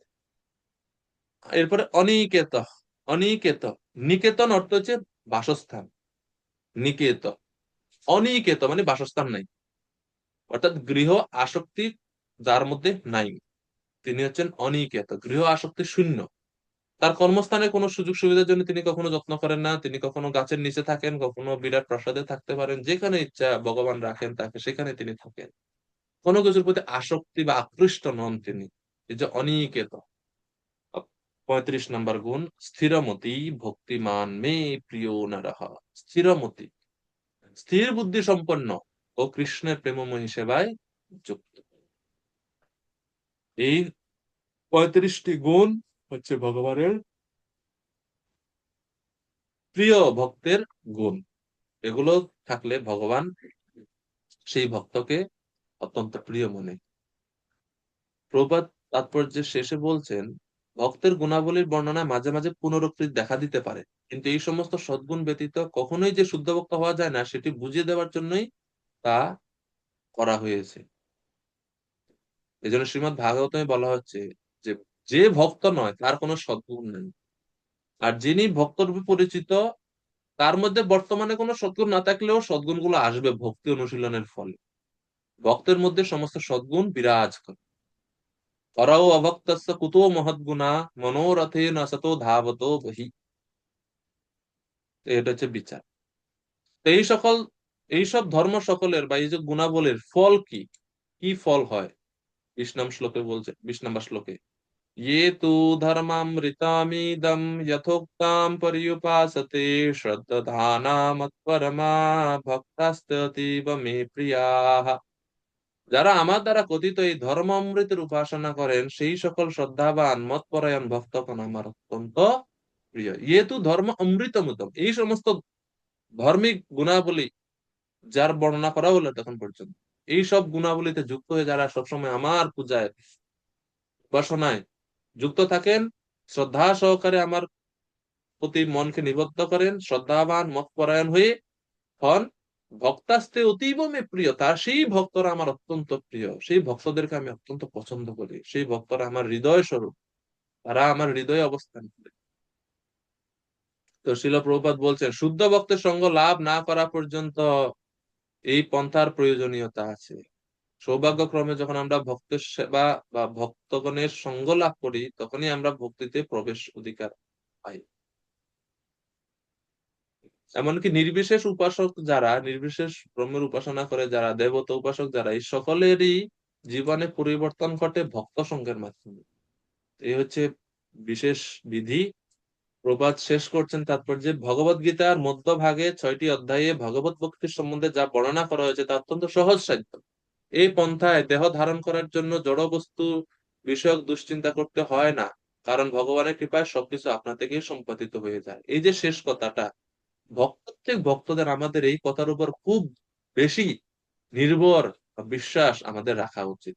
এরপরে অনিকেত। অনিকেত, নিকেতন অর্থ হচ্ছে বাসস্থান, নিকেত। অনিকেত মানে বাসস্থান নাই, অর্থাৎ গৃহ আসক্তি যার মধ্যে নাই, তিনি হচ্ছেন অনিকেত, গৃহ আসক্তি শূন্য। তার কর্মস্থানে কোনো সুযোগ সুবিধার জন্য তিনি কখনো যত্ন করেন না, তিনি কখনো গাছের নিচে থাকেন, কখনো বিরাট প্রাসাদে থাকতে পারেন, যেখানে ইচ্ছা ভগবান রাখেন তাকে সেখানে তিনি থাকেন। কোনো কিছুর প্রতি আসক্তি বা আকৃষ্ট নন তিনি, এই যে অনিকেত। 35 নম্বর গুণ, স্থিরমতি ভক্তিমান মে প্রিয় নরহ। স্থিরমতি, স্থির বুদ্ধি সম্পন্ন ও কৃষ্ণের প্রেমময়ী সেবায় যুক্ত। এই 35টি গুণ হচ্ছে ভগবানের প্রিয় ভক্তের গুণ। এগুলো থাকলে ভগবান সেই ভক্তকে অত্যন্ত প্রিয় মনে। প্রবাদ তাৎপর্যের শেষে বলছেন, ভক্তের গুণাবলীর বর্ণনায় মাঝে মাঝে পুনরুক্তি দেখা দিতে পারে, কিন্তু এই সমস্ত সদ্গুণ ব্যতীত কখনোই যে শুদ্ধ ভক্ত হওয়া যায় না, সেটি বুঝিয়ে দেওয়ার জন্যই তা করা হয়েছে। এই জন্য শ্রীমদ্ ভাগবতমে বলা হচ্ছে যে, যে ভক্ত নয় তার কোনো সদ্গুণ নেই, আর যিনি ভক্ত রূপে পরিচিত তার মধ্যে বর্তমানে কোনো সদ্গুণ না থাকলেও সদ্গুণ গুলো আসবে ভক্তি অনুশীলনের ফলে। ভক্তের মধ্যে সমস্ত সদ্গুণ বিরাজ করে। পরাও অভক্তস্য কুতো মহৎগুণা মনোরথে না সতো ধাবতো বহি। তো এটা হচ্ছে বিচার। তো এইসব ধর্ম সকলের বা এই যে গুণাবলীর ফল কি, কি ফল হয়? 20 নম্বর শ্লোকে ये तु धर्मामृतामिदं यथोक्तां पर्युपासते श्रद्धाना मत्परमा भक्तास्तेऽतीव मे प्रियाः। যারা আমার দ্বারা কথিত এই ধর্ম অমৃতের উপাসনা করেন, সেই সকল শ্রদ্ধাবান মতপরায়ণ ভক্তগণ আমার অত্যন্ত প্রিয়। ইয়ে তু ধর্ম অমৃতমুতম, এই সমস্ত ধার্মিক গুণাবলী যার বর্ণনা করা হলো তখন পর্যন্ত, এই সব গুণাবলীতে যুক্ত হয়ে যারা সবসময় আমার পূজায় উপাসনায় যুক্ত থাকেন, শ্রদ্ধা সহকারে আমার প্রতি মনকে নিবদ্ধ করেন, শ্রদ্ধাবান মতপরায়ণ হয়ে হন, ভক্তাস্তে অতীব মে প্রিয়, তার সেই ভক্তরা আমার অত্যন্ত প্রিয়, সেই ভক্তদেরকে আমি অত্যন্ত পছন্দ করি, সেই ভক্তরা আমার হৃদয় স্বরূপ, তারা আমার হৃদয়ে অবস্থান করে। তো শিল প্রভুপাদ বলছেন, শুদ্ধ ভক্তের সঙ্গ লাভ না করা পর্যন্ত এই পন্থার প্রয়োজনীয়তা আছে। সৌভাগ্যক্রমে যখন আমরা ভক্তের সেবা বা ভক্তগণের সঙ্গ লাভ করি, তখনই আমরা ভক্তিতে প্রবেশ অধিকার পাই। এমনকি নির্বিশেষ উপাসক যারা, নির্বিশেষ ব্রহ্মের উপাসনা করে যারা, দেবতা উপাসক যারা, এই সকলেরই জীবনে পরিবর্তন ঘটে ভক্ত সঙ্গের মাধ্যমে। এই হচ্ছে বিশেষ বিধি। প্রবাদ শেষ করছেন তাৎপর্যে, ভগবত গীতার মধ্যভাগে 6টি অধ্যায়ে ভগবত ভক্তির সম্বন্ধে যা বর্ণনা করা হয়েছে তা অত্যন্ত সহজসাধ্য। এই পন্থায় দেহ ধারণ করার জন্য জড় বস্তু বিষয়ক দুশ্চিন্তা করতে হয় না, কারণ ভগবানের কৃপায় সবকিছু আপনা থেকেই সম্পাদিত হয়ে যায়। এই যে শেষ কথাটা, প্রত্যেক ভক্তদের আমাদের এই কথার উপর খুব বেশি নির্ভর বিশ্বাস আমাদের রাখা উচিত।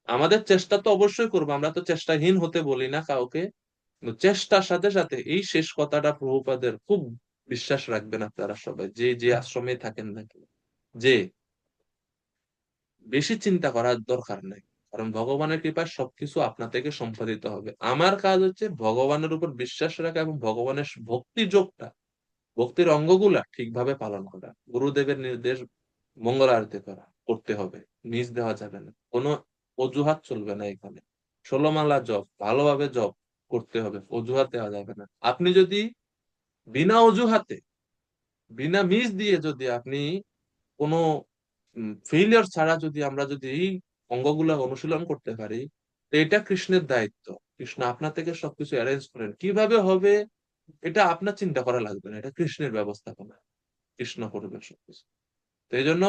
আমাদের চেষ্টা তো অবশ্যই করবো, আমরা তো চেষ্টাহীন হতে বলি না কাউকে, কিন্তু চেষ্টার সাথে সাথে এই শেষ কথাটা প্রভুপাদের খুব বিশ্বাস রাখবেন আপনারা সবাই, যে যে আশ্রমে থাকেন নাকি, যে বেশি চিন্তা করার দরকার নাই, কারণ ভগবানের কৃপায় সবকিছু আপনা থেকে সম্পাদিত হবে। আমার কাজ হচ্ছে ভগবানের উপর বিশ্বাস রাখা এবং ভগবানের ভক্তি যোগটা, ভক্তির অঙ্গগুলা ঠিকভাবে পালন করা, গুরুদেবের নির্দেশ মঙ্গল আরতি করা করতে হবে, মিস দেওয়া যাবে না, কোনো অজুহাত চলবে না এখানে। 16 মালা জপ ভালোভাবে জপ করতে হবে, অজুহাত দেওয়া যাবে না। আপনি যদি বিনা অজুহাতে, বিনা মিস দিয়ে যদি আপনি কোনো ফেইলিয়ার ছাড়া যদি আমরা যদি এই অঙ্গগুলা অনুশীলন করতে পারি, তো এটা কৃষ্ণের দায়িত্ব। কৃষ্ণ আপনা থেকে সবকিছু অ্যারেঞ্জ করেন, কিভাবে হবে এটা আপনার চিন্তা করা লাগবে না, এটা কৃষ্ণের ব্যবস্থাপনা, কৃষ্ণ করবে সবকিছু। তো এই জন্য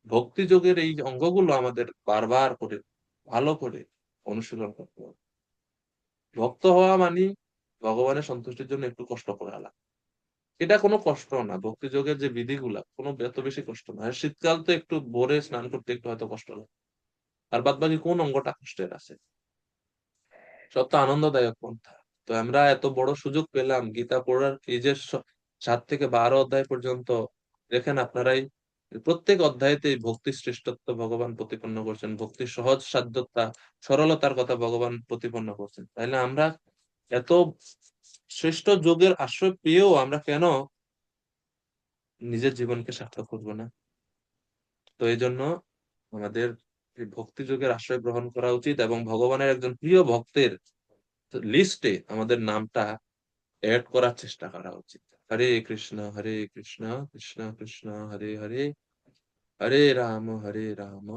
ভক্তি যোগের এই অঙ্গগুলো আমাদের বারবার করে ভালো করে অনুশীলন করতে হবে। ভক্ত হওয়া মানে ভগবানের সন্তুষ্টির জন্য একটু কষ্ট করা লাগে, এটা কোনো কষ্ট না। ভক্তি যোগের যে বিধিগুলা কোনো এত বেশি কষ্ট না। আর শীতকাল তো একটু ভোরে স্নান করতে একটু হয়তো কষ্ট লাগে, আর বাদ বাকি কোন অঙ্গটা কষ্টের আছে? সব তো আনন্দদায়ক পন্থা। তো আমরা এত বড় সুযোগ পেলাম গীতা পড়ার, এই যে 7 থেকে 12 অধ্যায় পর্যন্ত দেখেন আপনারাই, প্রত্যেক অধ্যায়তে ভক্তি শ্রেষ্ঠত্ব ভগবান প্রতিপন্ন করছেন, ভক্তির সহজ সাধ্যতা, সরলতার কথা ভগবান প্রতিপন্ন করছেন। তাইলে আমরা এত শ্রেষ্ঠ যোগের আশ্রয় পেয়েও আমরা কেন নিজের জীবনকে সার্থক করবো না? তো এই জন্য আমাদের এই ভক্তি যোগের আশ্রয় গ্রহণ করা উচিত, এবং ভগবানের একজন প্রিয় ভক্তের লিস্টে আমাদের নামটা এড করার চেষ্টা করা উচিত। হরে কৃষ্ণ কৃষ্ণ কৃষ্ণ হরে হরে, হরে রাম রাম